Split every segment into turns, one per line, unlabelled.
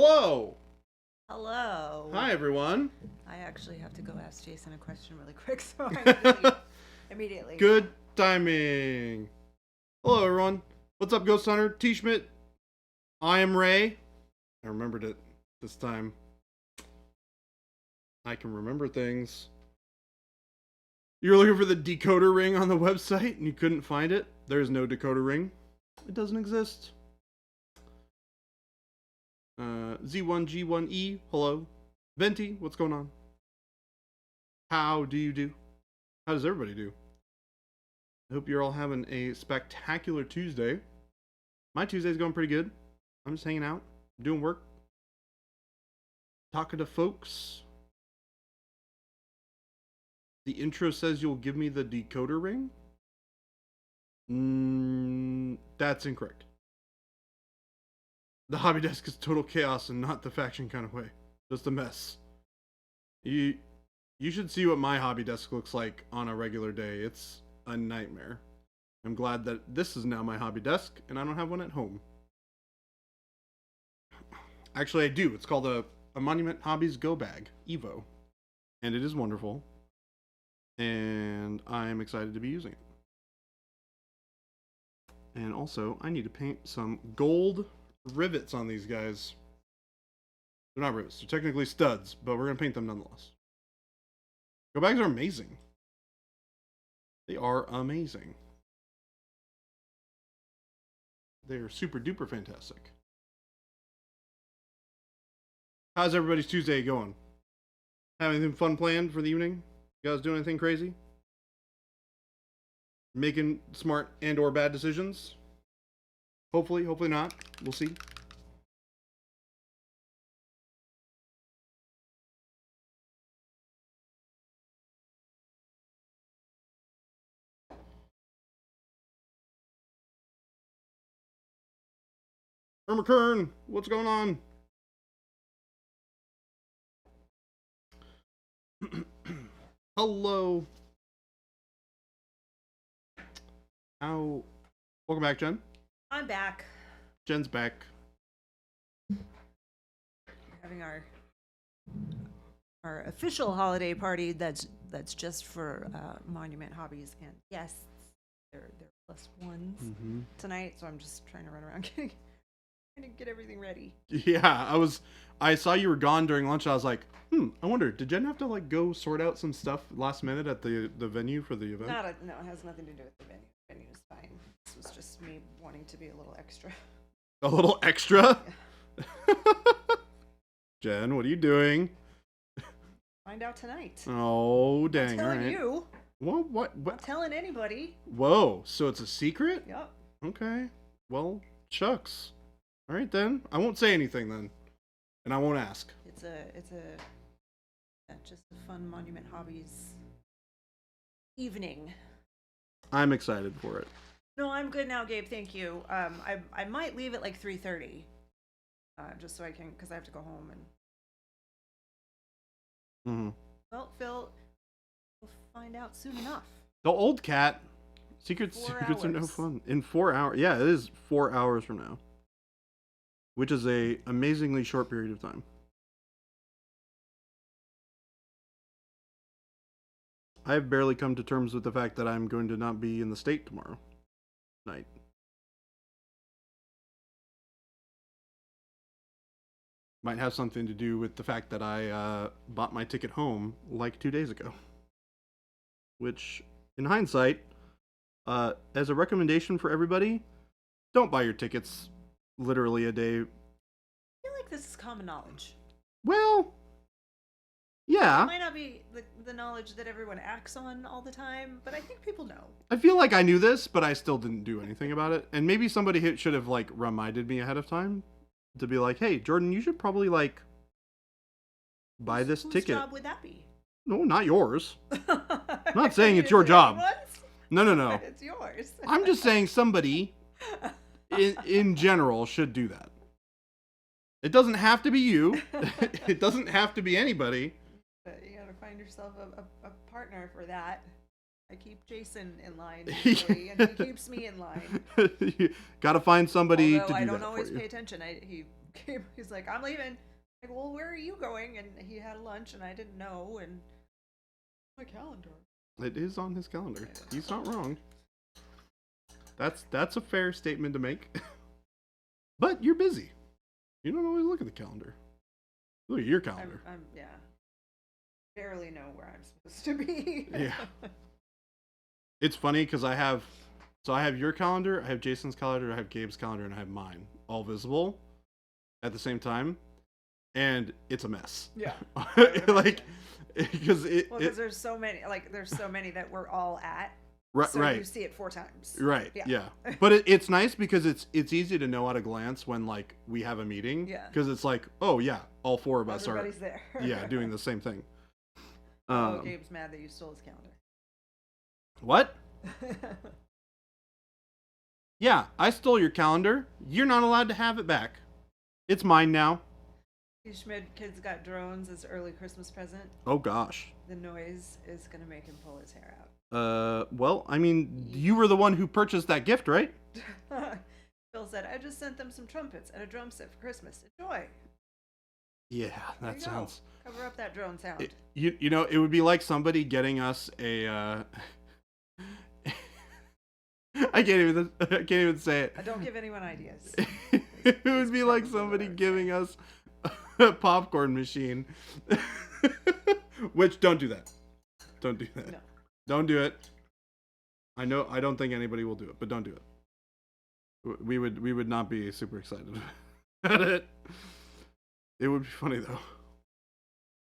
Hello.
Hello.
Hi, everyone.
I actually have to go ask Jason a question really quick, so I have to leave immediately.
Good timing. Hello, everyone. What's up, Ghost Hunter? T. Schmidt. I am Ray. I remembered it this time. I can remember things. You're looking for the decoder ring on the website and you couldn't find it? There's no decoder ring. It doesn't exist. Z1G1E, hello. Venti, what's going on? How do you do? How does everybody do? I hope you're all having a spectacular Tuesday. My Tuesday's going pretty good. I'm just hanging out, doing work, talking to folks. The intro says you'll give me the decoder ring? That's incorrect. The hobby desk is total chaos and not the faction kind of way. Just a mess. You should see what my hobby desk looks like on a regular day. It's a nightmare. I'm glad that this is now my hobby desk and I don't have one at home. Actually, I do. It's called a Monument Hobbies Go Bag, Evo. And it is wonderful. And I'm excited to be using it. And also, I need to paint some gold rivets on these guys. They're not rivets. They're technically studs, but we're going to paint them nonetheless. Go bags are amazing. They are amazing. They're super duper fantastic. How's everybody's Tuesday going? Have anything fun planned for the evening? You guys doing anything crazy? Making smart and or bad decisions? Hopefully not. We'll see. Irma Kern, what's going on? Hello. Welcome back, Jen.
I'm back.
Jen's back.
We're having our official holiday party that's just for Monument Hobbies and guests. They're plus ones tonight, so I'm just trying to run around trying to get everything ready.
Yeah, I saw you were gone during lunch. I was like, I wonder, did Jen have to like go sort out some stuff last minute at the venue for the event?
No, it has nothing to do with the venue. The venue is fine. This was just me wanting to be a little extra.
A little extra?
Yeah.
Jen, what are you doing?
Find out tonight.
Oh, dang.
I'm telling
all right.
you.
Well, what?
Not telling anybody.
Whoa, so it's a secret?
Yep.
Okay. Well, shucks. All right then. I won't say anything then. And I won't ask.
It's just a fun Monument Hobbies evening.
I'm excited for it.
No, I'm good now, Gabe. Thank you. I might leave at like 3:30, just so I can, because I have to go home and. Well, Phil, we'll find out soon enough.
The old cat. Secrets are no fun. In 4 hours. Yeah, it is 4 hours from now. Which is a amazingly short period of time. I have barely come to terms with the fact that I'm going to not be in the state tomorrow night. Might have something to do with the fact that I bought my ticket home like 2 days ago. Which, in hindsight, as a recommendation for everybody, don't buy your tickets literally a day.
I feel like this is common knowledge.
Well, yeah.
It might not be the knowledge that everyone acts on all the time, but I think people know.
I feel like I knew this, but I still didn't do anything about it. And maybe somebody should have like reminded me ahead of time to be like, "Hey, Jordan, you should probably like buy this ticket."
Whose job would that be?
No, not yours. I'm not saying it's your job. No.
It's yours.
I'm just saying somebody in general should do that. It doesn't have to be you. It doesn't have to be anybody.
You gotta find yourself a partner for that. I keep Jason in line usually, and he keeps me in line.
You gotta find somebody to do that.
I don't always
for you.
pay attention. He okay. He's like, I'm leaving. Like, well, where are you going? And he had lunch, and I didn't know. And my calendar.
It is on his calendar. He's not wrong. That's a fair statement to make. But you're busy. You don't always look at the calendar. Look at your calendar.
I'm yeah. Barely know where I'm supposed to be.
Yeah. It's funny because I have your calendar, I have Jason's calendar, I have Gabe's calendar, and I have mine all visible at the same time, and it's a mess.
Yeah.
Like because
there's so many that we're all at.
Right,
so
right.
You see it 4 times.
Right. Yeah. But it's nice because it's easy to know at a glance when like we have a meeting.
Yeah.
Because it's like, oh yeah, all 4 of us
Everybody's there.
Yeah, doing the same thing.
Gabe's mad that you stole his calendar.
What? Yeah, I stole your calendar. You're not allowed to have it back. It's mine now.
These Schmid kids got drones as early Christmas present.
Oh gosh.
The noise is gonna make him pull his hair out.
Well, I mean, you were the one who purchased that gift, right?
Phil said, I just sent them some trumpets and a drum set for Christmas. Enjoy.
Yeah, that sounds...
Cover up that drone sound.
You know, it would be like somebody getting us a... I can't even say it.
Don't give anyone ideas.
It would be like somebody giving us a popcorn machine. Which, don't do that. Don't do that.
No.
Don't do it. I don't think anybody will do it, but don't do it. We would not be super excited at it. It would be funny though.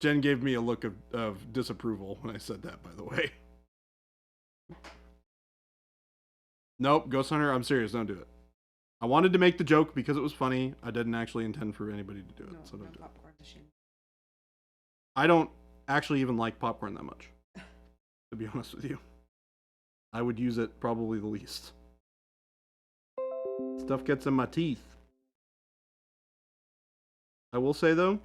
Jen gave me a look of disapproval when I said that, by the way. Nope, Ghost Hunter, I'm serious, don't do it. I wanted to make the joke because it was funny. I didn't actually intend for anybody to do it, so don't do
popcorn machine.
I don't actually even like popcorn that much, to be honest with you. I would use it probably the least. Stuff gets in my teeth. I will say though,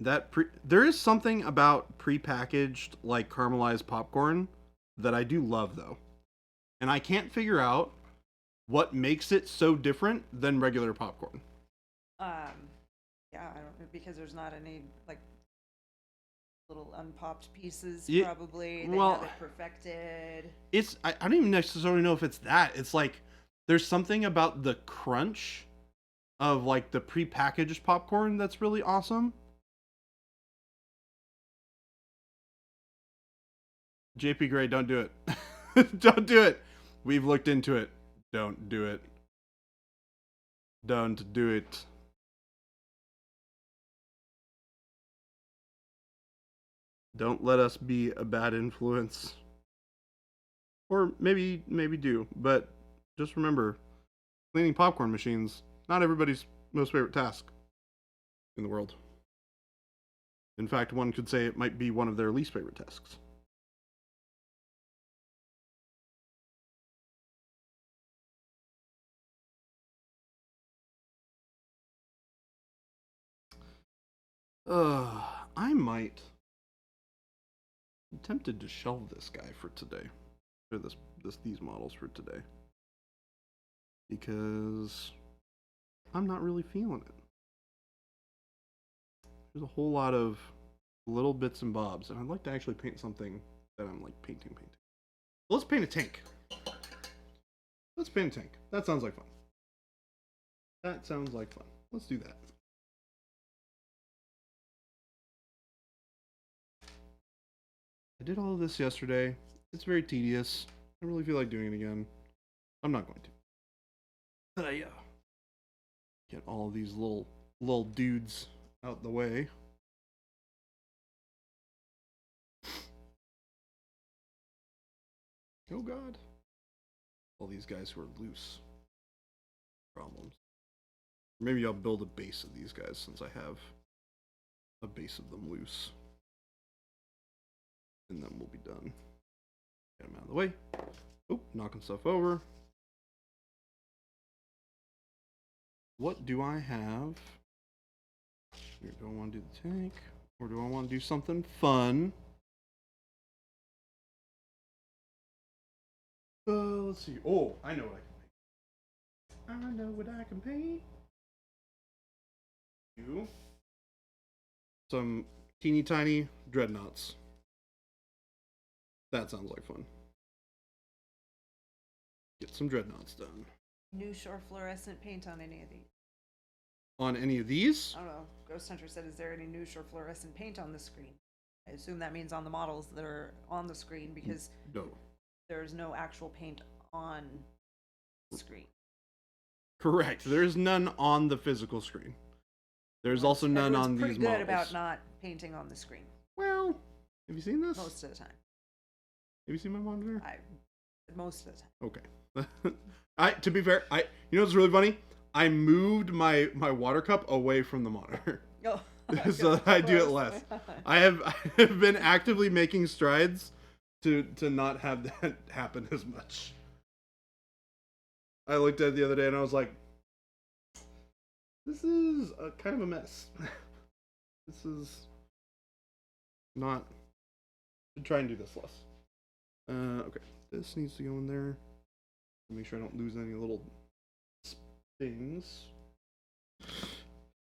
that there is something about prepackaged like caramelized popcorn that I do love though. And I can't figure out what makes it so different than regular popcorn.
Yeah, I don't know, because there's not any like little unpopped pieces.
Yeah,
probably they have it perfected.
I don't even necessarily know if it's that. It's like there's something about the crunch of like the prepackaged popcorn that's really awesome. JP Gray, don't do it. Don't do it. We've looked into it. Don't do it. Don't do it. Don't let us be a bad influence. Or maybe do. But just remember, cleaning popcorn machines, not everybody's most favorite task in the world. In fact, one could say it might be one of their least favorite tasks. I might. I'm tempted to shelve this guy for today. Or these models for today. Because I'm not really feeling it. There's a whole lot of little bits and bobs, and I'd like to actually paint something that I'm like painting. Let's paint a tank. Let's paint a tank. That sounds like fun. Let's do that. I did all of this yesterday. It's very tedious. I don't really feel like doing it again. I'm not going to. Yeah. Get all of these little dudes out the way. Oh God. All these guys who are loose. Problems. Maybe I'll build a base of these guys since I have a base of them loose. And then we'll be done. Get them out of the way. Oh, knocking stuff over. What do I have? Here, do I want to do the tank? Or do I want to do something fun? Let's see. Oh, I know what I can paint. I know what I can paint. you some teeny tiny dreadnoughts. That sounds like fun. Get some dreadnoughts done.
Noosh or fluorescent paint on any of these?
On any of these?
I don't know. Ghost Hunter said, is there any noosh or fluorescent paint on the screen? I assume that means on the models that are on the screen because
No.
there's no actual paint on the screen.
Correct. There's none on the physical screen. There's also none on these models.
Pretty good about not painting on the screen.
Well, have you seen this?
Most of the time.
Have you seen my monitor?
Most of the time.
Okay. To be fair, you know what's really funny? I moved my water cup away from the monitor.
Oh.
So that I do it less. I have been actively making strides to not have that happen as much. I looked at it the other day and I was like, this is a kind of a mess. This is not. Should try and do this less. Okay, this needs to go in there. Make sure I don't lose any little things.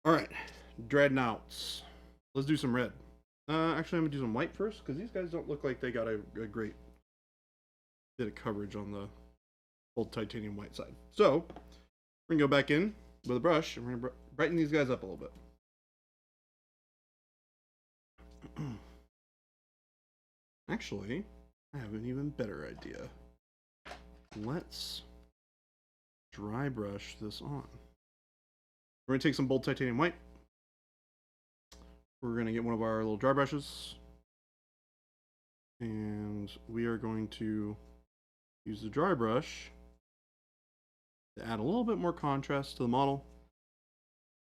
All right, dreadnoughts. Let's do some red. Actually, I'm gonna do some white first because these guys don't look like they got a great bit of coverage on the old titanium white side. So we're gonna go back in with a brush and we're gonna brighten these guys up a little bit. Actually, I have an even better idea. Let's dry brush this on. We're gonna take some bold titanium white. We're gonna get one of our little dry brushes. And we are going to use the dry brush to add a little bit more contrast to the model.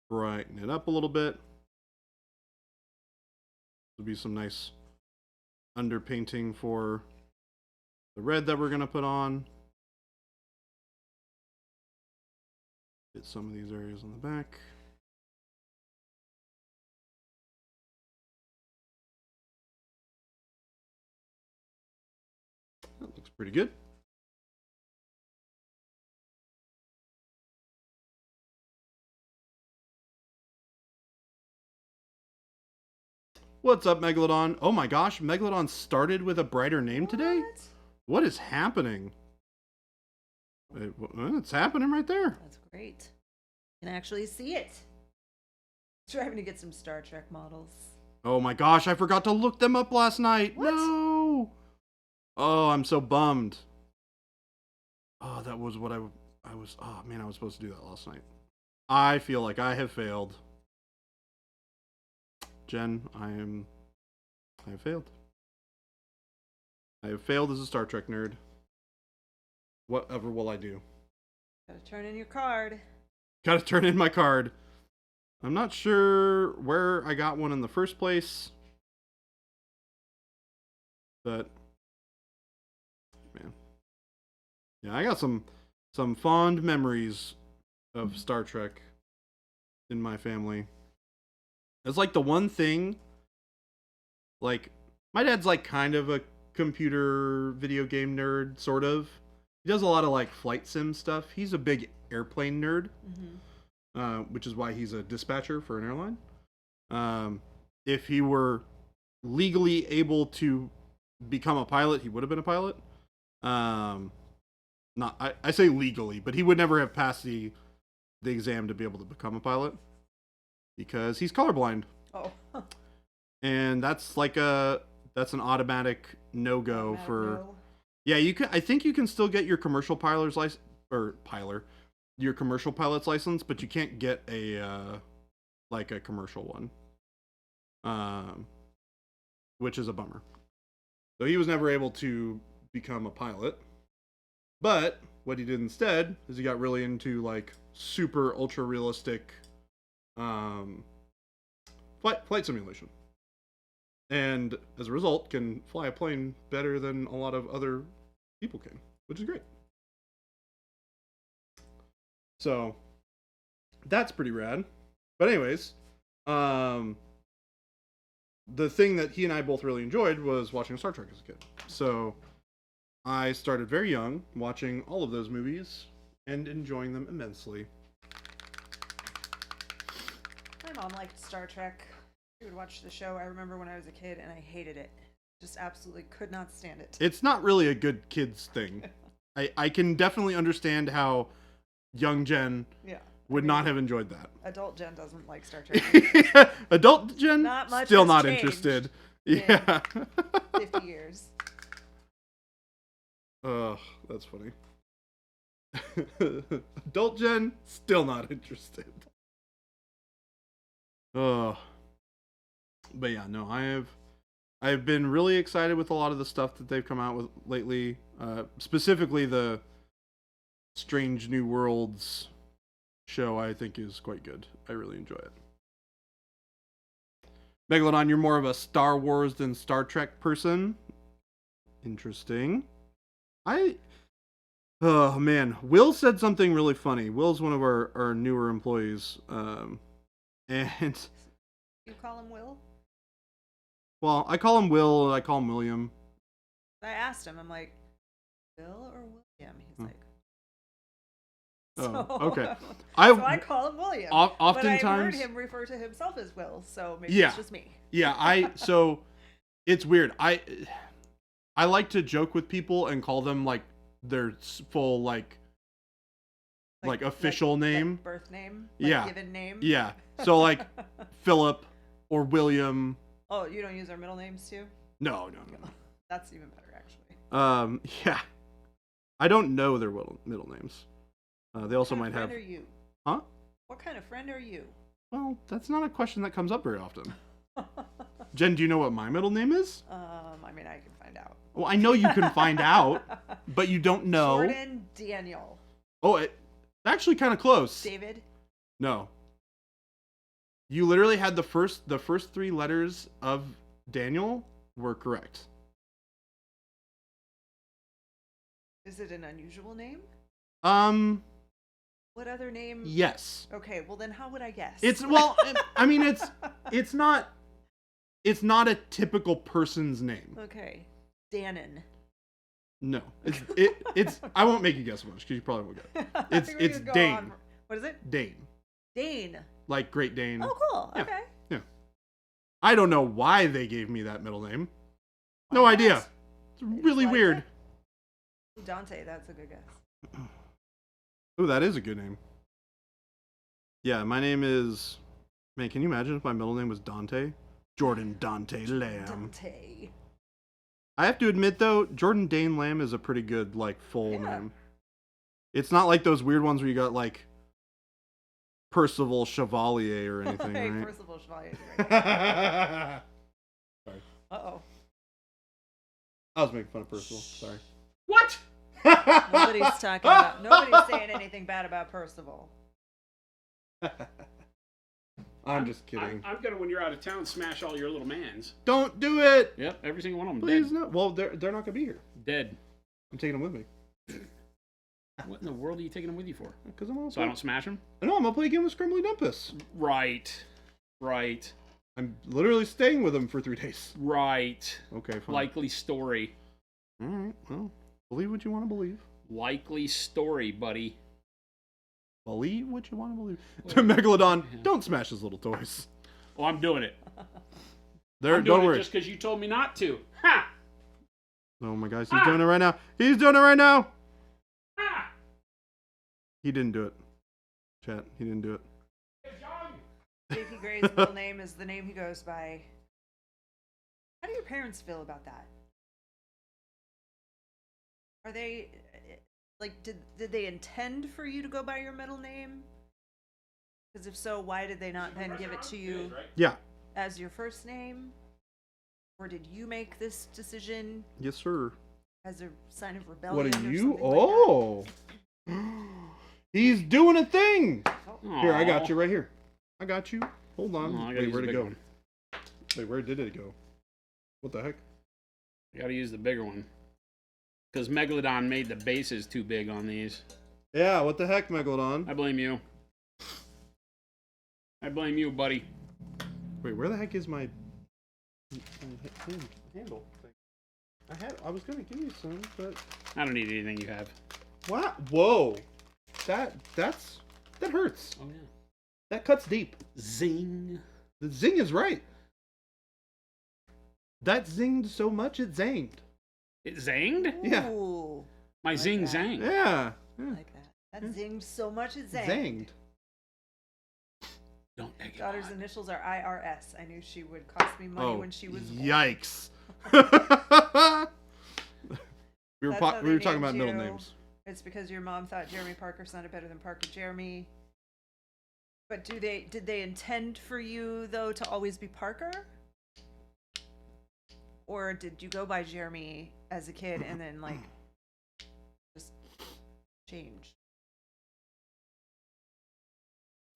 Brighten it up a little bit. There'll be some nice underpainting for the red that we're going to put on. Get some of these areas on the back. That looks pretty good. What's up, Megalodon? Oh my gosh, Megalodon started with a brighter name today? What is happening? It's happening right there.
That's great. You can actually see it. Striving to get some Star Trek models.
Oh my gosh, I forgot to look them up last night.
What?
No. Oh, I'm so bummed. Oh, that was what I was. Oh man, I was supposed to do that last night. I feel like I have failed. Jen, I have failed. I have failed as a Star Trek nerd. Whatever will I do?
Gotta turn in your card.
Gotta turn in my card. I'm not sure where I got one in the first place. But man. Yeah, I got some fond memories of Star Trek in my family. It's like the one thing, like, my dad's like kind of a computer video game nerd, sort of. He does a lot of like flight sim stuff. He's a big airplane nerd, which is why he's a dispatcher for an airline. If he were legally able to become a pilot, he would have been a pilot. I say legally, but he would never have passed the exam to be able to become a pilot. Because he's colorblind.
Oh.
And that's like that's an automatic no-go for.
No.
Yeah, you can. I think you can still get your commercial pilot's license your commercial pilot's license, but you can't get a like a commercial one. Which is a bummer. So he was never able to become a pilot. But what he did instead is he got really into like super ultra realistic flight simulation, and as a result can fly a plane better than a lot of other people can, which is great. So that's pretty rad. But anyways, the thing that he and I both really enjoyed was watching Star Trek as a kid. So I started very young watching all of those movies and enjoying them immensely.
My mom liked Star Trek. She would watch the show. I remember when I was a kid, and I hated it. Just absolutely could not stand it.
It's not really a good kids thing. I can definitely understand how young Jen would not have enjoyed that.
Adult Jen doesn't like Star Trek.
Adult Jen,
Not much
still
has
not
changed
interested.
in
Yeah.
50 years.
Oh, that's funny. Adult Jen, still not interested. Oh. But yeah, no, I've been really excited with a lot of the stuff that they've come out with lately. Specifically the Strange New Worlds show, I think, is quite good. I really enjoy it. Megalodon, you're more of a Star Wars than Star Trek person. Interesting. Oh man, Will said something really funny. Will's one of our newer employees. And
You call him Will?
well, I call him Will, I call him William.
I asked him, I'm like, Will or William? He's like,
Oh,
so,
okay.
so I call him William.
Oftentimes,
but I've heard him refer to himself as Will, so maybe
Yeah.
it's just me.
Yeah, so it's weird. I like to joke with people and call them like their full like official name,
like birth name, given name.
Yeah. So like Philip or William.
Oh, you don't use our middle names too?
No.
That's even better, actually.
Yeah. I don't know their middle names. They also might have.
What kind of friend are you?
Huh?
What kind of friend are you?
Well, that's not a question that comes up very often. Jen, do you know what my middle name is?
I mean, I can find out.
Well, I know you can find out, but you don't know.
Jordan Daniel.
Oh, it's actually kind of close.
David.
No. You literally had the first 3 letters of Daniel were correct.
Is it an unusual name? What other name?
Yes.
Okay, well then how would I guess?
It's I mean it's not a typical person's name.
Okay. Dannon.
No. It's I won't make you guess much because you probably won't get it. It's Dane.
On. What is it?
Dane.
Dane.
Like Great Dane.
Oh, cool.
Yeah.
Okay.
Yeah. I don't know why they gave me that middle name. No idea. It's really weird.
It? Dante, that's a good guess.
Oh, that is a good name. Yeah, my name is... Man, can you imagine if my middle name was Dante? Jordan Dante Lamb.
Dante.
I have to admit, though, Jordan Dane Lamb is a pretty good, full name. It's not like those weird ones where you got, Percival Chevalier or anything, right?
Percival Chevalier. Right.
Sorry.
Uh-oh.
I was making fun of Percival. Sorry.
What?
Nobody's saying anything bad about Percival.
I'm just kidding.
I'm gonna, when you're out of town, smash all your little mans.
Don't do it!
Yep, every single one of them
Please
dead.
no. Well, they're not gonna be here.
Dead.
I'm taking them with me.
What in the world are you taking them with you for?
Because I'm gonna
So I don't smash them?
No, I'm gonna play a game with Scrumbly Dumpus.
Right.
I'm literally staying with them for 3 days.
Right.
Okay, fine.
Likely story.
Alright, well, believe what you want to believe.
Likely story, buddy.
Believe what you want to believe. To Megalodon, don't smash his little toys.
Oh, I'm doing it.
Don't
doing
worry.
it just because you told me not to. Ha!
Oh my gosh, he's doing it right now. He's doing it right now.
Ha!
He didn't do it. Chat, he didn't do it.
J.P. Gray's middle name is the name he goes by. How do your parents feel about that? Are they did they intend for you to go by your middle name? Because if so, why did they not then give it to you
Yeah.
as your first name? Or did you make this decision
Yes, sir.
as a sign of rebellion?
What are
or
you?
something
Oh. He's doing a thing.
Aw.
Here, I got you right here. I got you. Hold on.
Oh, I gotta
Wait,
use
where'd
the
it
big
go?
one.
Wait, where did it go? What the heck?
You gotta use the bigger one. Because Megalodon made the bases too big on these.
Yeah, what the heck, Megalodon?
I blame you. I blame you, buddy.
Wait, where the heck is my handle thing? I was gonna give you some, but
I don't need anything you have.
what? Whoa, that hurts.
Oh, yeah.
That cuts deep.
Zing.
The zing is right. That zinged so much it zanged.
It zanged?
Yeah.
Ooh,
My
like
zing
that.
zang.
Yeah.
I like that. That zinged so much it zanged.
Zanged.
Don't egg it
Daughter's
on.
initials are IRS. I knew she would cost me money when she was born.
Yikes. we were
That's how
we were
they
talking about
named
middle
you.
names.
It's because your mom thought Jeremy Parker sounded better than Parker Jeremy. But did they intend for you though to always be Parker? Or did you go by Jeremy as a kid and then like just change?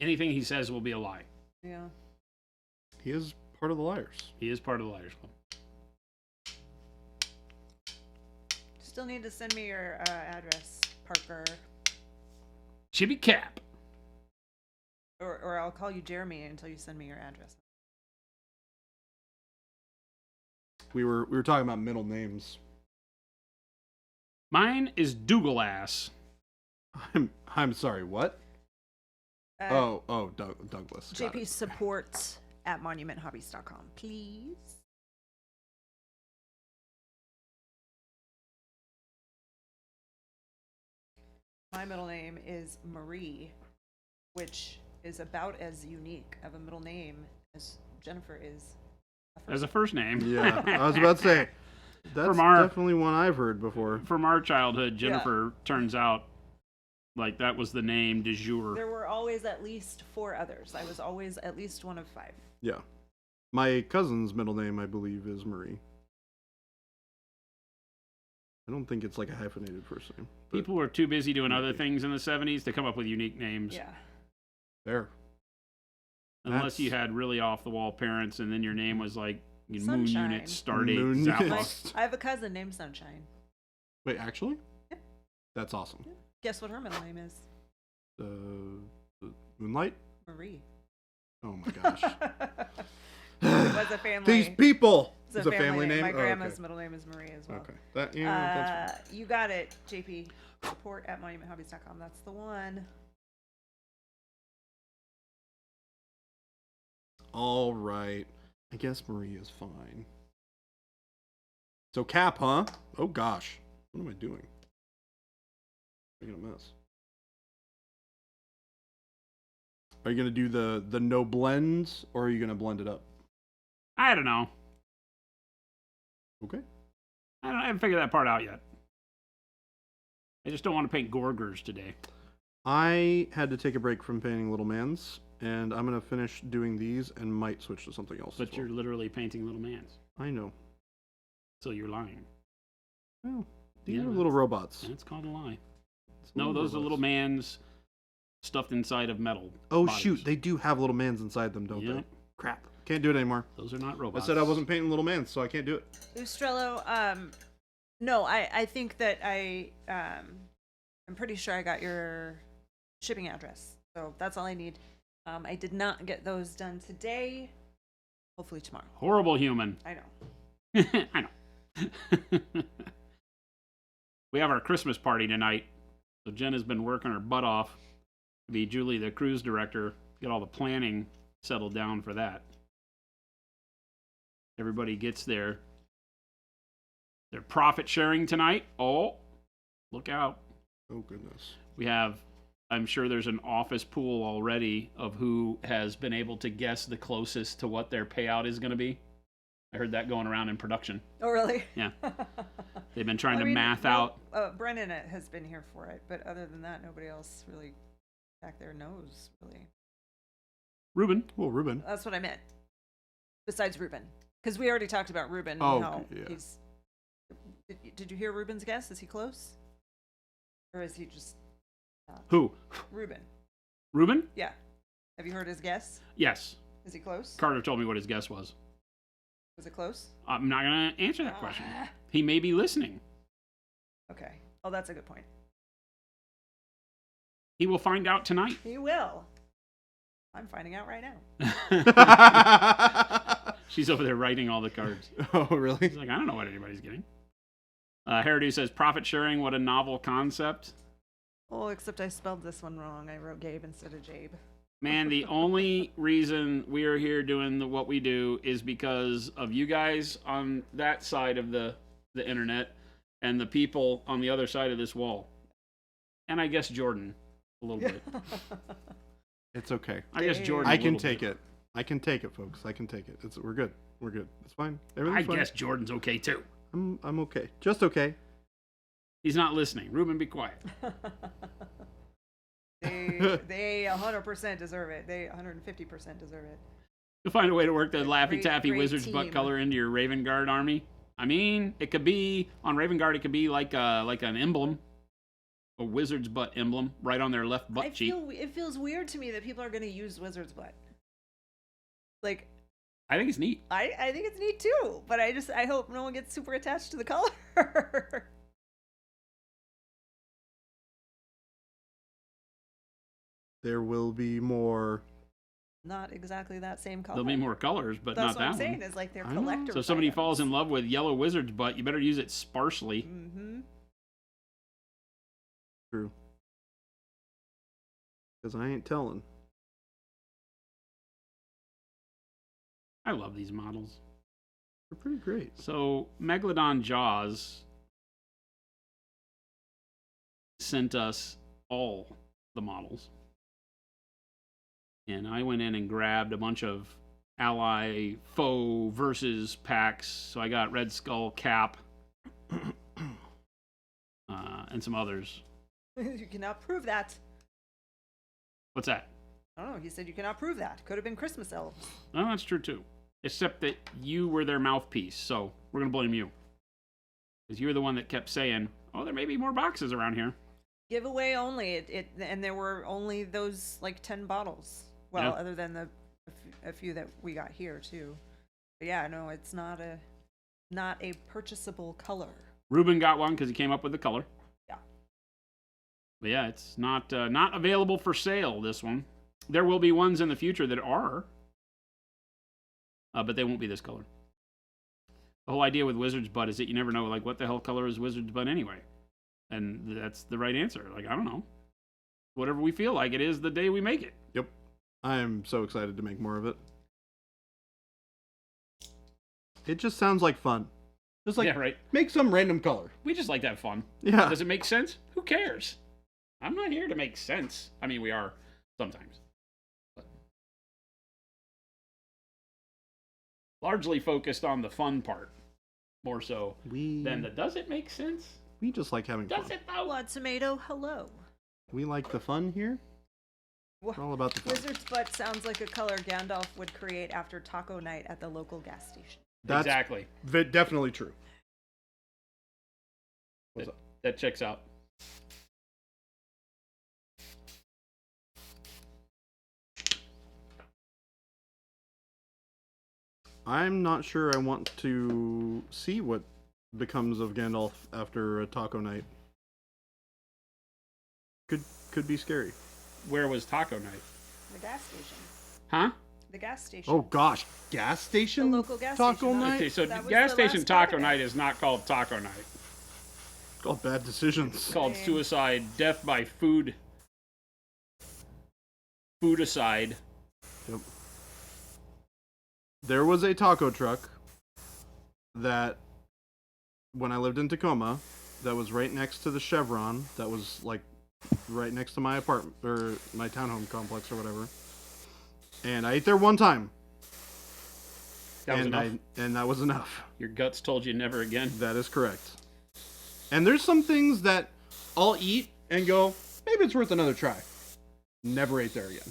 Anything he says will be a lie.
Yeah.
He is part of the Liars.
He is part of the Liars Club.
Still need to send me your address, Parker.
Chibi Cap.
Or I'll call you Jeremy until you send me your address.
We were talking about middle names.
Mine is Dougal Ass.
I'm sorry, what? Douglas. Got
JP
it.
supports at monumenthobbies.com, please. My middle name is Marie, which is about as unique of a middle name as Jennifer is.
As a first name.
Yeah, I was about to say that's
From our-
definitely one I've heard before.
From our childhood, Jennifer turns out like that was the name du jour.
There were always at least 4 others. I was always at least one of 5.
Yeah, my cousin's middle name I believe is Marie. I don't think it's like a hyphenated first name. but
People were too busy doing other things in the 70s to come up with unique names.
Yeah.
There.
Unless you
That's-
had really off the wall parents and then your name was like Moon
Sunshine.
Unit Stardate
Moon
Zappa.
Unit.
I have a cousin named Sunshine.
Wait, actually?
Yeah.
That's awesome.
Guess what her middle name is?
The Moonlight?
Marie.
Oh my gosh.
It was a family.
These people.
It's
It's a family name.
My
Oh,
grandma's
okay.
middle name is Marie as well.
Okay. That that's fine.
You got it, JP. Support at monumenthobbies.com. That's the one.
All right. I guess Marie is fine. So Cap, huh? Oh gosh. What am I doing? Making a mess. Are you gonna do the no blends or are you gonna blend it up?
I don't know.
Okay.
I haven't figured that part out yet. I just don't want to paint Gorgers today.
I had to take a break from painting Little Mans, and I'm gonna finish doing these and might switch to something else.
But
as
you're
well.
literally painting little mans.
I know.
So you're lying.
Well, these
Yeah,
are
that's-
little robots.
That's called a lie.
It's
No, those are
robots.
little mans stuffed inside of metal.
Oh
bodies.
shoot, they do have little mans inside them, don't
Yep.
they? Crap. Can't do it anymore.
Those are not robots.
I said I wasn't painting little mans, so I can't do it.
Ustrello, no, I think that I'm pretty sure I got your shipping address. So that's all I need. I did not get those done today. Hopefully tomorrow.
Horrible human.
I know.
I know. We have our Christmas party tonight. So Jen has been working her butt off to be Julie, the cruise director, get all the planning settled down for that. Everybody gets their profit sharing tonight. Oh, look out.
Oh goodness.
We have, I'm sure there's an office pool already of who has been able to guess the closest to what their payout is going to be. I heard that going around in production.
Oh, really?
Yeah. They've been trying
I
to
mean,
math
no,
out.
Brennan has been here for it, but other than that, nobody else really back there knows, really.
Ruben.
Well, Ruben.
That's what I meant. Besides Ruben. Because we already talked about Ruben.
Oh,
and how
okay, yeah.
he's. Did you hear Ruben's guess? Is he close? Or is he just
Who?
Ruben?
Ruben?
Yeah. Have you heard his guess?
Yes.
Is he close?
Carter told me what his guess was.
Was it close?
I'm not going to answer that question.
Ah.
He may be listening.
Okay. Oh, that's a good point.
He will find out tonight.
He will. I'm finding out right now.
She's over there writing all the cards.
Oh, really?
He's like, I don't know what anybody's getting. Hairdo says, profit sharing, what a novel concept.
Oh, except I spelled this one wrong. I wrote Gabe instead of Jabe.
Man, the only reason we are here doing what we do is because of you guys on that side of the internet and the people on the other side of this wall. And I guess Jordan a little bit.
It's okay.
I guess Jordan.
I can take it. I can take it, folks. I can take it. We're good. We're good. It's fine. Everything's fine.
I guess Jordan's okay too.
I'm okay. Just okay.
He's not listening. Ruben, be quiet.
They 100% deserve it. They 150% deserve it.
You'll find a way to work the Laffy Taffy
great
Wizard's
team.
butt color into your Raven Guard army. I mean, it could be on Raven Guard. It could be like an emblem, a Wizard's butt emblem, right on their left butt cheek.
It feels weird to me that people are going to use Wizard's butt. Like,
I think it's neat.
I think it's neat too, but I hope no one gets super attached to the color.
There will be more.
Not exactly that same color.
There'll be more colors, but
That's
not
what
that
I'm saying.
one.
Is like they're
I know.
collector.
So if somebody
items.
falls in love with yellow Wizard's butt, you better use it sparsely.
Mm-hmm.
True. Because I ain't telling.
I love these models.
They're pretty great.
So Megalodon Jaws sent us all the models. And I went in and grabbed a bunch of ally foe versus packs. So I got Red Skull, Cap, and some others.
You cannot prove that.
What's that?
I don't know. He said you cannot prove that. Could have been Christmas elves.
Well, that's true too. Except that you were their mouthpiece, so we're gonna blame you. Because you were the one that kept saying, "Oh, there may be more boxes around here."
Giveaway only. And there were only those like 10 bottles. Well,
Yeah.
other than a few that we got here too. But yeah, no, it's not a purchasable color.
Ruben got one because he came up with the color.
Yeah.
But yeah, it's not available for sale. This one. There will be ones in the future that are, but they won't be this color. The whole idea with Wizard's Butt is that you never know, like, what the hell color is Wizard's Butt anyway, and that's the right answer. Like, I don't know. Whatever we feel like it is the day we make it.
Yep. I am so excited to make more of it. It just sounds like fun. Just like,
Yeah, right.
make some random color.
We just like to have fun.
Yeah.
Does it make sense? Who cares? I'm not here to make sense. I mean, we are sometimes. But largely focused on the fun part, more so than the does it make sense?
We just like having
Does
fun.
it though?
Blood tomato, hello.
We like the fun here.
Wha-
We're all about the fun.
Wizard's butt sounds like a color Gandalf would create after taco night at the local gas station.
That's
Exactly.
definitely true. What's up?
That checks out.
I'm not sure I want to see what becomes of Gandalf after a taco night. Could be scary.
Where was Taco Night?
The gas station.
Huh?
The gas station.
Oh gosh, gas station.
The local gas
taco
station.
night.
Okay, so
That was
gas
the
station
last part
Taco
of it.
Night is not called Taco Night.
It's called bad decisions.
It's called
Same.
suicide, death by food. Foodicide.
Yep. There was a taco truck that, when I lived in Tacoma, that was right next to the Chevron. That was like right next to my apartment or my townhome complex or whatever. And I ate there one time,
That was enough.
and that was enough.
Your guts told you never again.
That is correct. And there's some things that I'll eat and go, maybe it's worth another try. Never ate there again.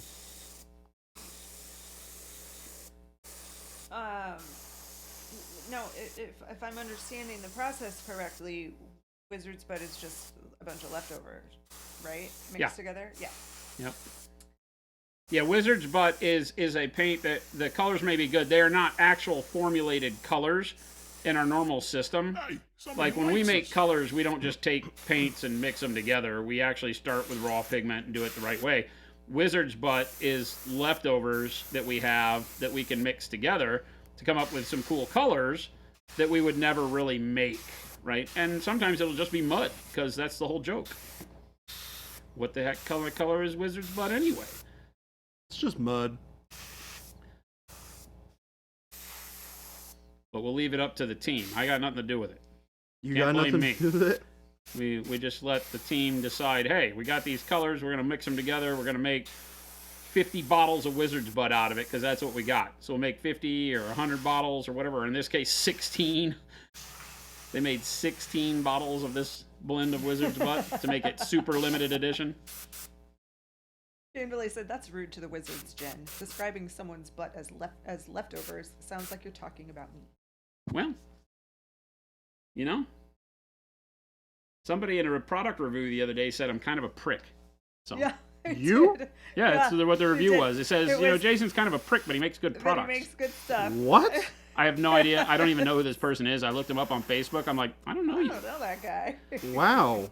No, if I'm understanding the process correctly, Wizard's butt is just a bunch of leftovers, right? Mixed
Yeah.
together? Yeah.
Yep. Yeah, Wizard's Butt is a paint that the colors may be good. They are not actual formulated colors in our normal system. Like when we make colors, we don't just take paints and mix them together. We actually start with raw pigment and do it the right way. Wizard's Butt is leftovers that we have that we can mix together to come up with some cool colors that we would never really make, right? And sometimes it'll just be mud, because that's the whole joke. What the heck color is Wizard's Butt anyway?
It's just mud.
But we'll leave it up to the team. I got nothing to do with it.
You
Can't
got
blame
nothing
me.
to do with it?
We just let the team decide, hey, we got these colors, we're going to mix them together, we're going to make 50 bottles of Wizard's Bud out of it, because that's what we got. So we'll make 50 or 100 bottles or whatever. In this case, 16. They made 16 bottles of this blend of Wizard's Bud to make it super limited edition.
Kimberly said, that's rude to the wizards, Jen. Describing someone's butt as leftovers sounds like you're talking about me.
Well, you know, somebody in a product review the other day said I'm kind of a prick. So
Yeah. I
You?
did.
yeah, that's what the review
did.
was. It says,
It
you know,
was-
Jason's kind of a prick, but he makes good
But
products.
he makes good stuff.
What?
I have no idea. I don't even know who this person is. I looked him up on Facebook. I'm like, I don't know
I
you.
don't know that guy.
Wow.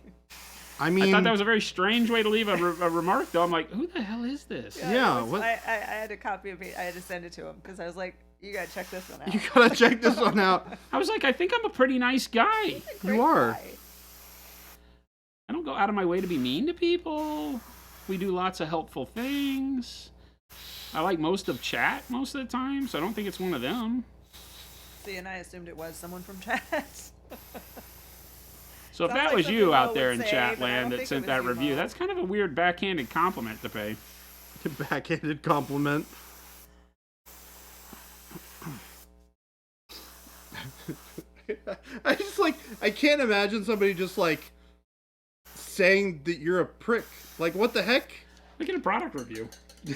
I mean,
I thought that was a very strange way to leave a remark, though. I'm like, who the hell is this?
Yeah,
it was-
what-
I had to copy and paste. I had to send it to him because I was like, you gotta check this one out.
you gotta check this one out.
I was like, I think I'm a pretty nice guy.
Great
You are.
guy.
I don't go out of my way to be mean to people. We do lots of helpful things. I like most of chat most of the time, so I don't think it's one of them.
See, and I assumed it was someone from chat.
So if
Sounds
that
like
was
something
you
Mo
out there
would
in
say,
chat
but I don't
land that
think it
sent
was
that
you,
review,
Mo.
that's kind of a weird backhanded compliment to pay.
Backhanded compliment. I just like, I can't imagine somebody just like saying that you're a prick. Like, what the heck?
Look at a product review.
Yeah,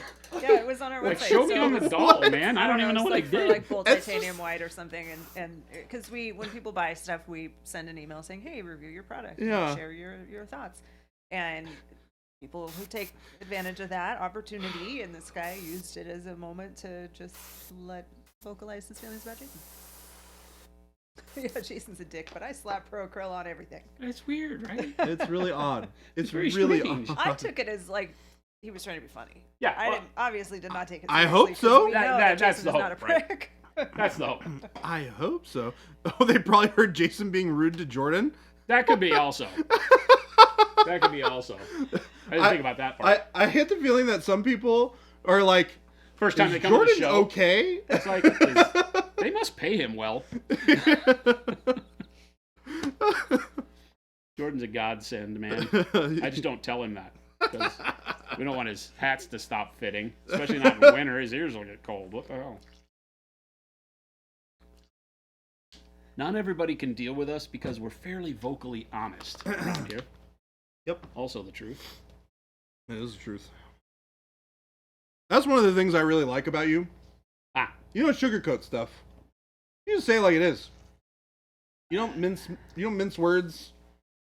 it was on our
Like,
website.
show me
so-
on the doll,
What?
man. I don't even know
it's
what
like
I
for,
did.
like full
It's
titanium
just-
white or something, and because when people buy stuff, we send an email saying, "Hey, review your product.
Yeah.
Share your thoughts," and people who take advantage of that opportunity, and this guy used it as a moment to just vocalize his feelings about Jason. Yeah, Jason's a dick, but I slap Pro Acryl on everything.
It's weird, right?
It's really odd. It's
very
really
strange.
odd.
I took it as like he was trying to be funny.
Yeah,
I
well-
obviously did not take it.
I
seriously,
hope
'cause
so.
we
That-
know
that's
Jason
the
is not
hope,
a
right?
prick.
That's the hope.
I hope so. Oh, they probably heard Jason being rude to Jordan.
That could be also. That could be also. I didn't think about that part.
I get the feeling that some people are like,
First time
is
they come to
Jordan
the show,
okay?
it's like, they must pay him well. Jordan's a godsend, man. I just don't tell him that. Because we don't want his hats to stop fitting. Especially not in winter. His ears will get cold. What the hell? Not everybody can deal with us because we're fairly vocally honest around here.
Yep.
Also the truth.
That is the truth. That's one of the things I really like about you.
Ah.
You don't sugarcoat stuff. You just say it like it is. You don't mince words.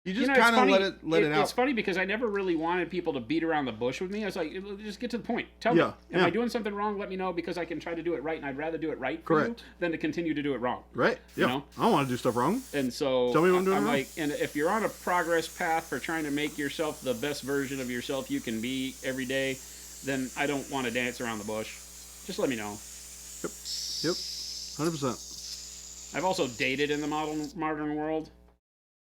You just
it's
kind of
funny.
let it out.
It's funny because I never really wanted people to beat around the bush with me. I was like, just get to the point. Tell me.
Yeah,
Am
yeah.
I doing something wrong? Let me know because I can try to do it right, and I'd rather do it right for
Correct.
you than to continue to do it wrong.
Right? Yeah.
You know?
I don't want to do stuff wrong.
And so
Tell me what I'm doing wrong.
like, and if you're on a progress path for trying to make yourself the best version of yourself you can be every day, then I don't want to dance around the bush. Just let me know.
Yep. 100%.
I've also dated in the modern world.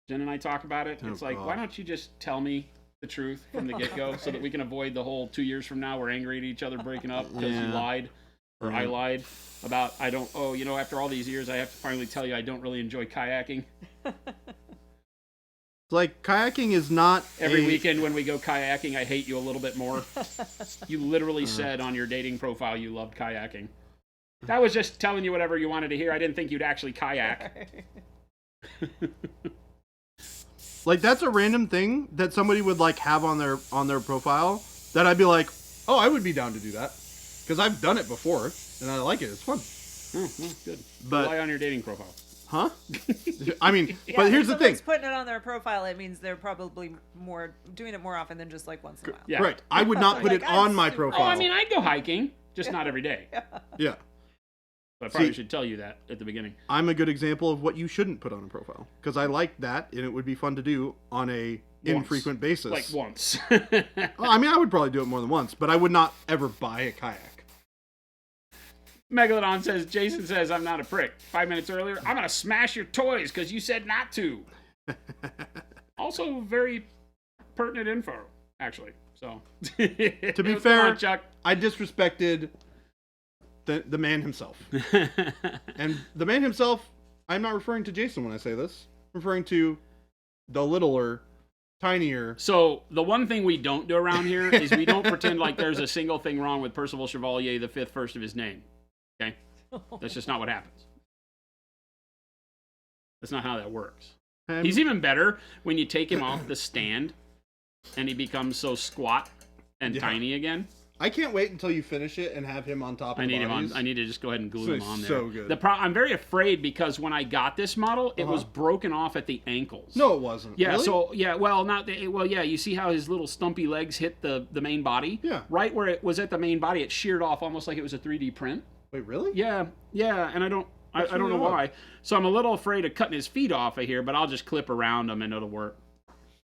Jen and I talk about it.
Oh,
It's like,
God.
why don't you just tell me the truth from the get-go so that we can avoid the whole 2 years from now we're angry at each other breaking up because you
Yeah.
lied or I lied about after all these years I have to finally tell you I don't really enjoy kayaking.
It's like kayaking is not
Every
a-
weekend when we go kayaking, I hate you a little bit more. You literally said on your dating profile you loved kayaking. That was just telling you whatever you wanted to hear. I didn't think you'd actually kayak.
Like, that's a random thing that somebody would like have on their profile that I'd be like, oh, I would be down to do that because I've done it before and I like it. It's fun.
Oh, well, good.
But-
Rely on your dating profile.
Huh? I mean,
Yeah,
but
if
here's the thing.
someone's putting it on their profile, it means they're probably doing it more often than just like once in a while.
Yeah.
Right. I would not put
Like,
it
I'm
on my
super-
profile.
Oh, I mean, I go hiking, just not every day.
Yeah.
But I probably
See-
should tell you that at the beginning.
I'm a good example of what you shouldn't put on a profile because I like that and it would be fun to do on a infrequent basis.
Like once.
Well, I mean, I would probably do it more than once, but I would not ever buy a kayak.
Megalodon says, Jason says I'm not a prick. 5 minutes earlier, I'm going to smash your toys because you said not to. Also, very pertinent info. actually. So
To be
What's going
fair,
on, Chuck.
I disrespected the man himself. And the man himself, I'm not referring to Jason when I say this. I'm referring to the littler, tinier.
So the one thing we don't do around here is we don't pretend like there's a single thing wrong with Percival Chevalier, the fifth first of his name. Okay? That's just not what happens. That's not how that works. He's even better when you take him off the stand and he becomes so squat and tiny again.
I can't wait until you finish it and have him on top of
I need
the
him on.
bodies.
I need to just go ahead and glue him on there.
So good.
I'm very afraid because when I got this model, it was broken off at the ankles.
No, it wasn't.
Yeah.
Really?
So yeah. Well, not the. Well, yeah. You see how his little stumpy legs hit the main body?
Yeah.
Right where it was at the main body, it sheared off almost like it was a 3D print.
Wait, really?
Yeah. Yeah. And I don't
Really
know
odd.
why. So I'm a little afraid of cutting his feet off of here, but I'll just clip around them and it'll work.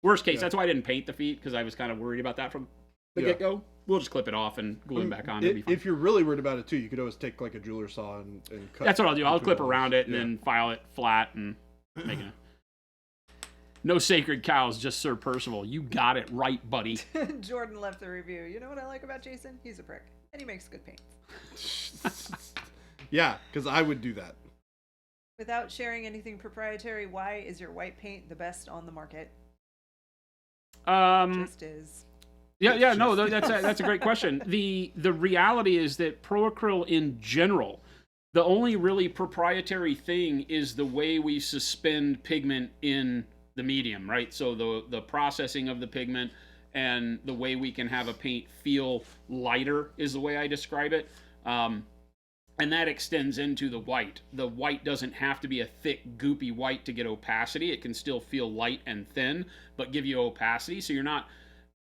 Worst case, that's why I didn't paint the feet because I was kind of worried about that from the get go. We'll just clip it off and glue him back on. It'll be fine.
If you're really worried about it too, you could always take like a jeweler saw and cut.
That's what I'll do. I'll clip
between
around
those.
it and then file it flat and make it. No sacred cows, just Sir Percival. You got it right, buddy.
Jordan left the review. You know what I like about Jason? He's a prick, and he makes good paints.
Yeah, because I would do that.
Without sharing anything proprietary, why is your white paint the best on the market? Just is.
Yeah, no, that's a great question. The reality is that Pro-Acryl in general, the only really proprietary thing is the way we suspend pigment in the medium, right? So the processing of the pigment and the way we can have a paint feel lighter is the way I describe it. And that extends into the white. The white doesn't have to be a thick, goopy white to get opacity. It can still feel light and thin, but give you opacity. So you're not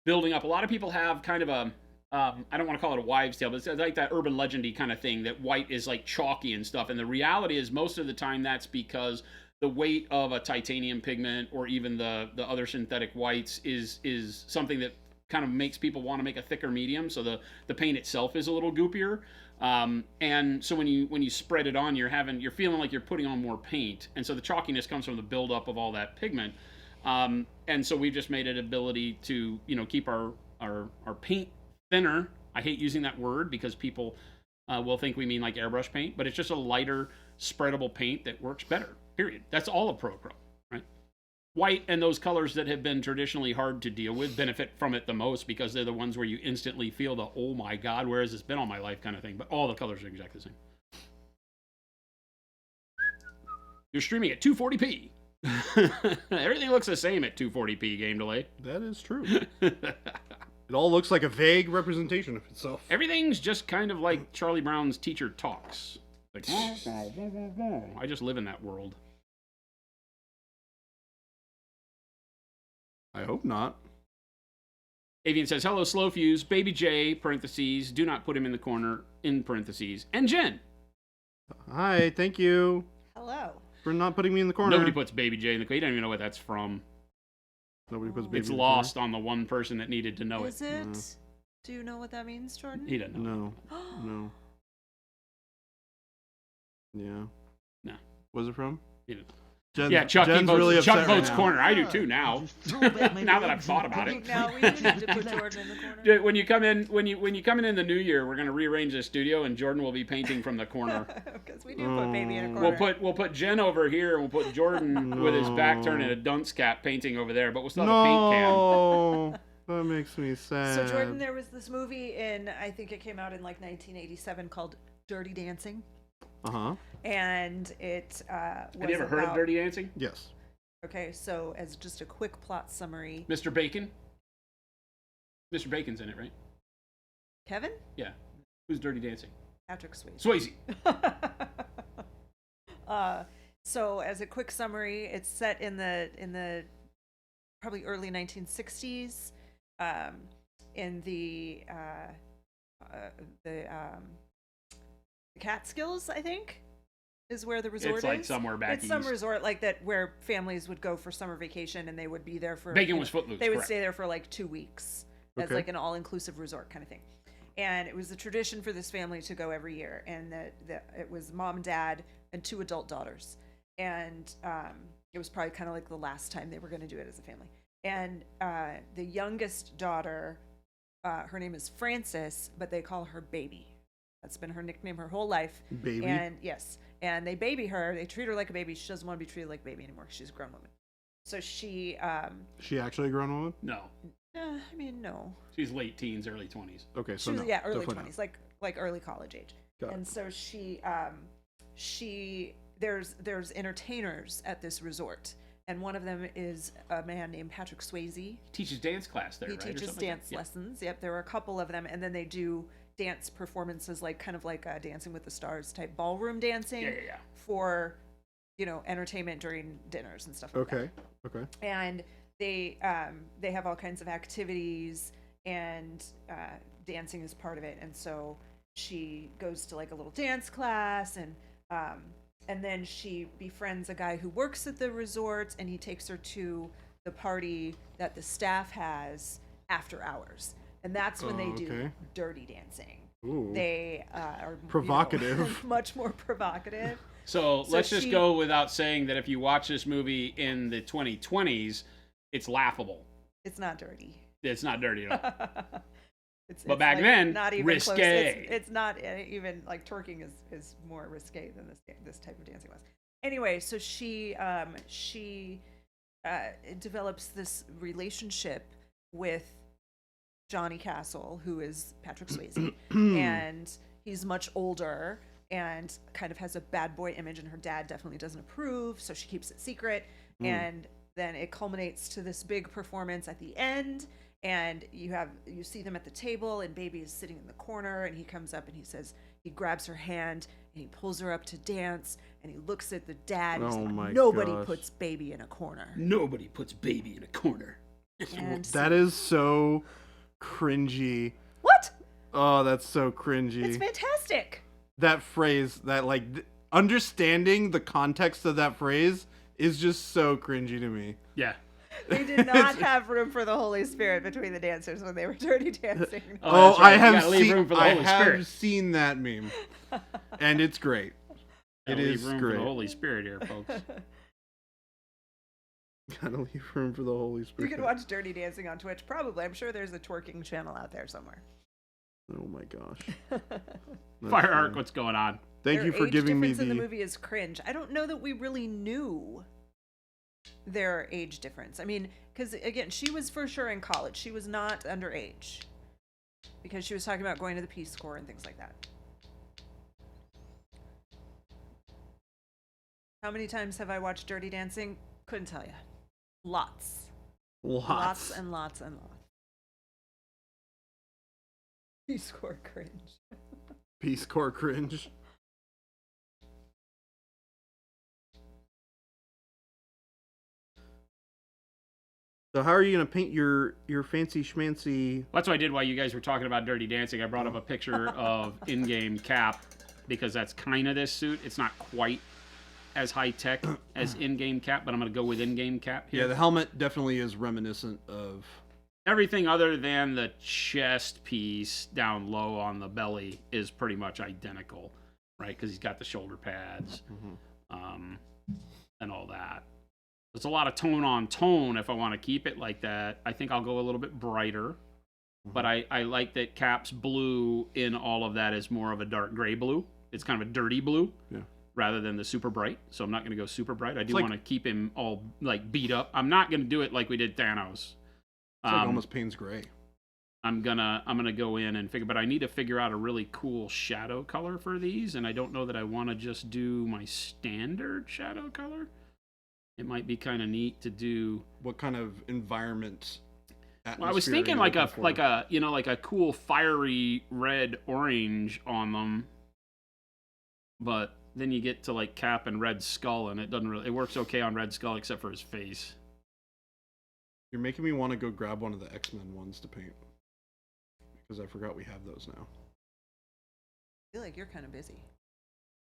building up. A lot of people have kind of a, I don't want to call it a wives' tale, but it's like that urban legendy kind of thing that white is like chalky and stuff. And the reality is most of the time that's because the weight of a titanium pigment or even the other synthetic whites is something that kind of makes people want to make a thicker medium. So the paint itself is a little goopier. And so when you spread it on, you're feeling like you're putting on more paint. And so the chalkiness comes from the buildup of all that pigment. And so we've just made it ability to, keep our paint thinner. I hate using that word because people will think we mean like airbrush paint, but it's just a lighter, spreadable paint that works better, period. That's all of Pro-Acryl, right? White and those colors that have been traditionally hard to deal with benefit from it the most because they're the ones where you instantly feel the, oh my God, where has this been all my life kind of thing. But all the colors are exactly the same. You're streaming at 240p. Everything looks the same at 240p game delay.
That is true. It all looks like a vague representation of itself.
Everything's just kind of like Charlie Brown's teacher talks. Like, I just live in that world.
I hope not.
Avian says, hello, Slow Fuse, Baby J, parentheses, do not put him in the corner, in parentheses, and Jen.
Hi, thank you
Hello.
for not putting me in the corner.
Nobody puts Baby J in the corner. You don't even know what that's from.
Nobody puts baby
It's
in the
lost on the one person that needed to know
Is
it.
it? Do you know what that means, Jordan?
He doesn't know.
corner. No. Yeah.
No.
Where's it from?
He didn't.
Jen's,
Chuck
Jen's
votes,
really upset
Chuck
right
votes
now.
corner. I do too now. Now that I've thought about it.
Now we need to put Jordan in the corner.
When you come in the new year, we're gonna rearrange the studio, and Jordan will be painting from the corner.
Because we do put baby in a corner.
We'll put Jen over here, and we'll put Jordan with his back turned in a dunce cap painting over there. But we'll still have a paint can.
No, that makes me sad.
So Jordan, there was this movie I think it came out in like 1987 called Dirty Dancing.
Uh-huh.
And it was
Have you ever heard of Dirty Dancing?
Yes.
Okay, so as just a quick plot summary.
Mr. Bacon? Mr. Bacon's in it, right?
Kevin?
Yeah. Who's Dirty Dancing?
Patrick Swayze.
Swayze.
So as a quick summary, it's set in the probably early 1960s, in the Catskills, I think, is where the resort
It's like
is.
somewhere back
It's
east.
some resort like that where families would go for summer vacation, and they would be there for.
Bacon was Footloose.
They would
correct.
stay there for like 2 weeks as
Okay.
like an all-inclusive resort kind of thing. And it was a tradition for this family to go every year, and it was mom, dad, and 2 adult daughters. And it was probably kind of like the last time they were going to do it as a family. And the youngest daughter, her name is Frances, but they call her Baby. That's been her nickname her whole life.
Baby?
And yes, and they baby her. They treat her like a baby. She doesn't want to be treated like a baby anymore. She's a grown woman. So she.
She actually a grown woman?
No,
I mean, no.
she's late teens, early 20s.
Okay, so
She was,
no,
early
definitely
20s, like early college age.
Got it.
And so there's entertainers at this resort, and one of them is a man named Patrick Swayze.
He teaches dance class there,
He
right? Or
teaches
something like
dance
that?
lessons. Yep, there are a couple of them, and then they do dance performances, like kind of like Dancing with the Stars type ballroom dancing
Yeah.
for, entertainment during dinners and stuff like that.
Okay.
And they have all kinds of activities, and dancing is part of it. And so she goes to like a little dance class, and then she befriends a guy who works at the resort, and he takes her to the party that the staff has after hours, and that's when they do
okay.
dirty dancing.
Ooh.
They are
Provocative.
much more provocative.
So let's just
she-
go without saying that if you watch this movie in the 2020s, it's laughable.
It's not dirty.
It's not dirty at all.
But
back then,
not even
risque.
Close. It's not even like twerking is more risque than this type of dancing was. Anyway, so she develops this relationship with Johnny Castle, who is Patrick Swayze, and he's much older and kind of has a bad boy image, and her dad definitely doesn't approve, so she keeps it secret. And then it culminates to this big performance at the end, and you see them at the table, and Baby is sitting in the corner, and he comes up and he grabs her hand and he pulls her up to dance, and he looks at the dad and he's
Oh
like,
my
nobody
gosh.
puts Baby in a corner.
Nobody puts Baby in a corner.
And
That is so cringy.
what?
Oh, that's so cringy.
It's fantastic.
That phrase, understanding the context of that phrase is just so cringy to me.
Yeah.
They did not have room for the Holy Spirit between the dancers when they were dirty dancing.
Oh,
that's right.
I
You
have
gotta leave room for the
I
Holy
have
Spirit.
seen that meme, and it's great.
Gotta
It
leave
is
room for
great.
the Holy Spirit here, folks.
Gotta leave room for the Holy
You
Spirit.
can watch Dirty Dancing on Twitch. Probably. I'm sure there's a twerking channel out there somewhere.
Oh my gosh. That's
Fire
funny.
Arc, what's going on?
Thank
Their
you for
age
giving me
difference in
the.
the movie is cringe. I don't know that we really knew their age difference. I mean, because again, she was for sure in college. She was not underage because she was talking about going to the Peace Corps and things like that. How many times have I watched Dirty Dancing? Couldn't tell you. Lots. Lots and lots and lots. Peace Corps cringe.
Peace Corps cringe. So how are you gonna paint your fancy schmancy?
That's what I did while you guys were talking about Dirty Dancing. I brought up a picture of in-game Cap because that's kind of this suit. It's not quite as high-tech as in-game Cap, but I'm going to go with in-game Cap here.
Yeah, the helmet definitely is reminiscent of.
Everything other than the chest piece down low on the belly is pretty much identical, right? Because he's got the shoulder pads and all that. There's a lot of tone on tone if I want to keep it like that. I think I'll go a little bit brighter. But I like that Cap's blue in all of that is more of a dark gray blue. It's kind of a dirty blue rather than the super bright. So I'm not going to go super bright. I do
like-
want to keep him all like beat up. I'm not going to do it like we did Thanos.
It's like almost Payne's Gray.
I'm gonna go in and figure, but I need to figure out a really cool shadow color for these, and I don't know that I want to just do my standard shadow color. It might be kind of neat to do.
What kind of environment?
Well, I was
atmosphere are
thinking
you
like
looking for?
like a cool fiery red orange on them, but then you get to like Cap and Red Skull, and it works okay on Red Skull except for his face.
You're making me want to go grab one of the X-Men ones to paint because I forgot we have those now.
I feel like you're kind of busy.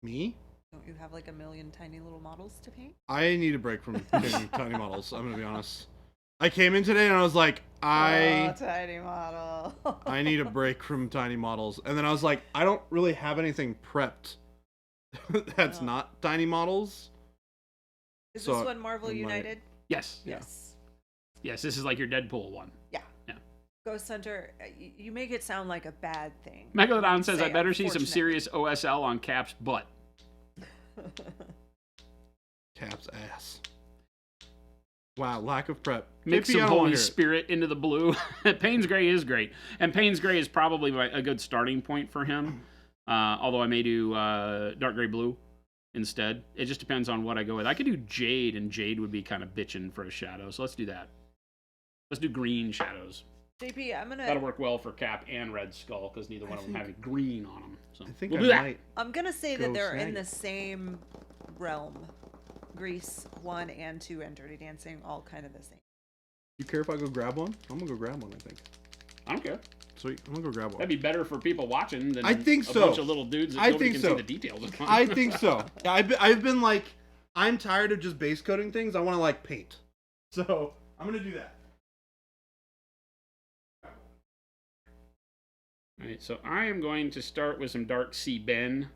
Me?
Don't you have like a million tiny little models to paint?
I need a break from painting tiny models. I'm gonna be honest. I came in today and I was like,
Oh, tiny model.
I need a break from tiny models, and then I was like, I don't really have anything prepped that's
Oh.
not tiny models.
Is
So
this one Marvel
I might-
United?
Yes.
Yes.
Yes, this is like your Deadpool one.
Yeah.
Yeah.
Ghost Hunter, you make it sound like a bad thing.
Megalodon
You
says,
say,
I better see some
unfortunately.
serious OSL on Cap's butt.
Cap's ass. Wow, lack of prep.
Mix
JP, I
some
don't wanna
Holy
hear it.
Spirit into the blue. Payne's Gray is great. And Payne's Gray is probably a good starting point for him. Although I may do Dark Gray Blue instead. It just depends on what I go with. I could do Jade, and Jade would be kind of bitching for a shadow. So let's do that. Let's do green shadows.
JP, I'm
That'll
gonna
work well for Cap and Red Skull because neither one of them have green on them. So
I think
we'll
I
do that.
might.
say
Go
that they're in
snag
the
it.
same realm. Grease 1 and 2 and Dirty Dancing, all kind of the same.
You care if I go grab one? I'm gonna go grab one, I think.
I don't care.
Sweet. I'm gonna go grab one.
That'd be better for people watching than
I think
a
so.
bunch of little dudes that
I
nobody
think
can
so.
see the details of.
I think so. Yeah, I've been like, I'm tired of just base coating things. I want to like paint. So I'm gonna do that.
All right, so I am going to start with some Dark Sea Ben,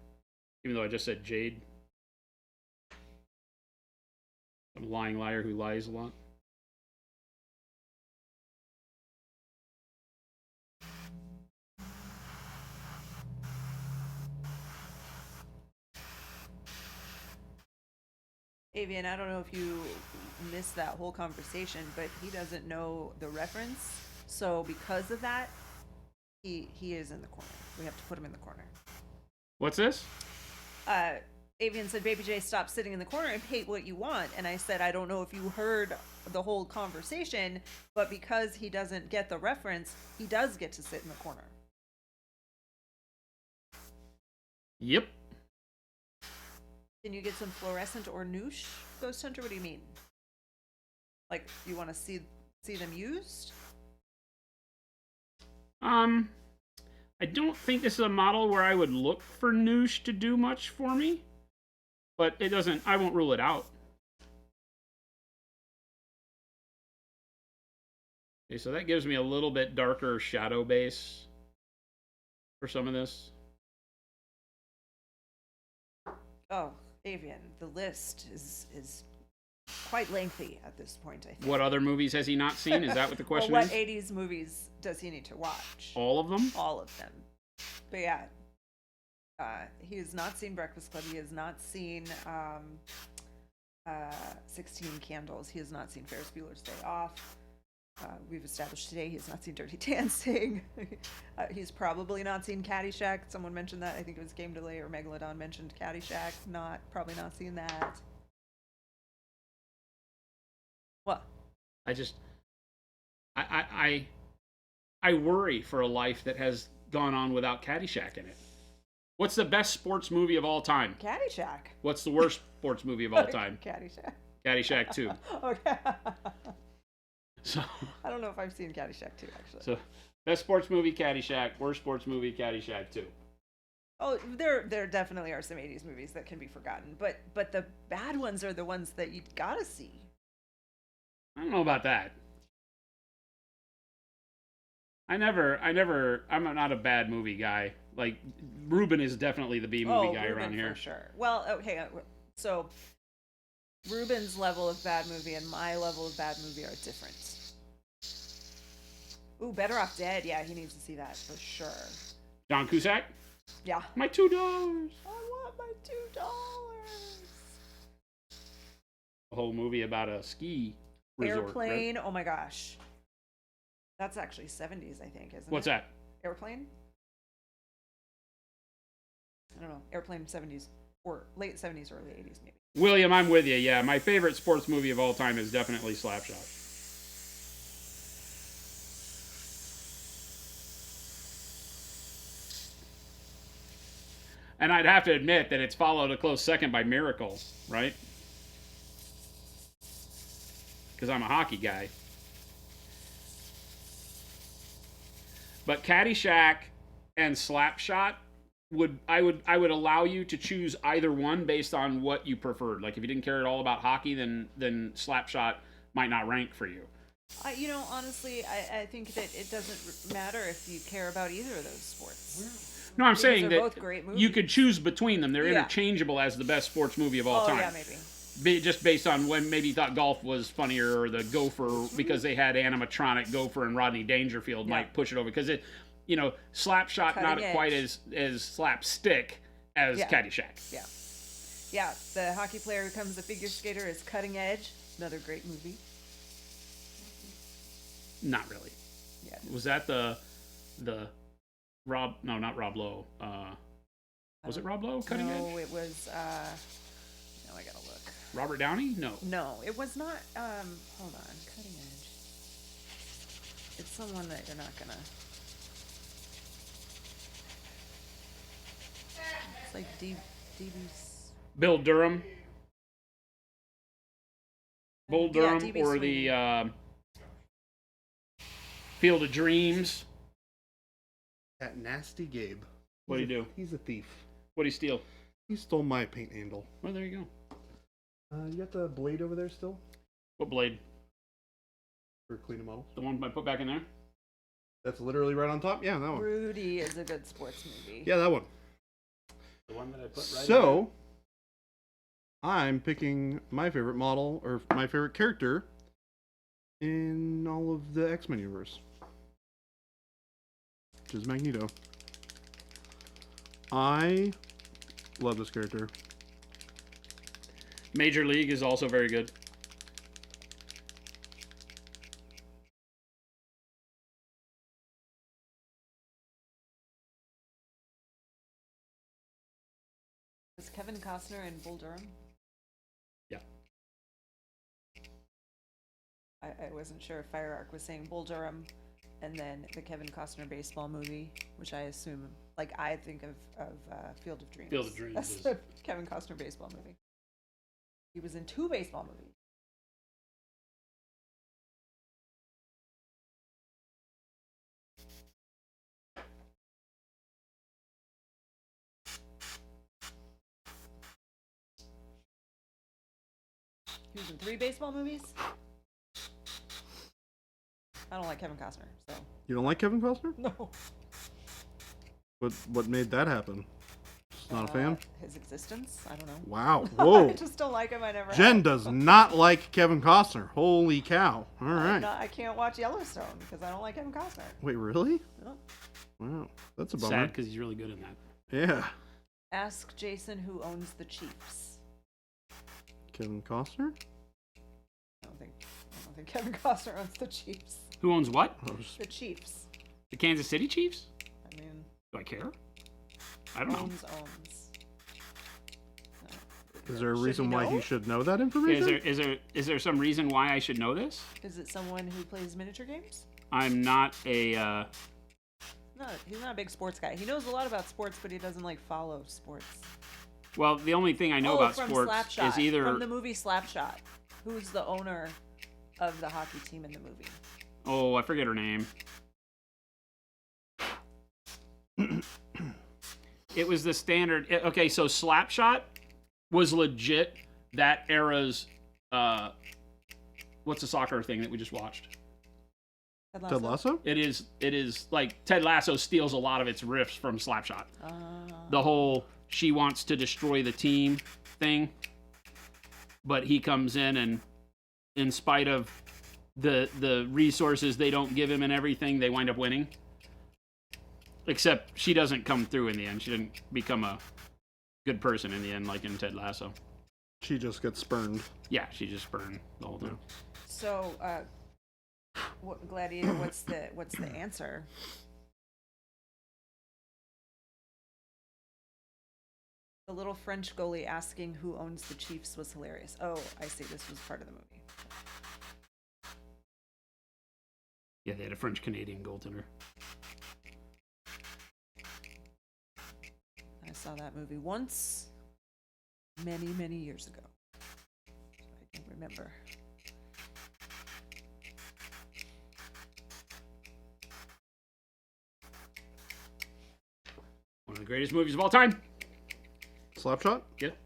even though I just said Jade. I'm a lying liar who lies a lot.
Avian, I don't know if you missed that whole conversation, but he doesn't know the reference. So because of that, he is in the corner. We have to put him in the corner.
What's this?
Avian said, Baby J, stop sitting in the corner and paint what you want. And I said, I don't know if you heard the whole conversation, but because he doesn't get the reference, he does get to sit in the corner.
Yep.
Can you get some fluorescent or noosh, Ghost Hunter? What do you mean? Like, you want to see them used?
I don't think this is a model where I would look for Noosh to do much for me, but it doesn't. I won't rule it out. Okay, so that gives me a little bit darker shadow base for some of this.
Oh, Avian, the list is quite lengthy at this point, I think.
What other movies has he not seen? Is that what the question
well,
is?
what 80s movies does he need to watch?
All of them?
All of them. But yeah, he has not seen Breakfast Club. He has not seen 16 Candles. He has not seen Ferris Bueller's Day Off. We've established today he has not seen Dirty Dancing. He's probably not seen Caddyshack. Someone mentioned that. I think it was Game Delay or Megalodon mentioned Caddyshack. Probably not seen that. What?
I worry for a life that has gone on without Caddyshack in it. What's the best sports movie of all time?
Caddyshack.
What's the worst sports movie of all time?
Caddyshack.
Caddyshack 2.
Okay.
So
I don't know if I've seen Caddyshack 2, actually.
So best sports movie, Caddyshack. Worst sports movie, Caddyshack 2.
Oh, there definitely are some 80s movies that can be forgotten, but the bad ones are the ones that you gotta see.
I don't know about that. I'm not a bad movie guy. Like, Ruben is definitely the B movie guy
Ruben
around here.
for sure. Well, okay, so Ruben's level of bad movie and my level of bad movie are different. Ooh, Better Off Dead. Yeah, he needs to see that for sure.
John Cusack?
Yeah.
My $2.
I want my $2.
A whole movie about a ski resort.
Airplane.
Right?
Oh my gosh. That's actually 70s, I think, isn't
What's
it?
that?
Airplane? I don't know. Airplane 70s or late 70s, early 80s maybe.
William, I'm with you. Yeah, my favorite sports movie of all time is definitely Slapshot. And I'd have to admit that it's followed a close second by Miracle, right? Because I'm a hockey guy. But Caddyshack and Slapshot I would allow you to choose either one based on what you preferred. Like if you didn't care at all about hockey, then Slapshot might not rank for you.
Honestly, I think that it doesn't matter if you care about either of those sports.
No, I'm
Because
saying
they're
that
both great movies.
you could choose between them. They're
Yeah.
interchangeable as the best sports movie of all time.
Yeah, maybe.
just based on when maybe you thought golf was funnier, or the Gopher, because they had animatronic Gopher and Rodney Dangerfield might push it over, because it, Slapshot
Cutting
not
edge.
quite as slapstick as Caddyshack.
Yeah. Yeah, the hockey player who becomes a figure skater is Cutting Edge. Another great movie.
Not really.
Yeah.
Was that the Rob? No, not Rob Lowe. Was it Rob Lowe? Cutting Edge?
No, it was, no, I gotta look.
Robert Downey? No.
No, it was not, hold on, Cutting Edge. It's someone that you're not gonna. It's like DB's.
Bill Durham. Bull Durham,
D.B.
or
Sweeney.
the Field of Dreams.
That nasty Gabe.
What'd he do?
He's a thief.
What'd he steal?
He stole my paint handle.
Well, there you go.
You got the blade over there still?
What blade?
For cleaning models?
The one I put back in there?
That's literally right on top? Yeah, that one.
Rudy is a good sports movie.
Yeah, that one.
The one that I put right
So, I'm picking my favorite model, or my favorite character, in all of the X-Men universe. Which is Magneto. I love this character.
Major League is also very good.
Was Kevin Costner in Bull Durham?
Yeah.
I wasn't sure if Fire Arc was saying Bull Durham, and then the Kevin Costner baseball movie, which I assume, like I think of Field of Dreams.
Field of Dreams
That's
is-
the Kevin Costner baseball movie. He was in 2 baseball movies. He was in 3 baseball movies. I don't like Kevin Costner, so
You don't like Kevin Costner?
no.
What made that happen? Just not a fan?
His existence, I don't know.
Wow.
I
Whoa.
just don't like him. I never.
Jen
have.
does not like Kevin Costner. Holy cow. All right.
I can't watch Yellowstone because I don't like Kevin Costner.
Wait, really?
No.
Wow. That's a bummer.
Sad, because he's really good in that.
Yeah.
Ask Jason who owns the Chiefs.
Kevin Costner?
I don't think Kevin Costner owns the Chiefs.
Who owns what?
Oh, just-
The Chiefs.
The Kansas City Chiefs?
I mean,
Do I care? I don't know.
owns. No.
Is there a
Should
reason
he
why
know?
he should know that information?
Is there some reason why I should know this?
Is it someone who plays miniature games?
I'm not a.
No, he's not a big sports guy. He knows a lot about sports, but he doesn't like follow sports.
Well, the only thing I know about
from
sports
Slapshot,
is either.
from the movie Slapshot. Who's the owner of the hockey team in the movie?
Oh, I forget her name. It was the standard. Okay, so Slapshot was legit that era's. What's the soccer thing that we just watched?
Ted Lasso?
It is like Ted Lasso steals a lot of its riffs from Slapshot.
Uh,
The whole she wants to destroy the team thing, but he comes in and, in spite of the resources they don't give him and everything, they wind up winning. Except she doesn't come through in the end. She didn't become a good person in the end, like in Ted Lasso.
She just gets spurned.
Yeah, she just burned the whole time.
so, Gladiator, what's the answer? The little French goalie asking who owns the Chiefs was hilarious. Oh, I see. This was part of the movie.
Yeah, they had a French-Canadian goaltender.
I saw that movie once, many, many years ago. I can remember.
One of the greatest movies of all time.
Slapshot?
Yep.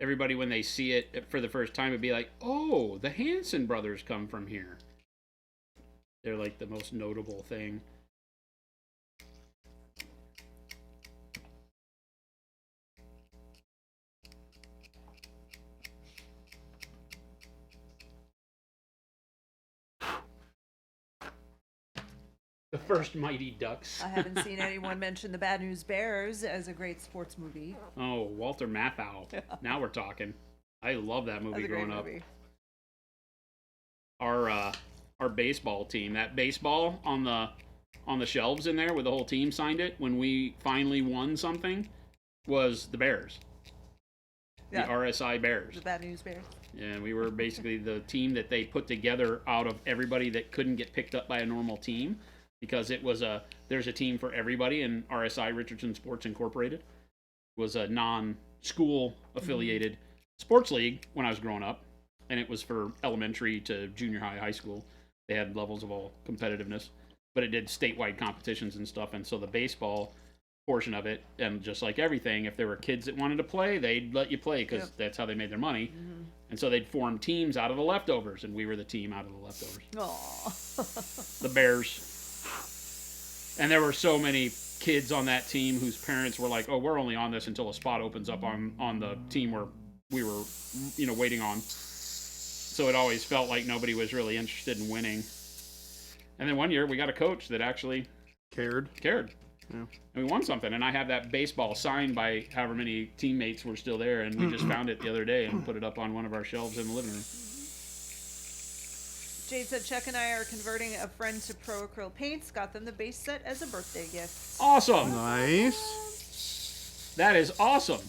Everybody, when they see it for the first time, would be like, oh, the Hanson brothers come from here. They're like the most notable thing. The first Mighty Ducks.
I haven't seen anyone mention the Bad News Bears as a great sports movie.
Oh, Walter Matthau. Now we're talking. I love that movie
That's a great
growing up.
movie.
Our baseball team, that baseball on the shelves in there where the whole team signed it when we finally won something was the Bears.
Yeah.
The RSI Bears.
The Bad News Bears.
And we were basically the team that they put together out of everybody that couldn't get picked up by a normal team, because there's a team for everybody, and RSI, Richardson Sports Incorporated, was a non-school affiliated sports league when I was growing up, and it was for elementary to junior high, high school. They had levels of all competitiveness, but it did statewide competitions and stuff. And so the baseball portion of it, and just like everything, if there were kids that wanted to play, they'd let you play, because that's how they made their money. And so they'd form teams out of the leftovers, and we were the team out of the leftovers.
Aww.
The Bears. And there were so many kids on that team whose parents were like, oh, we're only on this until a spot opens up on the team where we were, waiting on. So it always felt like nobody was really interested in winning. And then one year we got a coach that actually
Cared.
Yeah.
Yeah.
And we won something. And I have that baseball signed by however many teammates were still there. And we just found it the other day and put it up on one of our shelves in the living room.
Jade said Chuck and I are converting a friend to Pro Acryl paints. Got them the base set as a birthday gift.
Awesome.
Nice.
That is awesome.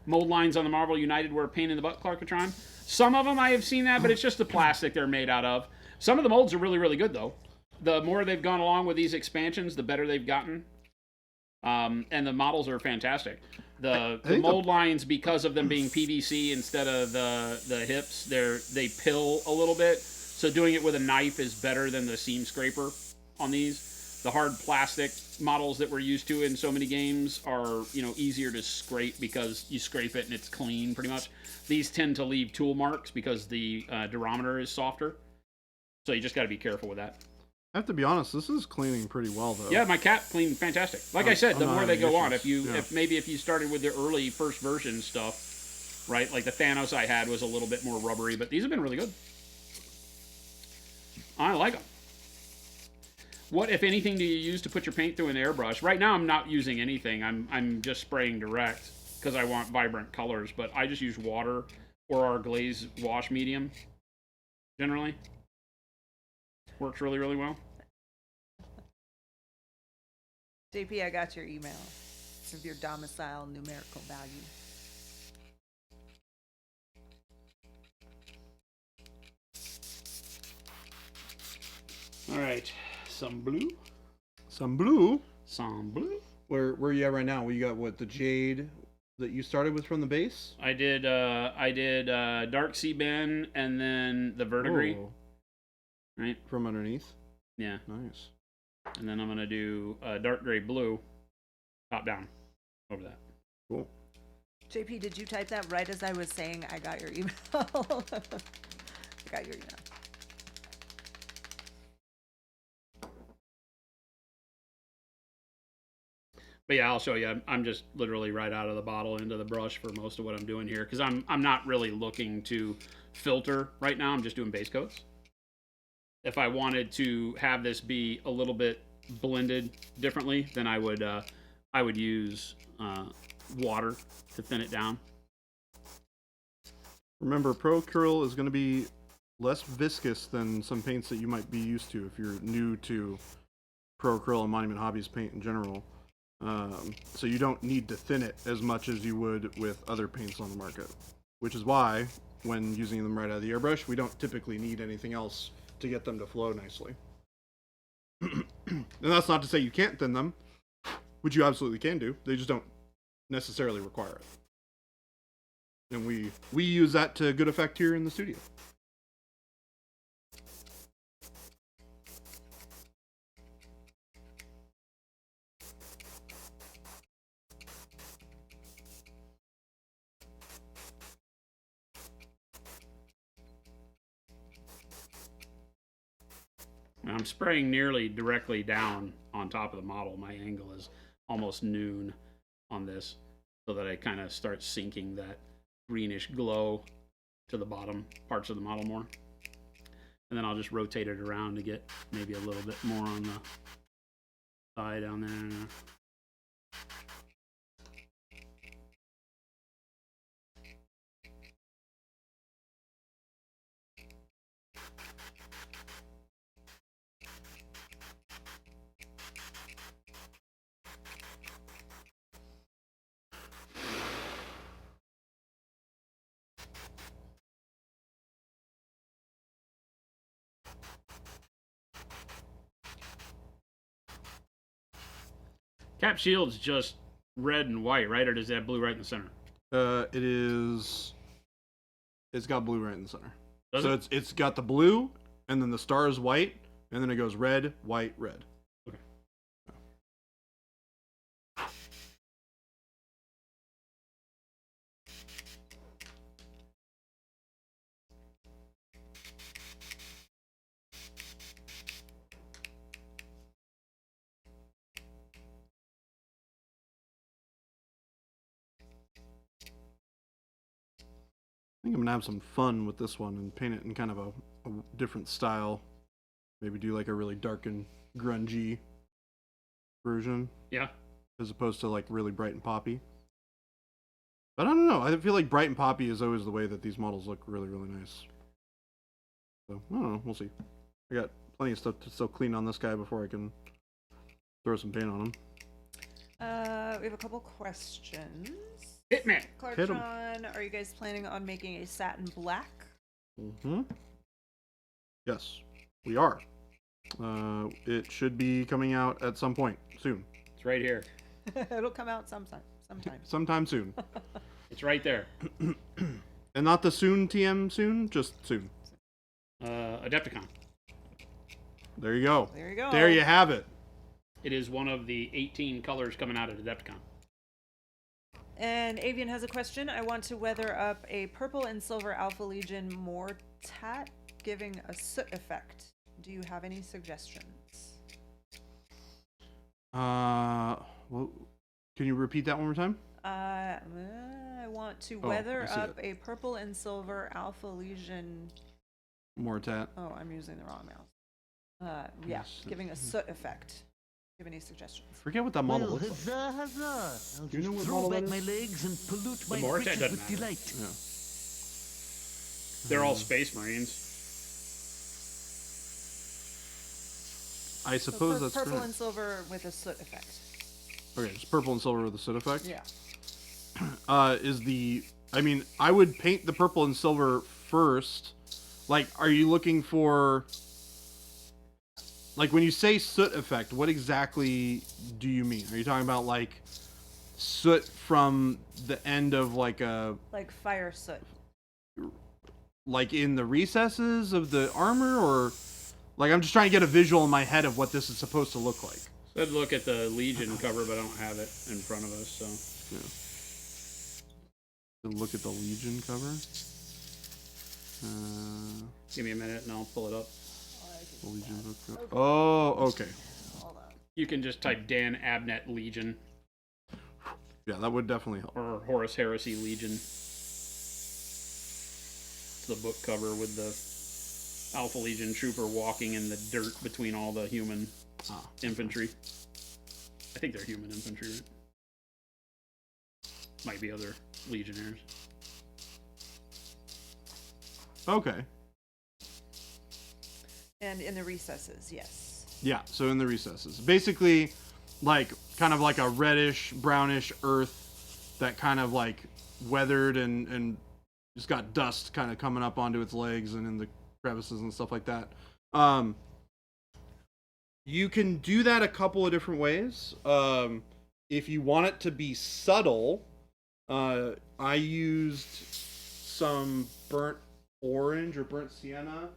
Mold lines on the Marvel United were a pain in the butt, Clarkatron. Some of them I have seen that, but it's just the plastic they're made out of. Some of the molds are really, really good, though. The more they've gone along with these expansions, the better they've gotten. And the models are fantastic. The mold lines, because of them being PVC instead of the hips, they pill a little bit. So doing it with a knife is better than the seam scraper on these. The hard plastic models that we're used to in so many games are, easier to scrape because you scrape it and it's clean pretty much. These tend to leave tool marks because the durometer is softer. So you just got to be careful with that.
I have to be honest, this is cleaning pretty well, though.
Yeah, my cat cleaned fantastic. Like I said, the more they go on, if you started with the early first version stuff, right? Like the Thanos I had was a little bit more rubbery, but these have been really good. I like them. What, if anything, do you use to put your paint through an airbrush? Right now, I'm not using anything. I'm just spraying direct because I want vibrant colors. But I just use water or our glaze wash medium. Generally, works really, really well.
JP, I got your email of your domicile numerical value.
All right, some blue.
Some blue.
Some blue.
Where are you at right now? You got what, the jade that you started with from the base?
I did dark sea ben and then the verdigris.
Oh,
Right.
from underneath.
Yeah.
Nice.
And then I'm gonna do dark gray blue, top down, over that.
Cool.
JP, did you type that right as I was saying I got your email? I got your email.
But yeah, I'll show you. I'm just literally right out of the bottle into the brush for most of what I'm doing here because I'm not really looking to filter right now. I'm just doing base coats. If I wanted to have this be a little bit blended differently, then I would use water to thin it down.
Remember, Pro Acryl is going to be less viscous than some paints that you might be used to if you're new to Pro Acryl and Monument Hobbies paint in general. So you don't need to thin it as much as you would with other paints on the market. Which is why, when using them right out of the airbrush, we don't typically need anything else to get them to flow nicely. And that's not to say you can't thin them, which you absolutely can do. They just don't necessarily require it. And we use that to good effect here in the studio.
I'm spraying nearly directly down on top of the model. My angle is almost noon on this so that I kind of start sinking that greenish glow to the bottom parts of the model more. And then I'll just rotate it around to get maybe a little bit more on the side down there. Cap shield's just red and white, right? Or does it have blue right in the center?
It is. It's got blue right in the center.
Does
so
it?
it's got the blue, and then the star is white, and then it goes red, white, red.
Okay.
I think I'm gonna have some fun with this one and paint it in kind of a different style. Maybe do like a really dark and grungy version.
Yeah.
As opposed to like really bright and poppy. But I don't know. I feel like bright and poppy is always the way that these models look really, really nice. So I don't know. We'll see. I got plenty of stuff to still clean on this guy before I can throw some paint on him.
We have a couple questions.
Hit me.
Hit 'em.
Clartron, are you guys planning on making a satin black?
Mm-hmm. Yes, we are. It should be coming out at some point soon.
It's right here.
It'll come out sometime.
Sometime soon.
It's right there.
And not the soon TM soon, just soon.
Adepticon.
There you go.
There you go.
There you have it.
It is one of the 18 colors coming out at Adepticon.
And Avian has a question. I want to weather up a purple and silver Alpha Legion Mortat, giving a soot effect. Do you have any suggestions?
Well, can you repeat that one more time?
I want to
Oh,
weather
I see
up a purple and silver Alpha Legion.
Mortat.
Oh, I'm using the wrong mouse. Yeah,
Yes.
giving a soot effect. Do you have any suggestions?
Forget what that model
Well,
looks like.
huzzah, huzzah! I'll
Do you know
just
what
throw
model
back
that
my
is?
legs and pollute my
Mortat
riches
doesn't
with
matter.
delight.
Yeah.
They're all Space Marines.
I suppose that's
purple
correct.
and silver with a soot effect.
Okay, it's purple and silver with a soot effect.
Yeah.
I mean, I would paint the purple and silver first. Like, are you looking for, like, when you say soot effect, what exactly do you mean? Are you talking about, like, soot from the end of, like,
Like fire soot.
like in the recesses of the armor, or, like, I'm just trying to get a visual in my head of what this is supposed to look like.
I'd look at the Legion cover, but I don't have it in front of us, so.
Yeah. Look at the Legion cover.
Give me a minute and I'll pull it up.
The Legion book. Oh, okay.
Hold on.
You can just type Dan Abnett Legion
Yeah, that would definitely help.
or Horus Heresy Legion. It's the book cover with the Alpha Legion trooper walking in the dirt between all the human infantry. I think they're human infantry, right? Might be other legionnaires.
Okay.
And in the recesses, yes.
Yeah, so in the recesses. Basically, like, kind of like a reddish, brownish earth that kind of, like, weathered and just got dust kind of coming up onto its legs and in the crevices and stuff like that. You can do that a couple of different ways. If you want it to be subtle, I used some burnt orange or burnt sienna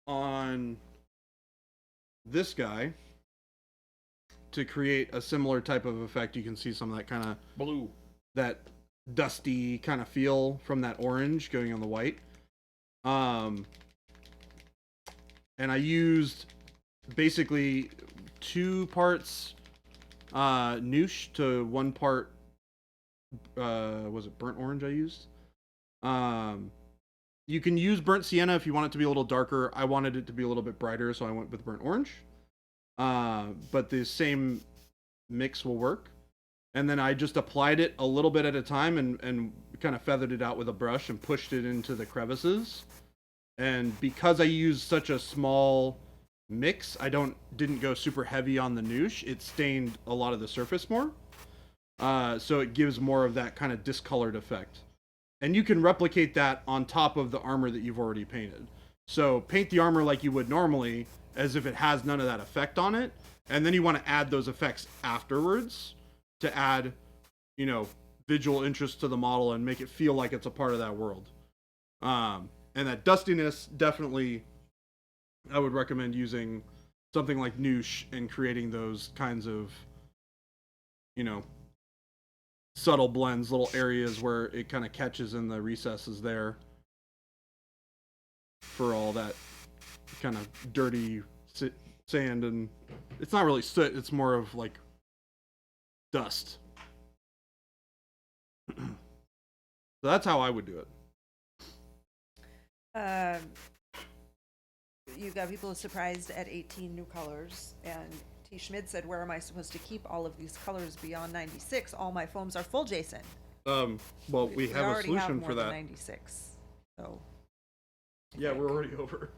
on this guy to create a similar type of effect. You can see some of that kind of
Blue.
that dusty kind of feel from that orange going on the white. And I used basically 2 parts Noosh to 1 part was it burnt orange I used? You can use burnt sienna if you want it to be a little darker. I wanted it to be a little bit brighter, so I went with burnt orange. But the same mix will work. And then I just applied it a little bit at a time and kind of feathered it out with a brush and pushed it into the crevices. And because I used such a small mix, I didn't go super heavy on the noosh. It stained a lot of the surface more. So it gives more of that kind of discolored effect. And you can replicate that on top of the armor that you've already painted. So paint the armor like you would normally, as if it has none of that effect on it. And then you want to add those effects afterwards to add, visual interest to the model and make it feel like it's a part of that world. And that dustiness, definitely, I would recommend using something like Noosh and creating those kinds of, subtle blends, little areas where it kind of catches in the recesses there for all that kind of dirty sand. And it's not really soot, it's more of like dust. So that's how I would do it.
You got people surprised at 18 new colors, and T. Schmidt said, "Where am I supposed to keep all of these colors beyond 96? All my foams are full, Jason."
Well, we have a
already have
solution
more
for
than
that.
96. So
Yeah, we're already over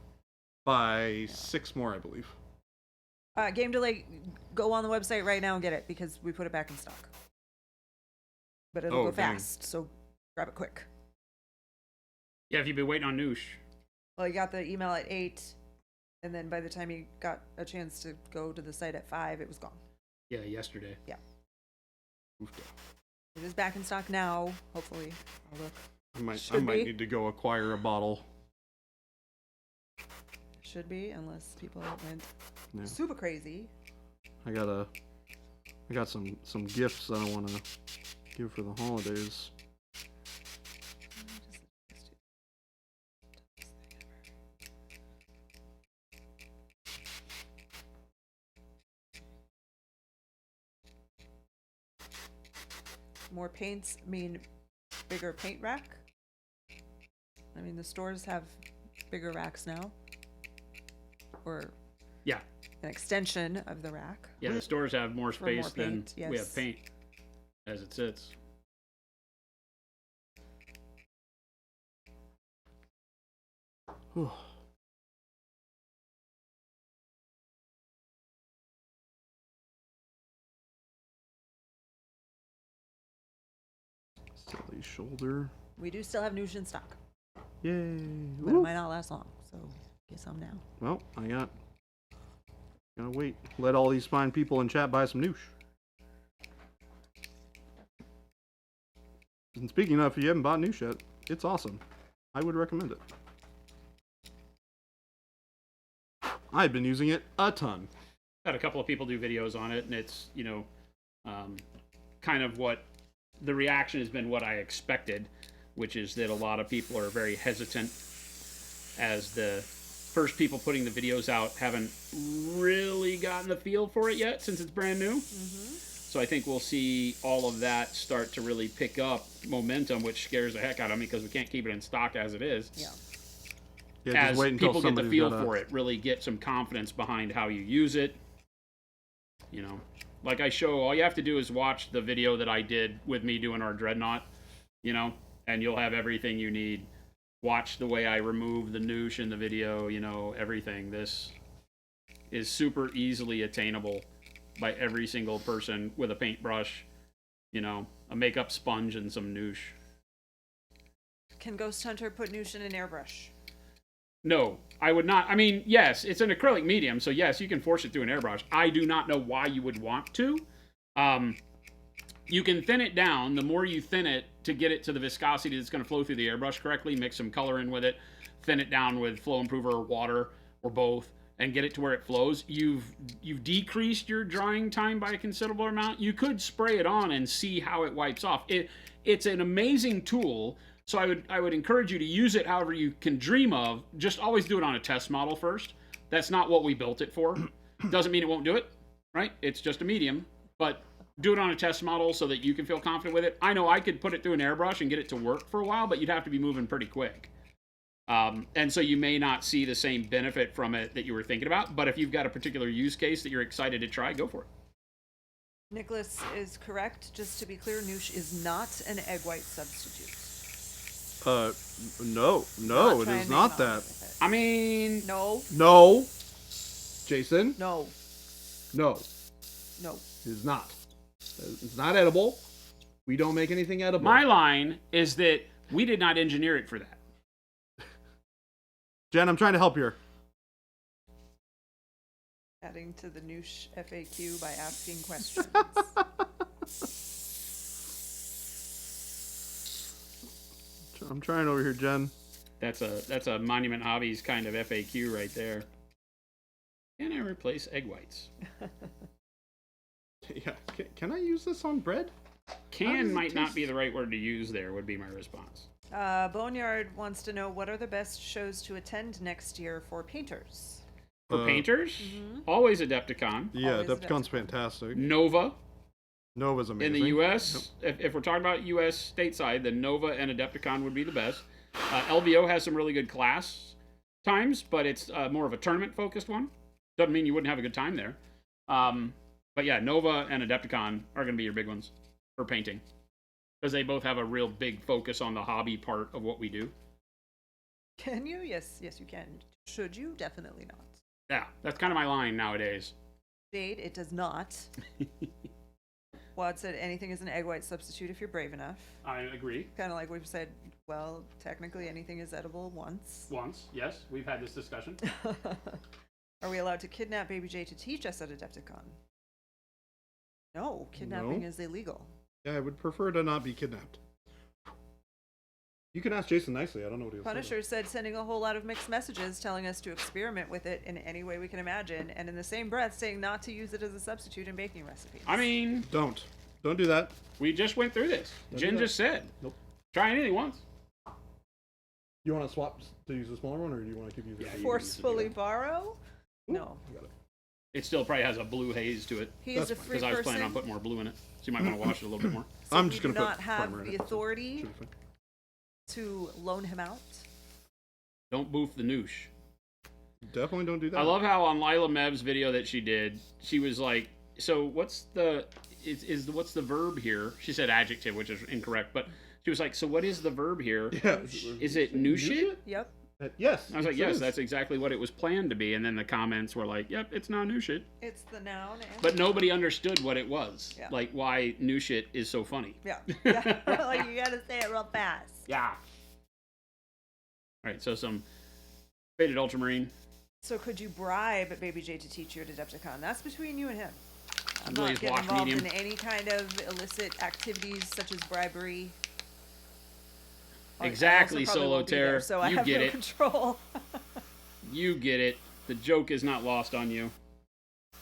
by 6 more, I believe.
Game Delay, go on the website right now and get it because we put it back in stock. But it'll go
dang.
fast, so grab it quick.
Yeah, if you've been waiting on Noosh.
Well, you got the email at 8, and then by the time you got a chance to go to the site at 5, it was gone.
Yeah, yesterday.
Yeah.
Oofda.
It is back in stock now, hopefully. I'll look.
I might
Should be.
need to go acquire a bottle.
Should be, unless people went
Yeah.
super crazy.
I got some gifts that I want to give for the holidays.
More paints mean bigger paint rack. I mean, the stores have bigger racks now. Or
Yeah.
an extension of the rack.
Yeah, the stores have more
For more
space than
paint,
we
yes.
have paint as it sits.
Silly shoulder.
We do still have Noosh in stock,
Yay.
but it
Woo.
might not last long, so get some now.
Well, gotta wait. Let all these fine people in chat buy some Noosh. And speaking of, if you haven't bought Noosh yet, it's awesome. I would recommend it. I've been using it a ton.
Had a couple of people do videos on it, and it's, kind of what the reaction has been what I expected, which is that a lot of people are very hesitant as the first people putting the videos out haven't really gotten the feel for it yet since it's brand new. So I think we'll see all of that start to really pick up momentum, which scares the heck out of me because we can't keep it in stock as it is.
Yeah.
Yeah,
As
just wait until
people get the
somebody's
feel
got
for it, really get some confidence behind how you use it. Like I show, all you have to do is watch the video that I did with me doing our dreadnought, and you'll have everything you need. Watch the way I remove the noosh in the video, everything. This is super easily attainable by every single person with a paintbrush, a makeup sponge and some noosh.
Can Ghost Hunter put Noosh in an airbrush?
No, I would not. I mean, yes, it's an acrylic medium, so yes, you can force it through an airbrush. I do not know why you would want to. You can thin it down. The more you thin it to get it to the viscosity that's going to flow through the airbrush correctly, mix some color in with it, thin it down with flow improver or water or both, and get it to where it flows. You've decreased your drying time by a considerable amount. You could spray it on and see how it wipes off. It's an amazing tool. So I would encourage you to use it however you can dream of. Just always do it on a test model first. That's not what we built it for. Doesn't mean it won't do it, right? It's just a medium. But do it on a test model so that you can feel confident with it. I know I could put it through an airbrush and get it to work for a while, but you'd have to be moving pretty quick. And so you may not see the same benefit from it that you were thinking about, but if you've got a particular use case that you're excited to try, go for it.
Nicholas is correct. Just to be clear, Noosh is not an egg white substitute.
No,
Not
it
trying
is
to
not
make
that.
money with it.
I mean,
No,
No, Jason,
no,
no,
no.
it is not. It's not edible. We don't make anything edible.
my line is that we did not engineer it for that.
Jen, I'm trying to help here.
Adding to the Noosh FAQ by asking questions.
I'm trying over here, Jen.
That's a Monument Hobbies kind of FAQ right there. Can I replace egg whites?
Yeah, can I use this on bread? How
Can
does it
might not
taste?
be the right word to use there, would be my response.
Boneyard wants to know what are the best shows to attend next year for painters.
For painters,
Mm-hmm.
always Adepticon.
Yeah,
Always
Adepticon's
Adepticon.
fantastic.
Nova
Nova's amazing.
in the U.S. If we're talking about U.S. stateside, then Nova and Adepticon would be the best. LVO has some really good class times, but it's more of a tournament-focused one. Doesn't mean you wouldn't have a good time there. But yeah, Nova and Adepticon are going to be your big ones for painting. Because they both have a real big focus on the hobby part of what we do.
Can you? Yes, you can. Should you? Definitely not.
Yeah, that's kind of my line nowadays.
Jade, it does not. Wad said anything is an egg white substitute if you're brave enough.
I agree.
Kind of like we've said, well, technically anything is edible once.
Once, yes, we've had this discussion.
Are we allowed to kidnap Baby J to teach us at Adepticon? No, kidnapping
No.
is illegal.
Yeah, I would prefer to not be kidnapped. You can ask Jason nicely. I don't know what he was
Punisher said sending a whole lot of mixed messages telling us to experiment with it in any way we can imagine, and in the same breath saying not to use it as a substitute in baking recipes.
I mean,
Don't do that.
we just went through this.
Don't
Jen
do that.
just said,
Nope.
try anything once.
You want to swap to use the smaller one, or do you want to keep using?
Yeah,
it?
you-
Forcefully borrow? No.
I got it.
It still probably has a blue haze to it.
He is
That's
a
fine.
free
Because I was
person.
planning on putting more blue in it. So you might want to wash it a little bit more.
So
I'm
we
just
do
gonna put
not have
primer in
the
it, so
authority
should be fine.
to loan him out.
Don't boof the noosh.
Definitely don't do that.
I love how on Lila Mev's video that she did, she was like, so what's the what's the verb here? She said adjective, which is incorrect, but she was like, so what is the verb here?
Yeah.
Is it noosh?
Yep.
Yes.
I was like,
it
yes,
is.
that's exactly what it was planned to be. And then the comments were like, yep, it's not new shit.
It's the noun. And
But nobody understood what it was.
Yeah.
Like why new shit is so funny.
Yeah. Yeah. Like you gotta say it real fast.
Yeah. All right, so some faded ultramarine.
So could you bribe Baby J to teach you at Adepticon? That's between you and him. I'm
Really
not
is
getting
wash
involved
medium.
in any kind of illicit activities such as bribery. I also
Exactly,
probably won't be there,
Solitaire.
So I
You
have
get
no
it.
control.
You get it. The joke is not lost on you.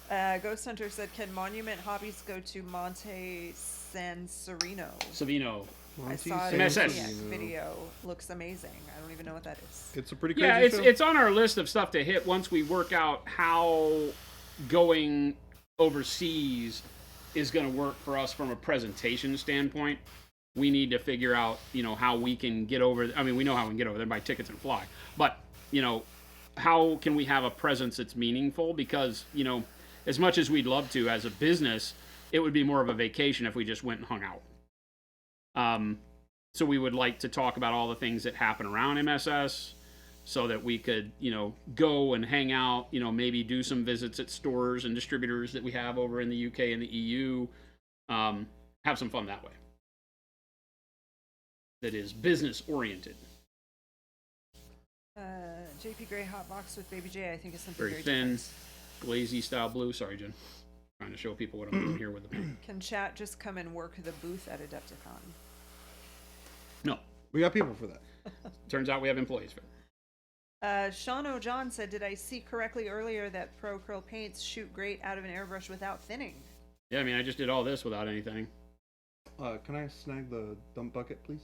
Ghost Hunter said, "Can Monument Hobbies go to Monte San Sereno?"
Savino.
I
Monty
saw it
San
in the
Sereno.
video. Looks amazing. I don't even know what that is.
It's a pretty crazy
Yeah,
show.
it's on our list of stuff to hit once we work out how going overseas is going to work for us from a presentation standpoint. We need to figure out, how we can get over. I mean, we know how we can get over there, buy tickets and fly. But, how can we have a presence that's meaningful? Because, as much as we'd love to as a business, it would be more of a vacation if we just went and hung out. So we would like to talk about all the things that happen around MSS so that we could, go and hang out, maybe do some visits at stores and distributors that we have over in the UK and the EU. Have some fun that way. That is business oriented.
JP Gray Hot Box with Baby J, I think is something
Very
very
thin,
different.
glazy style blue. Sorry, Jen. Trying to show people what I'm doing here with the paint.
Can chat just come and work the booth at Adepticon?
No.
We got people for that.
Turns out we have employees for it.
Sean O'John said, "Did I see correctly earlier that Pro Curl paints shoot great out of an airbrush without thinning?"
Yeah, I mean, I just did all this without anything.
Can I snag the dump bucket, please?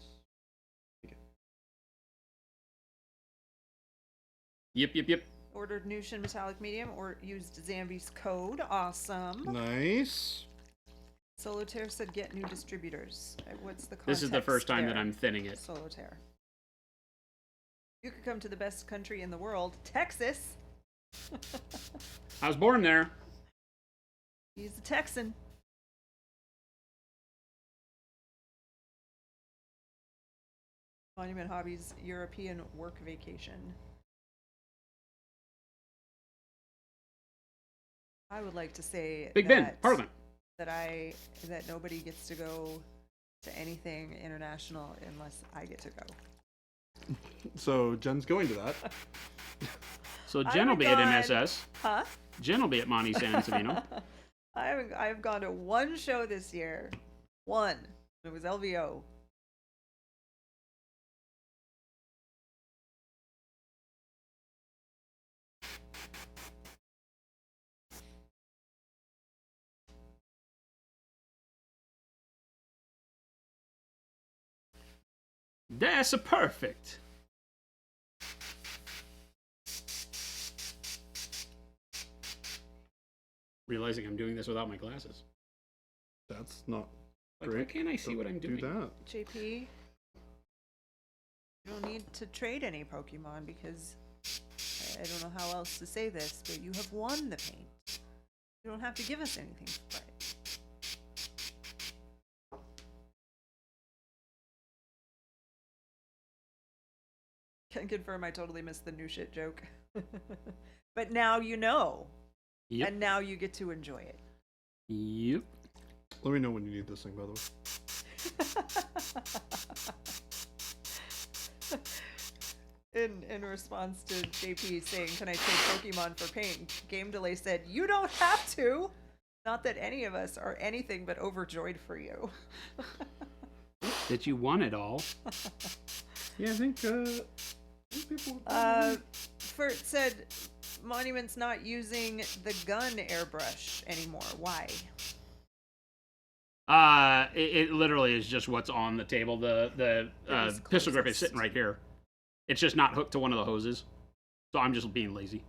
Yep.
Ordered Nushin metallic medium or used Zambi's code. Awesome.
Nice.
Solitaire said, "Get new distributors." What's the context
This is the first time that
there?
I'm thinning it.
Solitaire. You could come to the best country in the world, Texas.
I was born there.
He's a Texan. Monument Hobbies European Work Vacation. I would like to say
Big Ben, Parliament.
that nobody gets to go to anything international unless I get to go.
So Jen's going to that.
So Jen will be at
gone.
MSS.
Huh?
Jen will be at Monty San Savino.
I've gone to one show this year. One. It was LVO.
That's a perfect. Realizing I'm doing this without my glasses.
That's not
Like,
great.
why can't I see what I'm doing?
Do that.
JP, you don't need to trade any Pokemon because I don't know how else to say this, but you have won the paint. You don't have to give us anything for it. Can confirm I totally missed the new shit joke. But now you know.
Yep.
And now you get to enjoy it.
Yep.
Let me know when you need this thing, by the way.
In response to JP saying, "Can I trade Pokemon for paint?" Game Delay said, "You don't have to." Not that any of us are anything but overjoyed for you.
That you won it all.
Yeah, I think people.
Fert said, Monument's not using the gun airbrush anymore. Why?
It literally is just what's on the table. The
was
pistol grip is
closest.
sitting right here. It's just not hooked to one of the hoses. So I'm just being lazy.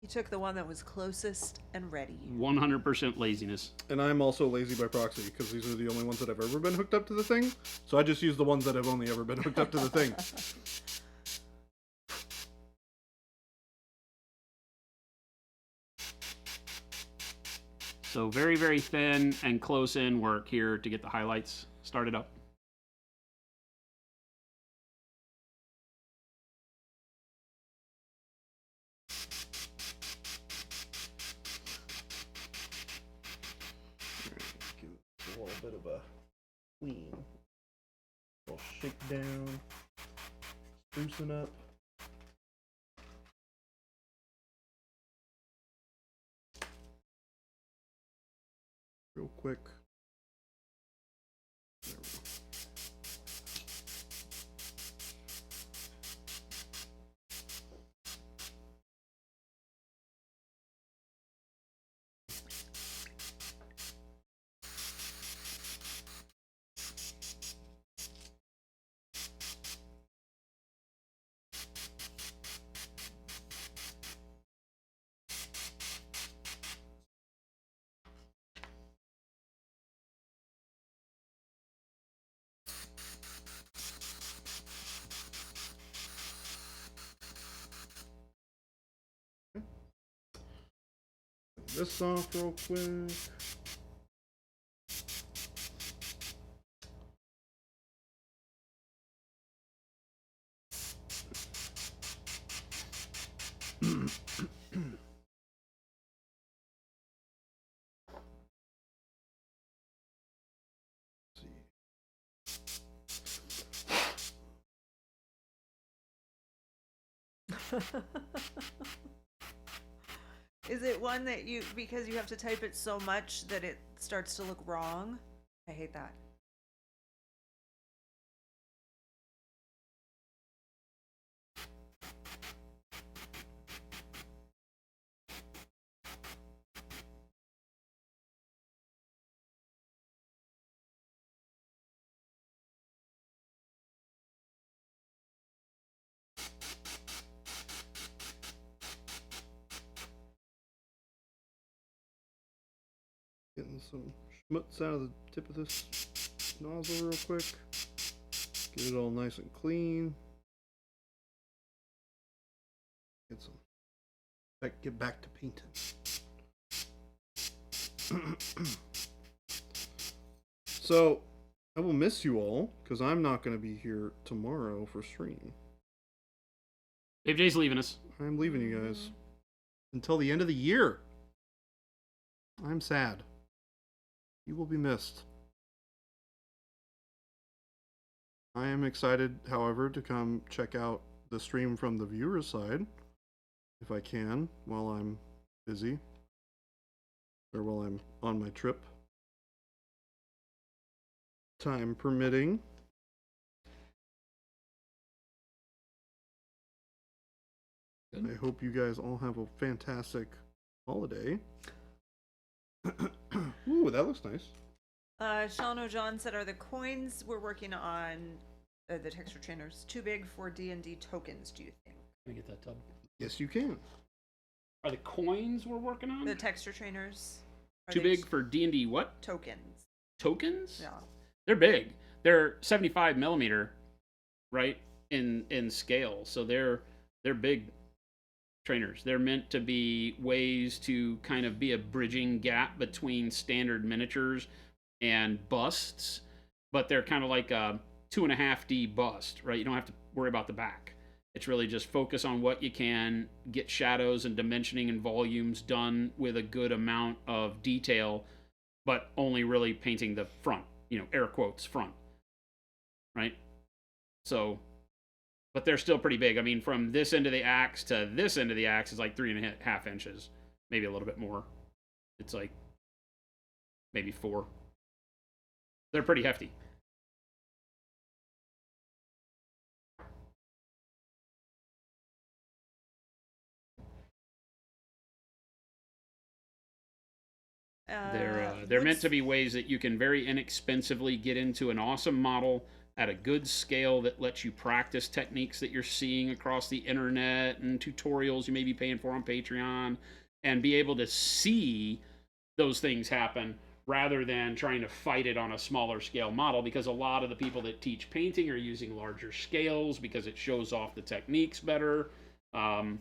He took the one that was closest and ready.
100% laziness.
And I'm also lazy by proxy because these are the only ones that have ever been hooked up to the thing. So I just use the ones that have only ever been hooked up to the thing.
So very, very thin and close in work here to get the highlights started up.
Give it a little bit of a clean. A little shake down. Sprucing up. Real quick. There we go. This off real quick.
Is it one that because you have to type it so much that it starts to look wrong? I hate that.
Getting some schmutz out of the tip of this nozzle real quick. Get it all nice and clean. Get back to painting. So, I will miss you all because I'm not going to be here tomorrow for stream.
Dave J's leaving us.
I'm leaving you guys until the end of the year. I'm sad. You will be missed. I am excited, however, to come check out the stream from the viewer's side, if I can, while I'm busy, or while I'm on my trip. Time permitting.
Good.
I hope you guys all have a fantastic holiday. Ooh, that looks nice.
Sean O'John said, are the coins we're working on, the texture trainers, too big for D&D tokens, do you think?
Let me get that tub.
Yes, you can.
Are the coins we're working on
The texture trainers. Are
too
they
big for D&D what?
tokens?
Tokens?
Yeah.
They're big. They're 75 millimeter, right, in scale. So they're big trainers. They're meant to be ways to kind of be a bridging gap between standard miniatures and busts, but they're kind of like a 2.5D bust, right? You don't have to worry about the back. It's really just focus on what you can, get shadows and dimensioning and volumes done with a good amount of detail, but only really painting the front, air quotes, front, right? So, but they're still pretty big. I mean, from this end of the axe to this end of the axe is like 3.5 inches, maybe a little bit more. It's like maybe 4. They're pretty hefty. They're meant to be ways that you can very inexpensively get into an awesome model at a good scale that lets you practice techniques that you're seeing across the internet and tutorials you may be paying for on Patreon, and be able to see those things happen rather than trying to fight it on a smaller scale model, because a lot of the people that teach painting are using larger scales because it shows off the techniques better. And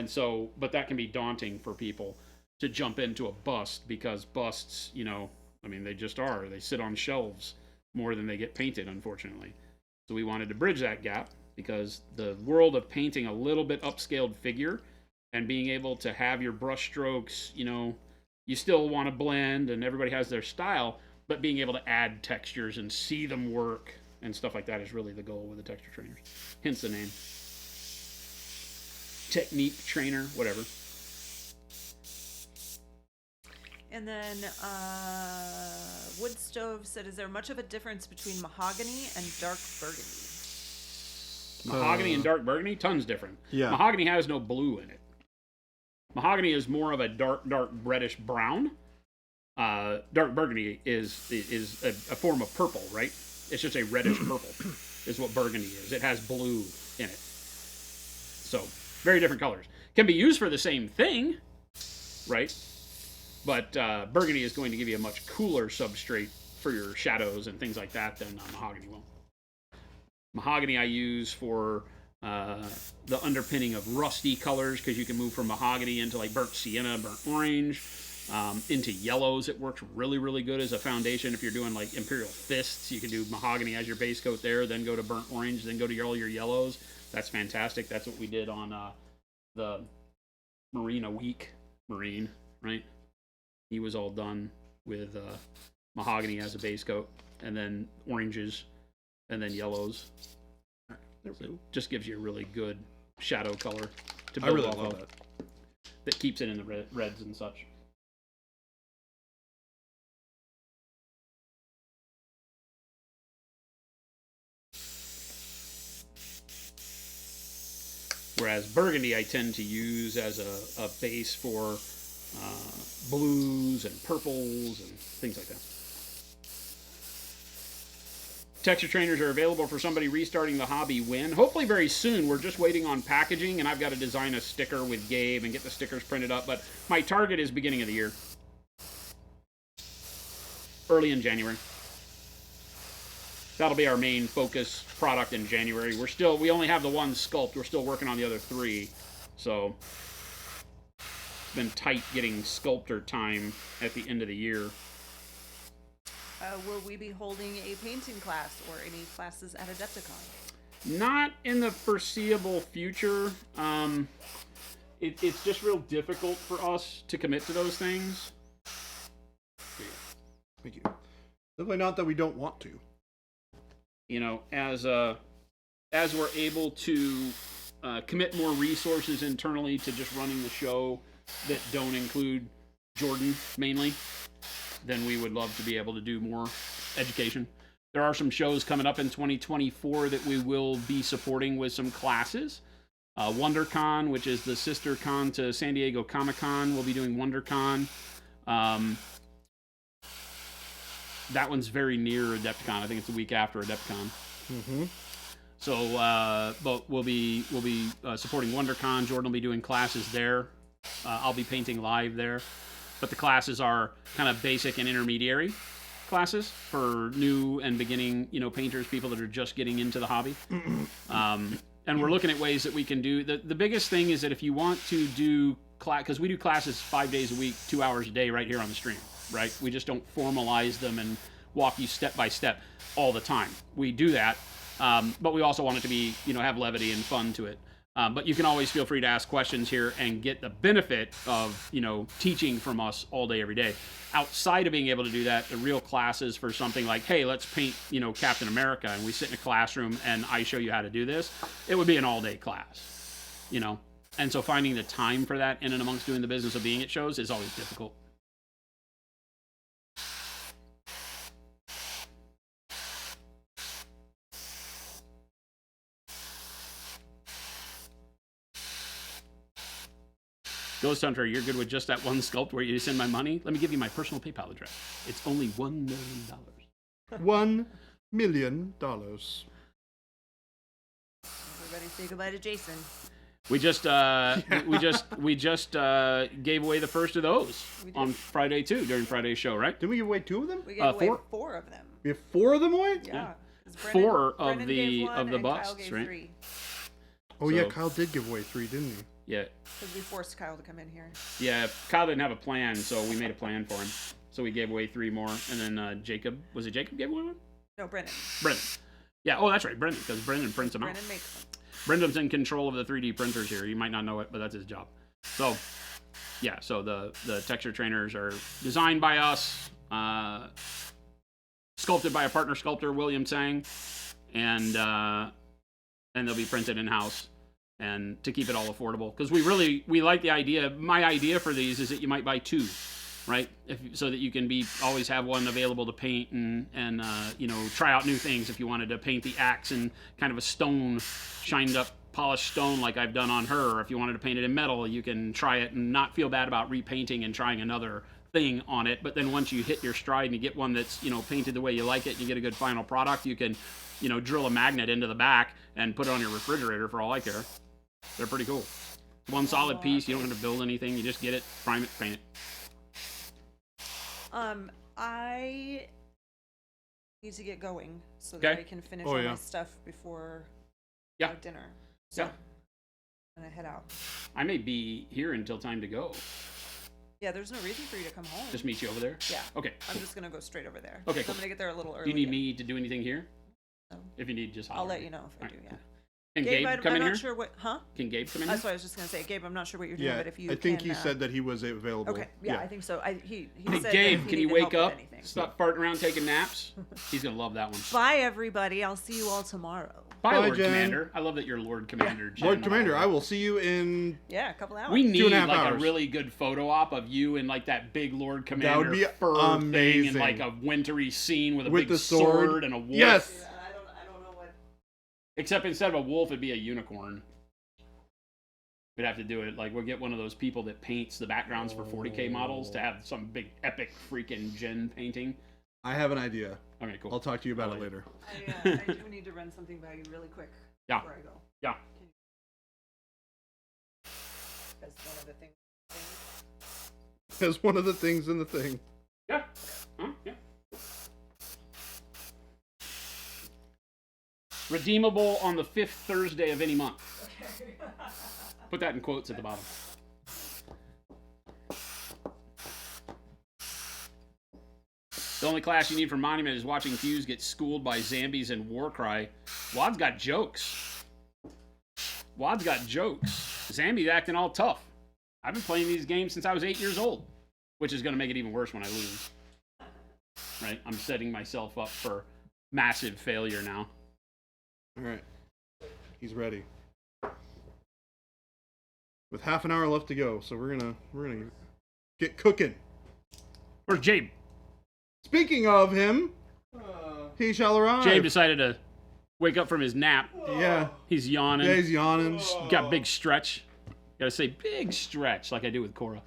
so, but that can be daunting for people to jump into a bust, because busts, they just are. They sit on shelves more than they get painted, unfortunately. So we wanted to bridge that gap, because the world of painting a little bit upscaled figure and being able to have your brush strokes, you still want to blend and everybody has their style, but being able to add textures and see them work and stuff like that is really the goal with the texture trainers. Hence the name. Technique trainer, whatever.
And then Wood Stove said, is there much of a difference between mahogany and dark burgundy?
Mahogany and dark burgundy? Tons different.
Yeah.
Mahogany has no blue in it. Mahogany is more of a dark reddish brown. Dark burgundy is a form of purple, right? It's just a reddish purple is what burgundy is. It has blue in it. So, very different colors. Can be used for the same thing, right? But burgundy is going to give you a much cooler substrate for your shadows and things like that than mahogany will. Mahogany I use for the underpinning of rusty colors, because you can move from mahogany into like burnt sienna, burnt orange, into yellows. It works really, really good as a foundation. If you're doing like Imperial Fists, you can do mahogany as your base coat there, then go to burnt orange, then go to all your yellows. That's fantastic. That's what we did on the Marina Week Marine, right? He was all done with mahogany as a base coat, and then oranges, and then yellows. So it just gives you a really good shadow color to build off of. That keeps it in the reds and such. Whereas burgundy I tend to use as a base for blues and purples and things like that. Texture trainers are available for somebody restarting the hobby when? Hopefully very soon. We're just waiting on packaging, and I've got to design a sticker with Gabe and get the stickers printed up, but my target is beginning of the year. Early in January. That'll be our main focus product in January. We only have the one sculpt. We're still working on the other 3. So it's been tight getting sculptor time at the end of the year.
Will we be holding a painting class or any classes at Adepticon?
Not in the foreseeable future. It's just real difficult for us to commit to those things.
Thank you. Definitely not that we don't want to.
You know, as we're able to commit more resources internally to just running the show that don't include Jordan mainly, then we would love to be able to do more education. There are some shows coming up in 2024 that we will be supporting with some classes. WonderCon, which is the sister con to San Diego Comic-Con, we'll be doing WonderCon. That one's very near Adepticon. I think it's the week after Adepticon.
Mm-hmm.
So, but we'll be supporting WonderCon. Jordan will be doing classes there. I'll be painting live there. But the classes are kind of basic and intermediary classes for new and beginning, painters, people that are just getting into the hobby. And we're looking at ways that we can do. The biggest thing is that if you want to do class, because we do classes 5 days a week, 2 hours a day right here on the stream, right? We just don't formalize them and walk you step by step all the time. We do that, but we also want it to be, have levity and fun to it. But you can always feel free to ask questions here and get the benefit of, teaching from us all day, every day. Outside of being able to do that, the real classes for something like, hey, let's paint, Captain America, and we sit in a classroom and I show you how to do this, it would be an all-day class, And so finding the time for that in and amongst doing the business of being at shows is always difficult. Ghost Hunter, you're good with just that one sculpt where you send my money? Let me give you my personal PayPal address. It's only $1 million.
$1 million.
Everybody say goodbye to Jason.
We just gave away the first of those on Friday too, during Friday's show, right?
Didn't we give away 2 of them?
We gave away
4.
4 of them.
We have 4 of them away?
Yeah.
4 of
Brennan
the
gave one and Kyle
busts,
gave
right?
3.
Oh, yeah,
So-
Kyle did give away 3, didn't he?
Yeah.
Because we forced Kyle to come in here.
Yeah, Kyle didn't have a plan, so we made a plan for him. So we gave away 3 more, and then Jacob, was it Jacob gave away one?
No, Brennan.
Brendan. Yeah, oh, that's right, Brendan, because Brendan prints them out.
Brennan makes them.
Brendan's in control of the 3D printers here. You might not know it, but that's his job. So, yeah, so the texture trainers are designed by us, sculpted by a partner sculptor, William Tsang, and they'll be printed in-house. And to keep it all affordable, because we like the idea. My idea for these is that you might buy 2, right? So that you can always have one available to paint and try out new things. If you wanted to paint the axe in kind of a stone, shined up, polished stone like I've done on her, or if you wanted to paint it in metal, you can try it and not feel bad about repainting and trying another thing on it. But then once you hit your stride and you get one that's painted the way you like it, and you get a good final product, you can drill a magnet into the back and put it on your refrigerator for all I care. They're pretty cool. One solid piece. You don't have to build anything. You just get it, prime it, paint it.
I need to get going so that I can finish all my stuff before dinner. So I'm gonna head out.
I may be here until time to go.
Yeah, there's no reason for you to come home.
Just meet you over there?
Yeah.
Okay.
I'm just gonna go straight over there.
Okay,
So
cool.
I'm gonna get there a little early.
Do you need me to do anything here?
No.
If you need, just
I'll
holler.
let you know if I do. Yeah.
Can Gabe come
I'm
in
not
here?
sure what. Huh?
Can Gabe come in
That's
here?
what I was just gonna say. Gabe, I'm not sure what you're doing,
Yeah,
but if you
I think
can,
he said that he was available.
Okay. Yeah, I think so. He
Hey,
said that
Gabe,
if he
can you
needed
wake
help
up?
with anything.
Stop farting around taking naps. He's going to love that one.
Bye, everybody. I'll see you all tomorrow.
Bye,
Bye,
Lord
Jen.
Commander. I love that you're Lord Commander. Jen.
Lord Commander, I will see you in...
Yeah, a couple hours.
We need
2.5
like
hours.
a really good photo op of you in like that big Lord Commander
be
fur thing
amazing.
and like a wintry scene with a
With
big
the sword.
and a wolf.
Yes!
Yeah, I don't know what.
Except instead of a wolf, it'd be a unicorn. We'd have to do it like we'll get one of those people that paints the backgrounds for 40K models to have some big epic freaking Jen painting.
I have an idea.
Okay, cool.
I'll talk to you about it later.
I do need to run something by you really quick
Yeah.
before I go.
Yeah.
That's one of the things.
As one of the things in the thing.
Yeah. Huh? Yeah. Redeemable on the 5th Thursday of any month. Put that in quotes at the bottom. The only class you need for Monument is watching Hughes get schooled by zombies and Warcry. Wad's got jokes. Wad's got jokes. Zambi's acting all tough. I've been playing these games since I was 8 years old, which is going to make it even worse when I lose. Right? I'm setting myself up for massive failure now.
All right. He's ready. With half an hour left to go, so we're gonna get cooking.
Where's Jabe?
Speaking of him, he shall arrive.
Jabe decided to wake up from his nap.
Yeah.
He's yawning.
Yeah, he's yawning.
Got a big stretch. Gotta say big stretch like I do with Cora.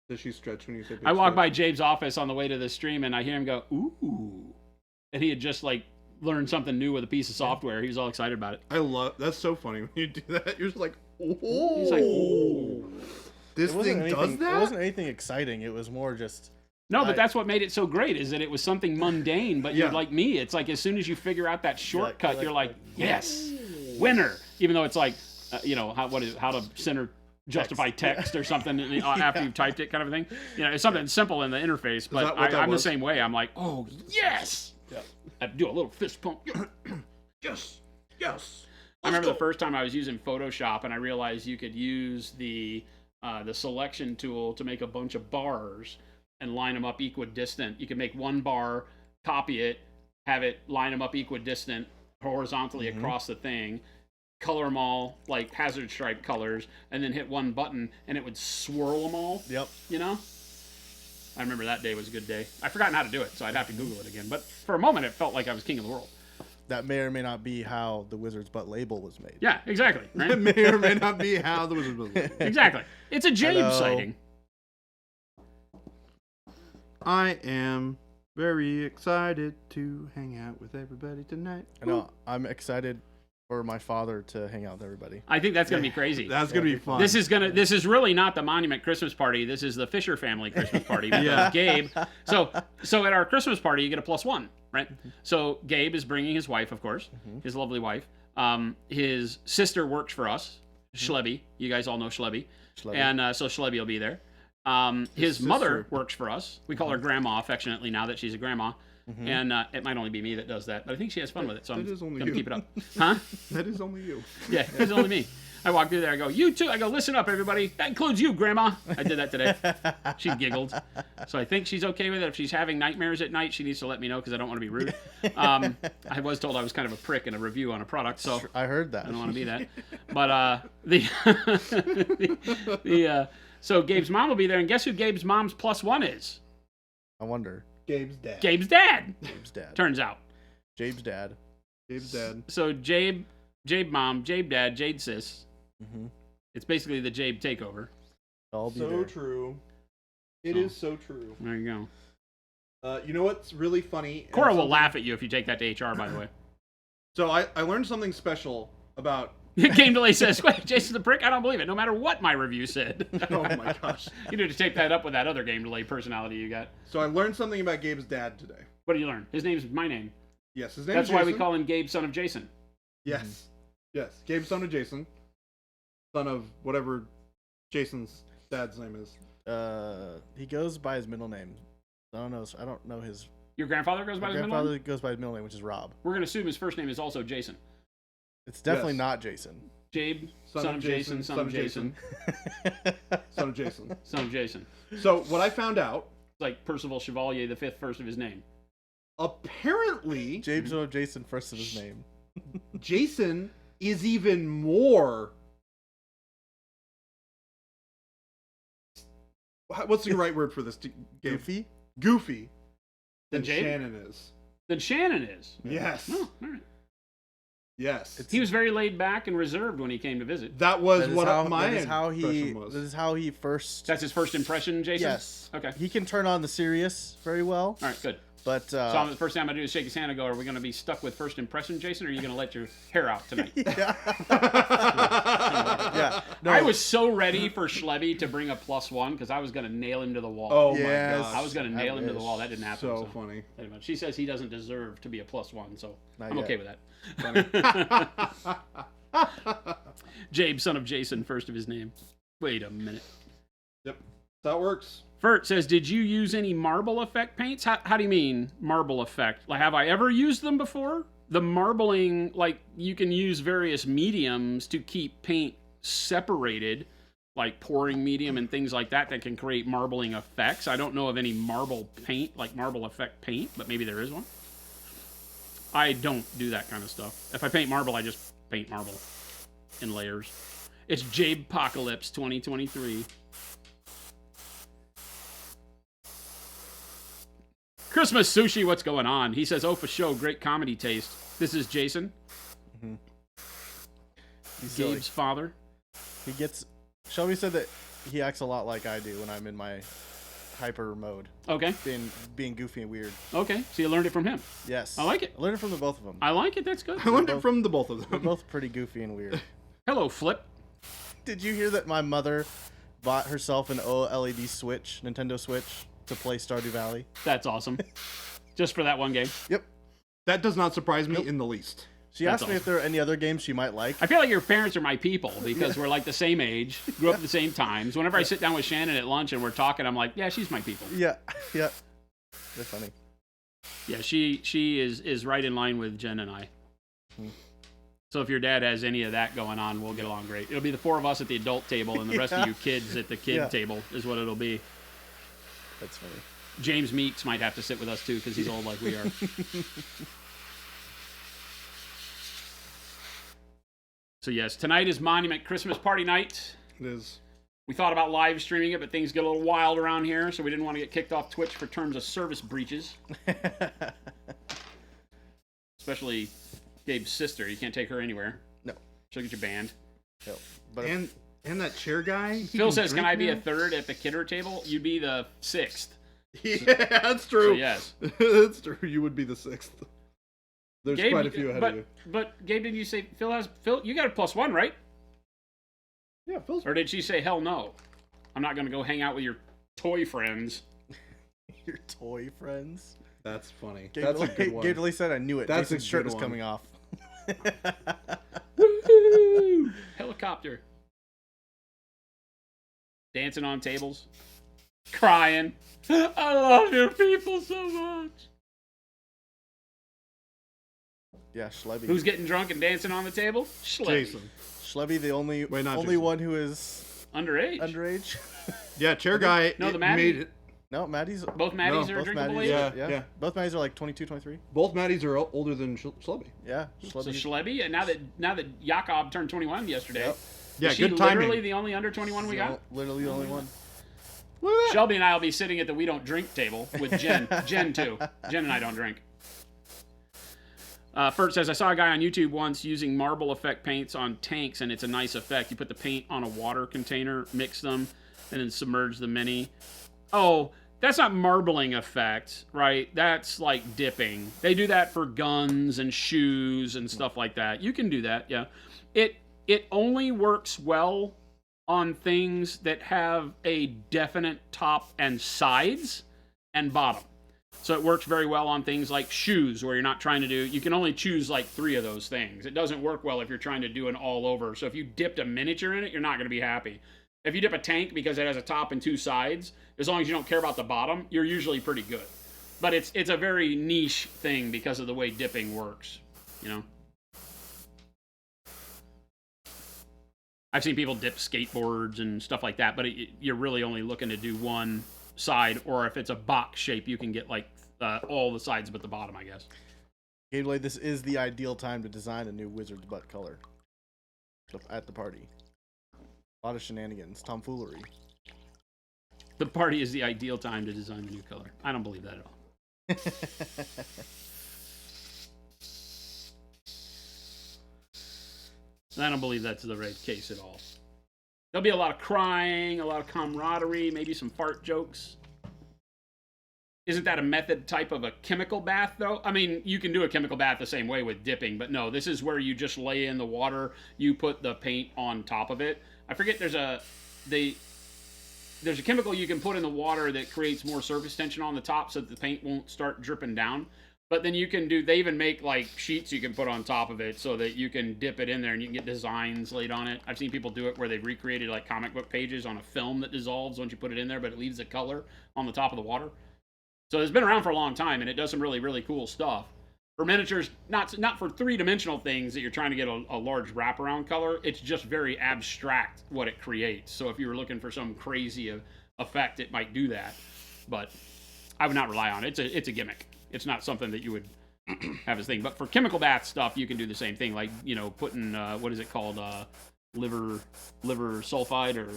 Does she stretch when you say big
I walked by
stretch?
Jabe's office on the way to the stream and I hear him go, ooh. And he had just like learned something new with a piece of software. He was all excited about it.
I love that's so funny when you do that. You're just like, oh.
He's like, ooh.
This thing does that?
It wasn't anything exciting. It was more just.
No, but that's what made it so great is that it was something mundane, but
Yeah.
you're like me. It's like as soon as you figure out that shortcut, you're like,
yeah.
yes, winner. Even though it's like, how to center justify text or something after you've typed it kind of a thing. You know, it's something simple in the interface, but
that what that
I'm the
was?
same way. I'm like, oh, yes.
Yeah.
I do a little fist pump.
Yes. Yes.
I remember the first time I was using Photoshop and I realized you could use the selection tool to make a bunch of bars and line them up equidistant. You can make one bar, copy it, have it line them up equidistant horizontally across the thing, color them all like hazard stripe colors, and then hit one button and it would swirl them all.
Yep.
You know? I remember that day was a good day. I've forgotten how to do it, so I'd have to Google it again. But for a moment, it felt like I was king of the world.
That may or may not be how the Wizard's Butt label was made.
Yeah, exactly.
It
Right?
may or may not be how the Wizard was.
Exactly. It's a Jabe
Hello.
sighting.
I am very excited to hang out with everybody tonight.
I know. I'm excited for my father to hang out with everybody.
I think that's gonna be crazy.
That's gonna be fun.
This is really not the Monument Christmas party. This is the Fisher family Christmas party. Because
Yeah.
Gabe. So at our Christmas party, you get a +1, right? So Gabe is bringing his wife, of course, his lovely wife. His sister works for us, Schlebby. You guys all know Schlebby.
Schlebby.
And so Schlebby will be there. His
sister.
mother works for us. We call her Grandma affectionately now that she's a grandma. And it might only be me that does that, but I think she has fun with it, so I'm
That is only
gonna
you.
keep it up. Huh?
That is only you.
Yeah, it's only me. I walk through there, I go, you too. I go, listen up, everybody. That includes you, Grandma. I did that today. She giggled. So I think she's okay with it. If she's having nightmares at night, she needs to let me know because I don't want to be rude. I was told I was kind of a prick in a review on a product, so
I heard that.
I don't want to be that. But so Gabe's mom will be there, and guess who Gabe's mom's +1 is?
I wonder.
Gabe's dad.
Gabe's dad,
Jabe's dad.
turns out.
Jabe's dad.
Gabe's dad.
So Jabe mom, Jabe dad, Jade sis.
Mm-hmm.
It's basically the Jabe takeover.
I'll be
So
there.
true. It
So.
is so true.
There you go.
You know what's really funny? and
Cora will
something-
laugh at you if you take that to HR, by the way.
So I learned something special about.
Game Delay says, wait, Jason the Prick? I don't believe it, no matter what my review said.
Oh my gosh.
You need to tape that up with that other Game Delay personality you got.
So I learned something about Gabe's dad today.
What did you learn? His name's my name.
Yes, his name
That's
is
why
Jason.
we call him Gabe, son of Jason.
Yes. Yes. Gabe, son of Jason. Son of whatever Jason's dad's name is.
He goes by his middle name. I don't know his.
Your grandfather goes by
My
his middle
grandfather
name?
goes by his middle name, which is Rob.
We're going to assume his first name is also Jason.
It's definitely
Yes.
not Jason.
Jabe, son of Jason, son of Jason,
Son of Jason.
son of Jason.
So what I found out,
It's like Percival Chevalier, the fifth first of his name.
apparently
James son of Jason, first of his name.
Jason is even more. What's the right word for this? Gabe?
Goofy.
Goofy.
Than
Than
Jabe?
Shannon is.
Then Shannon is.
Yes.
Oh, all right.
Yes.
He was very laid back and reserved when he came to visit.
That was
That is
what
how,
my
that is how he.
impression was.
That is how he first.
That's his first impression, Jason?
Yes.
Okay.
He can turn on the serious very well,
All right, good.
but
So the first time I do is shake his hand and go, are we going to be stuck with first impression, Jason, or are you going to let your hair out tonight?
yeah. yeah. No,
I was so ready for Schlebby to bring a +1 because I was going to nail him to the wall.
Oh
Yes.
my gosh.
I was going to nail him to the
wish.
wall. That didn't happen.
So funny.
Anyway, she says he doesn't deserve to be a +1, so
Not
I'm
yet.
okay with that. Jabe, son of Jason, first of his name. Wait a minute.
Yep. That works.
Fert says, did you use any marble effect paints? How do you mean marble effect? Like, have I ever used them before? The marbling, like, you can use various mediums to keep paint separated, like pouring medium and things like that can create marbling effects. I don't know of any marble paint, like marble effect paint, but maybe there is one. I don't do that kind of stuff. If I paint marble, I just paint marble in layers. It's Jabe Apocalypse 2023. Christmas Sushi, what's going on? He says, oh, for show, great comedy taste. This is Jason, Gabe's father.
He gets. Shelby said that he acts a lot like I do when I'm in my hyper mode,
Okay,
being goofy and weird.
okay. So you learned it from him.
Yes,
I like it.
I learned it from the both of them.
I like it. That's good.
I learned it
both-
from the both of
They're
them.
both pretty goofy and weird.
Hello, Flip.
Did you hear that my mother bought herself an OLED Switch, Nintendo Switch, to play Stardew Valley?
That's awesome. Just for that one game.
Yep.
That does not surprise me
Nope.
in the least.
She
That's
asked me if there are any other games she might like.
I feel like your parents are my people because we're like the same age, grew up at the same times. Whenever I sit down with Shannon at lunch and we're talking, I'm like, yeah, she's my people.
Yeah, yeah. They're funny.
Yeah, she is right in line with Jen and I.
Hmm.
So if your dad has any of that going on, we'll get along great. It'll be the four of us at the adult table and the rest of you kids at the kid
Yeah.
table is what it'll be.
That's funny.
James Meeks might have to sit with us too because he's old like we are. So yes, tonight is Monument Christmas Party night.
It is.
We thought about live streaming it, but things get a little wild around here, so we didn't want to get kicked off Twitch for terms of service breaches. Especially Gabe's sister. You can't take her anywhere.
No.
She'll get you banned.
No, but
And that chair guy. he
Phil says,
drink
can I be
now?"
a third at the kidder table? You'd be the sixth.
Yeah, that's
So
true.
yes.
That's true. You would be the sixth. There's
Gabe,
quite a few ahead of you.
But Gabe, did you say Phil, you got a +1, right?
Yeah, Phil's.
Or did she say, hell no? I'm not going to go hang out with your toy friends.
your toy friends.
That's funny.
Gabe,
That's a good one.
Gabe really said I knew it.
That's a
Jason's shirt
good
is
one.
coming off.
Woo! Helicopter. Dancing on tables. Crying. I love your people so much.
Yeah, Schlebby.
Who's getting drunk and dancing on the table? Schlebby.
Jason.
Schlebby, the only
Wait, not
only
Jason.
one who is
Underage.
underage?
Yeah, chair guy.
No, the
it
Maddie-
made it.
No, Maddie's.
Both Maddies
No,
are
both
drinkable
Maddies.
age?
Yeah.
Both Maddies are like 22, 23.
Both Maddies are older than Schlubby.
Yeah,
So
Schlebby.
Schlebby, and now that Jakob turned 21 yesterday,
Yep.
Yeah,
is she
good timing.
literally the only under 21 we got?
Literally the only one.
Look at that.
Shelby and I will be sitting at the we don't drink table with Jen. Jen too. Jen and I don't drink. Fert says, I saw a guy on YouTube once using marble effect paints on tanks, and it's a nice effect. You put the paint on a water container, mix them, and then submerge the mini. Oh, that's not marbling effect, right? That's like dipping. They do that for guns and shoes and stuff like that. You can do that, yeah. It only works well on things that have a definite top and sides and bottom. So it works very well on things like shoes where you're not trying to do, you can only choose like 3 of those things. It doesn't work well if you're trying to do an all over. So if you dipped a miniature in it, you're not going to be happy. If you dip a tank because it has a top and 2 sides, as long as you don't care about the bottom, you're usually pretty good. But it's a very niche thing because of the way dipping works, you know? I've seen people dip skateboards and stuff like that, but you're really only looking to do one side, or if it's a box shape, you can get like all the sides but the bottom, I guess.
Gameplay, this is the ideal time to design a new wizard's butt color at the party. A lot of shenanigans, tomfoolery.
The party is the ideal time to design the new color. I don't believe that at all. I don't believe that's the right case at all. There'll be a lot of crying, a lot of camaraderie, maybe some fart jokes. Isn't that a method type of a chemical bath, though? I mean, you can do a chemical bath the same way with dipping, but no, this is where you just lay in the water, you put the paint on top of it. I forget there's a chemical you can put in the water that creates more surface tension on the top so that the paint won't start dripping down. But then you can do, they even make like sheets you can put on top of it so that you can dip it in there and you can get designs laid on it. I've seen people do it where they've recreated like comic book pages on a film that dissolves once you put it in there, but it leaves the color on the top of the water. So it's been around for a long time and it does some really, really cool stuff. For miniatures, not for three-dimensional things that you're trying to get a large wraparound color, it's just very abstract what it creates. So if you were looking for some crazy effect, it might do that. But I would not rely on it. It's a gimmick. It's not something that you would have as thing. But for chemical bath stuff, you can do the same thing. Like, you know, putting, what is it called? Liver sulfide or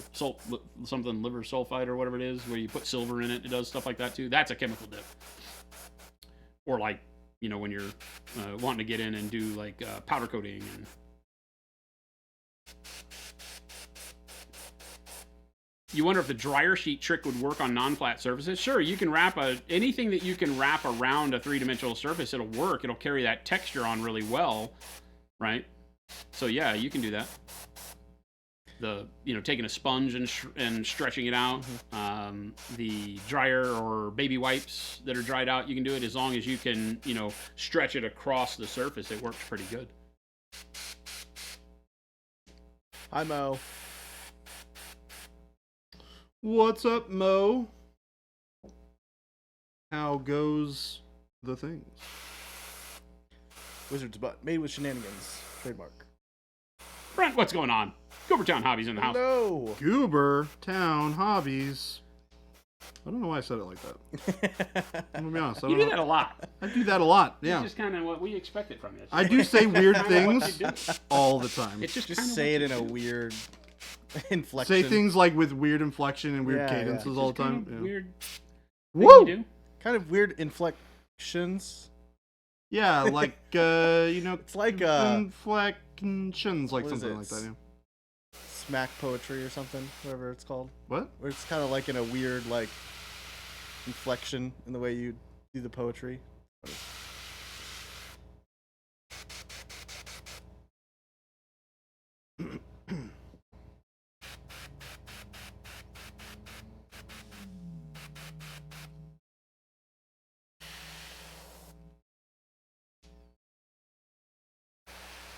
something liver sulfide or whatever it is, where you put silver in it. It does stuff like that too. That's a chemical dip. Or like, you know, when you're wanting to get in and do like powder coating and you wonder if the dryer sheet trick would work on non-flat surfaces. Sure, you can wrap anything that you can wrap around a three-dimensional surface, it'll work. It'll carry that texture on really well, right? So yeah, you can do that. Taking a sponge and stretching it out. The dryer or baby wipes that are dried out, you can do it as long as you can, stretch it across the surface. It works pretty good.
Hi, Mo.
What's up, Mo? How goes the things?
Wizard's butt made with shenanigans. Trademark.
Brent, what's going on? Goobertown Hobbies in the house.
No.
Goober Town Hobbies. I don't know why I said it like that. I'm gonna be honest.
You do that a lot.
I do that a lot. Yeah.
It's just kind of what we expected from you.
I do say weird
Kinda what
things
you do.
all the time.
It's just
Just say it in a weird inflection.
Say things like with weird inflection and weird
Yeah, yeah.
cadences all the time. Yeah.
Weird.
Woo!
You do.
Kind of weird inflections.
Yeah, like
It's like
inflections, like
What is
something
it?
like that. Yeah.
smack poetry or something, whatever it's called.
What?
Where it's kind of like in a weird like inflection in the way you do the poetry.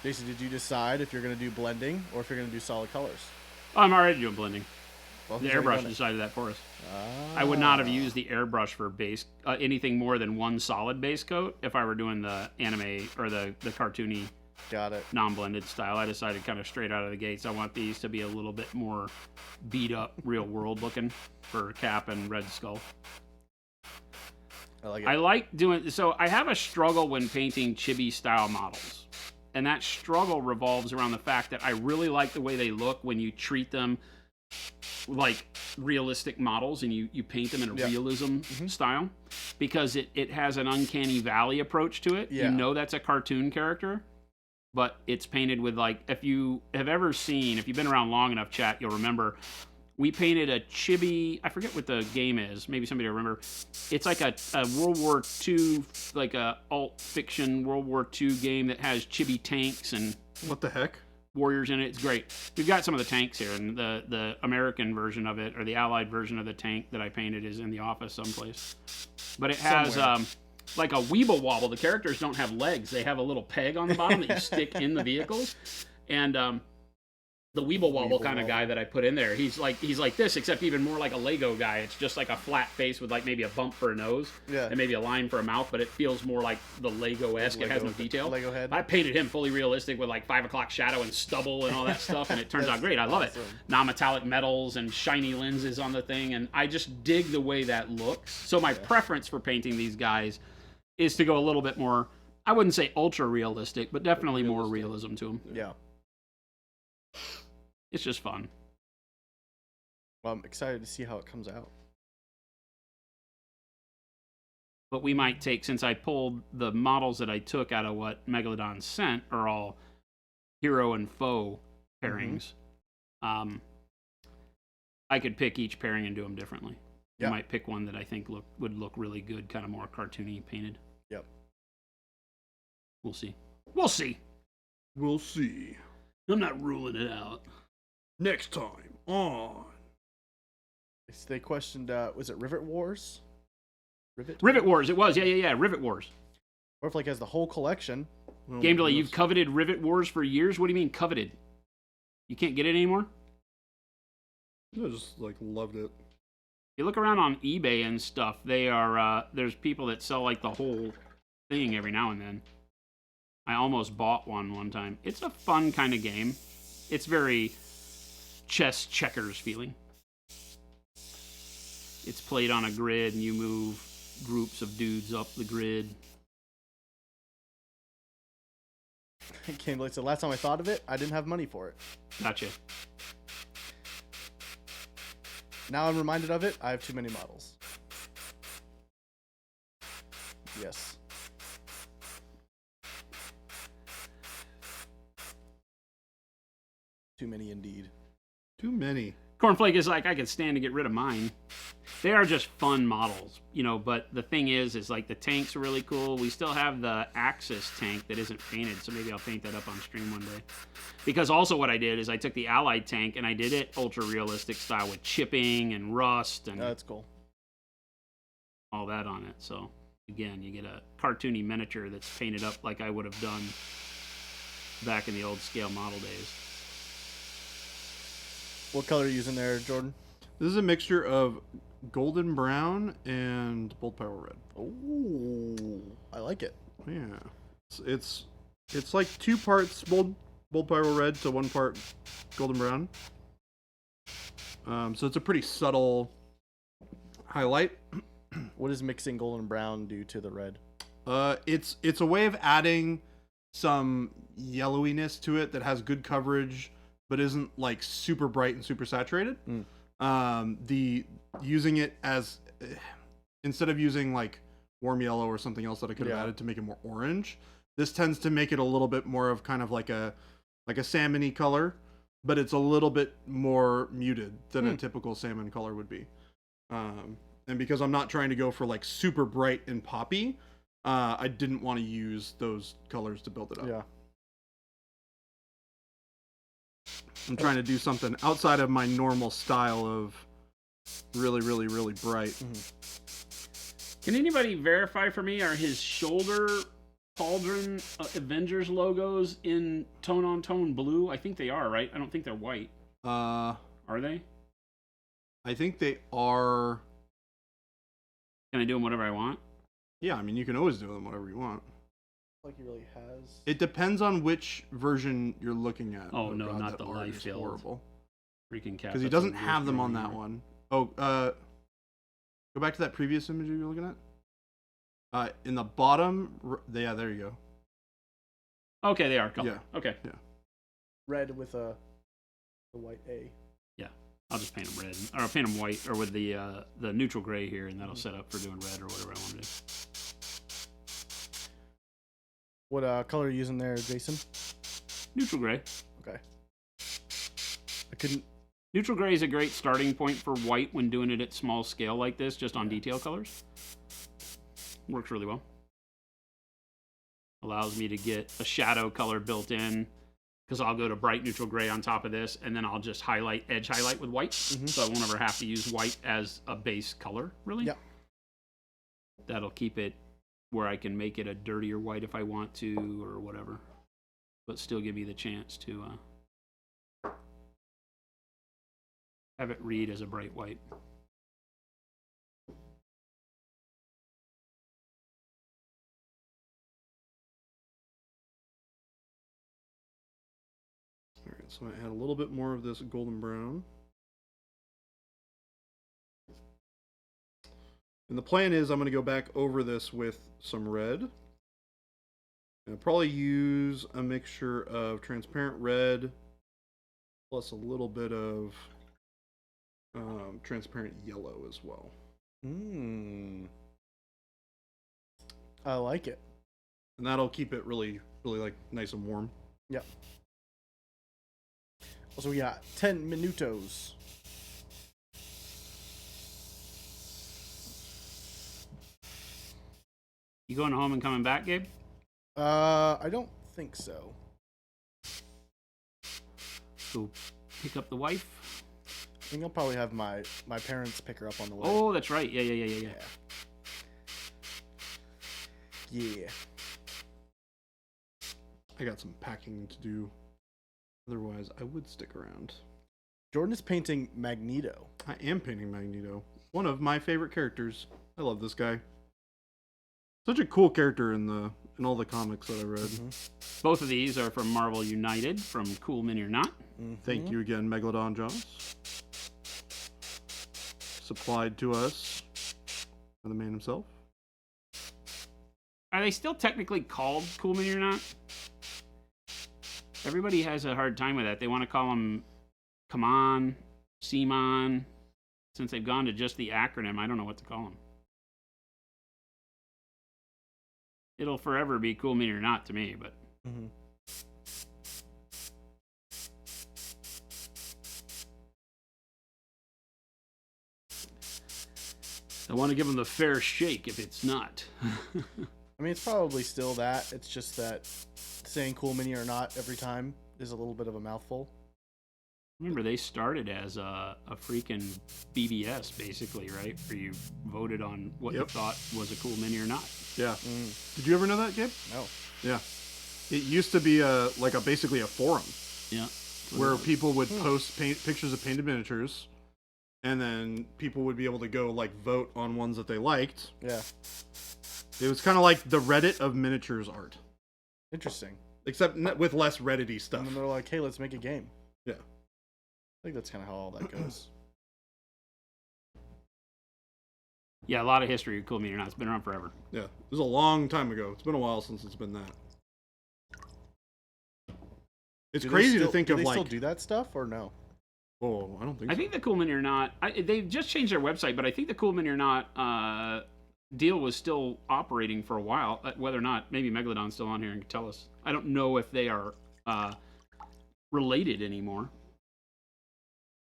Jason, did you decide if you're going to do blending or if you're going to do solid colors?
I'm already doing blending.
Well,
The
who's already
airbrush
done it?
decided that for us.
Ah.
I would not have used the airbrush for base anything more than one solid base coat if I were doing the anime or the cartoony
Got it.
non-blended style. I decided kind of straight out of the gates I want these to be a little bit more beat up, real world looking for Cap and Red Skull.
I like it.
I like doing so. I have a struggle when painting chibi style models, and that struggle revolves around the fact that I really like the way they look when you treat them like realistic models and you paint them in a
Yeah.
realism style, because it has an uncanny valley approach to it.
Yeah.
You know that's a cartoon character, but it's painted with, like, if you have ever seen, if you've been around long enough, chat, you'll remember we painted a chibi, I forget what the game is, maybe somebody will remember. It's like a World War II, like a alt fiction World War II game that has chibi tanks and
What the heck?
warriors in it. It's great. We've got some of the tanks here, and the American version of it, or the Allied version of the tank that I painted, is in the office someplace. But it has
Somewhere.
like a Weeble Wobble. The characters don't have legs; they have a little peg on the bottom that you stick in the vehicles. And the Weeble Wobble kind of guy that I put in there, he's like this, except even more like a Lego guy. It's just like a flat face with like maybe a bump for a nose,
Yeah.
and maybe a line for a mouth, but it feels more like the Lego-esque. It has no detail.
Lego head.
I painted him fully realistic with like 5 o'clock shadow and stubble and all that stuff, and it turns out great. I love it. Non-metallic metals and shiny lenses on the thing, and I just dig the way that looks. So my preference for painting these guys is to go a little bit more, I wouldn't say ultra realistic, but definitely more realism to them.
Yeah.
It's just fun.
Well, I'm excited to see how it comes out.
But we might take, since I pulled the models that I took out of what Megalodon sent are all hero and foe pairings. I could pick each pairing and do them differently.
Yeah.
I might pick one that I think would look really good, kind of more cartoony painted.
Yep.
We'll see. We'll see.
We'll see.
I'm not ruling it out.
Next time on
They questioned, was it Rivet Wars?
Rivet Wars, it was. Yeah. Rivet Wars.
Cornflake has the whole collection.
Oh,
Game
my
Delay, you've
goodness.
coveted Rivet Wars for years. What do you mean coveted? You can't get it anymore?
I just like loved it.
You look around on eBay and stuff. They are there's people that sell like the whole thing every now and then. I almost bought one time. It's a fun kind of game. It's very chess checkers feeling. It's played on a grid and you move groups of dudes up the grid.
Game Delay said, last time I thought of it, I didn't have money for it.
Gotcha.
Now I'm reminded of it, I have too many models. Yes. Too many indeed.
Too many.
Cornflake is like, I could stand to get rid of mine. They are just fun models, you know, but the thing is like the tanks are really cool. We still have the Axis tank that isn't painted, so maybe I'll paint that up on stream one day. Because also what I did is I took the Allied tank and I did it ultra realistic style with chipping and rust and
That's cool.
all that on it. So again, you get a cartoony miniature that's painted up like I would have done back in the old scale model days.
What color are you using there, Jordan?
This is a mixture of golden brown and bold power red.
Oh, I like it.
Yeah, it's like 2 parts bold power red to 1 part golden brown. So it's a pretty subtle highlight.
What does mixing golden brown do to the red?
It's a way of adding some yellowiness to it that has good coverage, but isn't like super bright and super saturated. The using it as instead of using like warm yellow or something else that I could have added to make it more orange, this tends to make it a little bit more of kind of like a salmon-y color, but it's a little bit more muted than a typical salmon color would be. And because I'm not trying to go for like super bright and poppy, I didn't want to use those colors to build it up.
Yeah.
I'm trying to do something outside of my normal style of really, really, really bright.
Can anybody verify for me, are his shoulder pauldron Avengers logos in tone-on-tone blue? I think they are, right? I don't think they're white. Are they?
I think they are.
Can I do them whatever I want?
Yeah, I mean, you can always do them whatever you want.
Like he really has.
It depends on which version you're looking at.
Oh, no,
God,
not
that
the
art
life
is
filled.
horrible.
Freaking cat.
Because he doesn't have them on that one. Oh, go back to that previous image you were looking at. In the bottom, yeah, there you go.
Okay, they are colored.
Yeah.
Okay.
Yeah.
Red with the white A.
Yeah. I'll just paint them red. Or I'll paint them white, or with the neutral gray here, and that'll set up for doing red or whatever I want to do.
What color are you using there, Jason?
Neutral gray.
Okay. I couldn't.
Neutral gray is a great starting point for white when doing it at small scale like this, just on detail colors. Works really well. Allows me to get a shadow color built in, because I'll go to bright neutral gray on top of this, and then I'll just edge highlight with white, so I won't ever have to use white as a base color, really.
Yeah.
That'll keep it where I can make it a dirtier white if I want to, or whatever, but still give me the chance to have it read as a bright white.
All right, so I add a little bit more of this golden brown. And the plan is I'm going to go back over this with some red. And I'll probably use a mixture of transparent red plus a little bit of transparent yellow as well.
I like it.
And that'll keep it really, really like nice and warm.
Yep. So we got 10 minutos.
You going home and coming back, Gabe?
I don't think so.
Go pick up the wife?
I think I'll probably have my parents pick her up on the way.
Oh, that's right. Yeah.
Yeah.
I got some packing to do. Otherwise, I would stick around.
Jordan is painting Magneto.
I am painting Magneto. One of my favorite characters. I love this guy. Such a cool character in all the comics that I read.
Both of these are from Marvel United, from Cool Mini or Not.
Thank you again, Megalodon Jaws. Supplied to us by the man himself.
Are they still technically called Cool Mini or Not? Everybody has a hard time with that. They want to call them Come On, Seamon. Since they've gone to just the acronym, I don't know what to call them. It'll forever be Cool Mini or Not to me, but I want to give them the fair shake if it's not.
I mean, it's probably still that. It's just that saying Cool Mini or Not every time is a little bit of a mouthful.
Remember, they started as a freaking BBS, basically, right? Where you voted on what you thought was a cool mini or not.
Yeah. Did you ever know that, Gabe?
No.
Yeah. It used to be basically a forum.
Yeah.
Where people would post pictures of painted miniatures, and then people would be able to go vote on ones that they liked.
Yeah.
It was kind of like the Reddit of miniatures art,
Interesting.
except with less Reddit-y stuff.
And then they're like, hey, let's make a game.
Yeah.
I think that's kind of how all that goes.
Yeah, a lot of history of cool mini or not. It's been around forever.
Yeah, it was a long time ago. It's been a while since it's been that. It's crazy to think of
do they still do that stuff or no?
Oh, I don't think.
I
so.
think the cool mini or not. They just changed their website, but I think the cool mini or not deal was still operating for a while. Whether or not, maybe Megalodon's still on here and can tell us. I don't know if they are related anymore.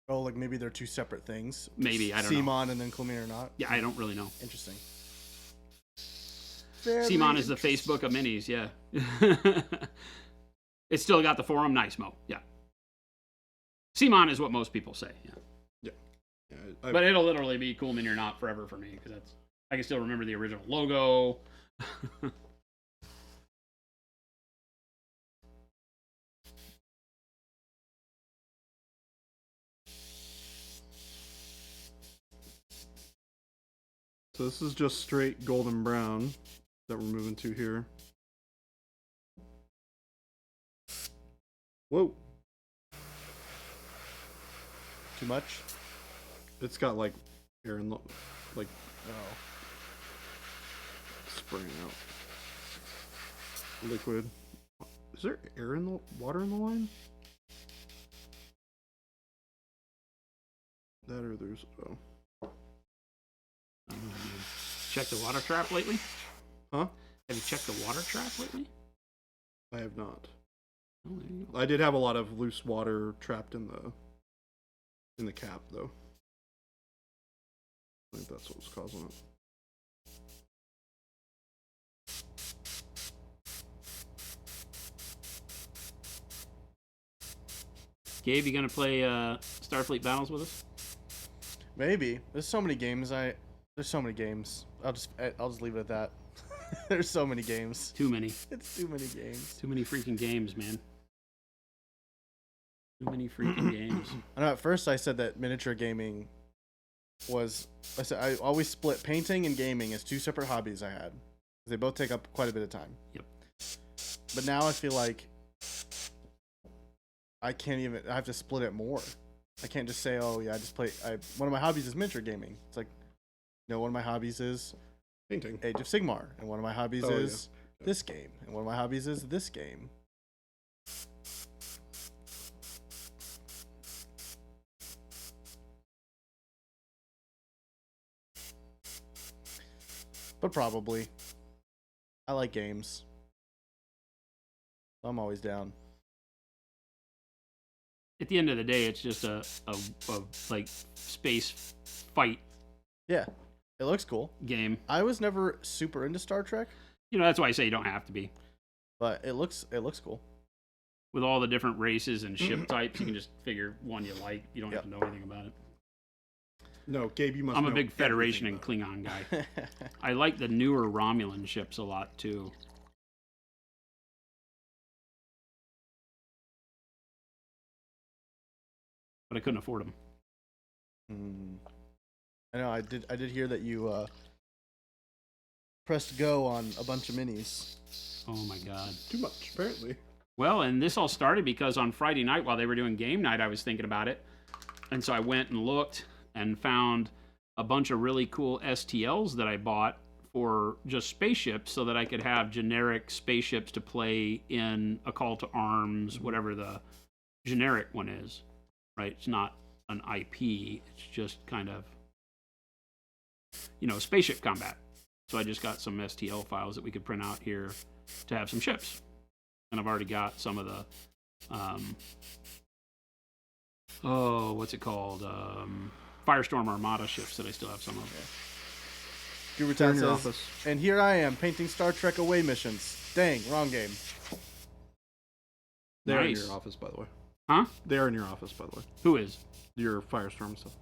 Oh, like maybe they're two separate things.
Maybe, I don't know.
Simon and then Cool Mini or Not.
Yeah, I don't really know.
Interesting.
Simon is the Facebook of minis, yeah. It's still got the forum, nice Mo, yeah. Simon is what most people say, yeah.
Yeah,
But it'll literally be cool mini or not forever for me, because I can still remember the original logo.
So this is just straight golden brown that we're moving to here. Whoa.
Too much?
It's got air in the
Oh.
spraying out liquid. Is there air in the water in the line? That or there's
Checked the water trap lately?
Huh?
Have you checked the water trap lately?
I have not.
Oh, there you go.
I did have a lot of loose water trapped in the cap though. I think that's what was causing it.
Gabe, you gonna play Starfleet Battles with us?
Maybe. There's so many games. There's so many games. I'll just leave it at that. There's so many games.
Too many.
It's too many games.
Too many freaking games, man. Too many freaking games.
I know at first I said that miniature gaming I always split painting and gaming as two separate hobbies I had. They both take up quite a bit of time.
Yep.
But now I feel like I have to split it more. I can't just say, oh yeah, one of my hobbies is miniature gaming. It's like, no, one of my hobbies is
Painting.
Age of Sigmar, and one of my hobbies is this game, and one of my hobbies is this game. But probably. I like games. I'm always down.
At the end of the day, it's just a space fight
Yeah, it looks cool.
game.
I was never super into Star Trek,
That's why I say you don't have to be.
but it looks cool.
With all the different races and ship types, you can just figure one you like. You don't have to know anything about it.
No, Gabe, you must.
I'm a
know
big Federation and
everything
Klingon guy. I like the newer Romulan ships a lot too. but I couldn't afford them.
I know. I did hear that you pressed go on a bunch of minis.
Oh my god.
Too much, apparently.
Well, and this all started because on Friday night while they were doing game night, I was thinking about it. And so I went and looked and found a bunch of really cool STLs that I bought for just spaceships so that I could have generic spaceships to play in A Call to Arms, whatever the generic one is, right? It's not an IP. It's just kind of, spaceship combat. So I just got some STL files that we could print out here to have some ships. And I've already got some of the, what's it called? Firestorm Armada ships that I still have some of.
They're
Goobertown
in your
says,
office.
and here I am painting Star Trek away missions. Dang, wrong game.
They're in
Nice.
your office, by the way.
Huh?
They're in your office, by the way.
Who is?
Your Firestorm stuff.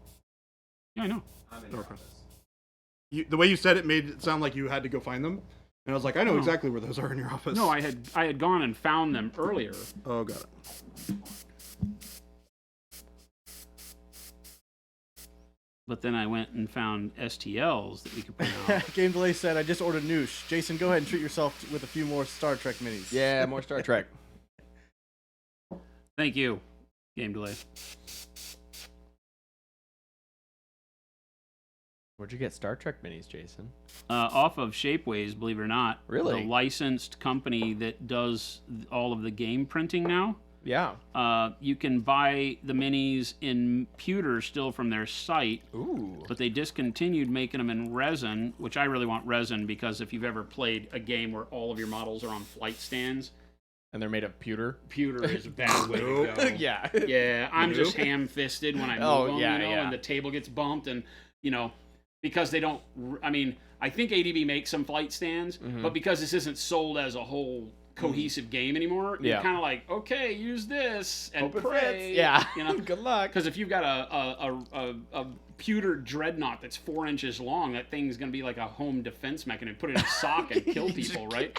Yeah, I know.
I'm in your
Okay.
office.
The way you said it made it sound like you had to go find them. And I was like, I know
Oh.
exactly where those are in your office.
No, I had gone and found them earlier.
Oh, got it.
But then I went and found STLs that we could print out.
Game Delay said, I just ordered Noosh. Jason, go ahead and treat yourself with a few more Star Trek minis.
Yeah, more Star Trek.
Thank you, Game Delay.
Where'd you get Star Trek minis, Jason?
Off of Shapeways, believe it or not.
Really?
The licensed company that does all of the game printing now.
Yeah.
You can buy the minis in pewter still from their site,
Ooh.
but they discontinued making them in resin, which I really want resin because if you've ever played a game where all of your models are on flight stands,
And they're made of pewter.
pewter is a bad way to go.
Yeah.
Yeah, I'm just ham-fisted when I move
Oh,
them,
yeah, yeah.
and the table gets bumped, and, because they don't, I mean, I think ADB makes some flight stands,
Mm-hmm.
but because this isn't sold as a whole cohesive game anymore, you're
Yeah.
kind of like, okay, use this and
Hope it
pray.
fits. Yeah.
Good luck. Because if you've got a pewter dreadnought that's 4 inches long, that thing's going to be like a home defense mechanism. Put it in a sock and kill people, right?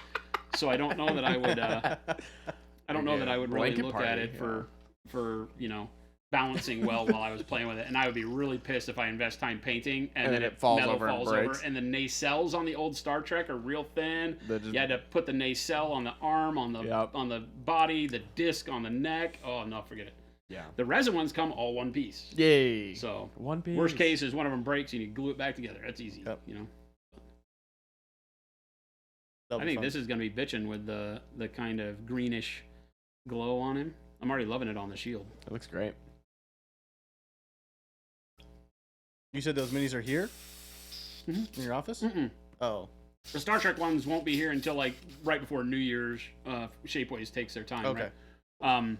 So I don't know that I would. I don't know that I would really
Blanket
look
party,
at it for balancing well while I was playing with it, and I would be really pissed if I invest time painting and then
it falls
metal
over and
falls
breaks.
over, and the nacelles on the old Star Trek are real thin.
They're just-
You had to put the nacelle on the arm, on the
Yep.
on the body, the disc on the neck. Oh no, forget it.
Yeah.
The resin ones come all one piece.
Yay.
So
One piece.
worst case is one of them breaks and you glue it back together. That's easy.
Yep.
I think this is going to be bitching with the kind of greenish glow on him. I'm already loving it on the shield.
It looks great.
You said those minis are here?
Mhm.
In your office?
Mm-mm.
Oh.
The Star Trek ones won't be here until like right before New Year's. Shapeways takes their time,
Okay.
right?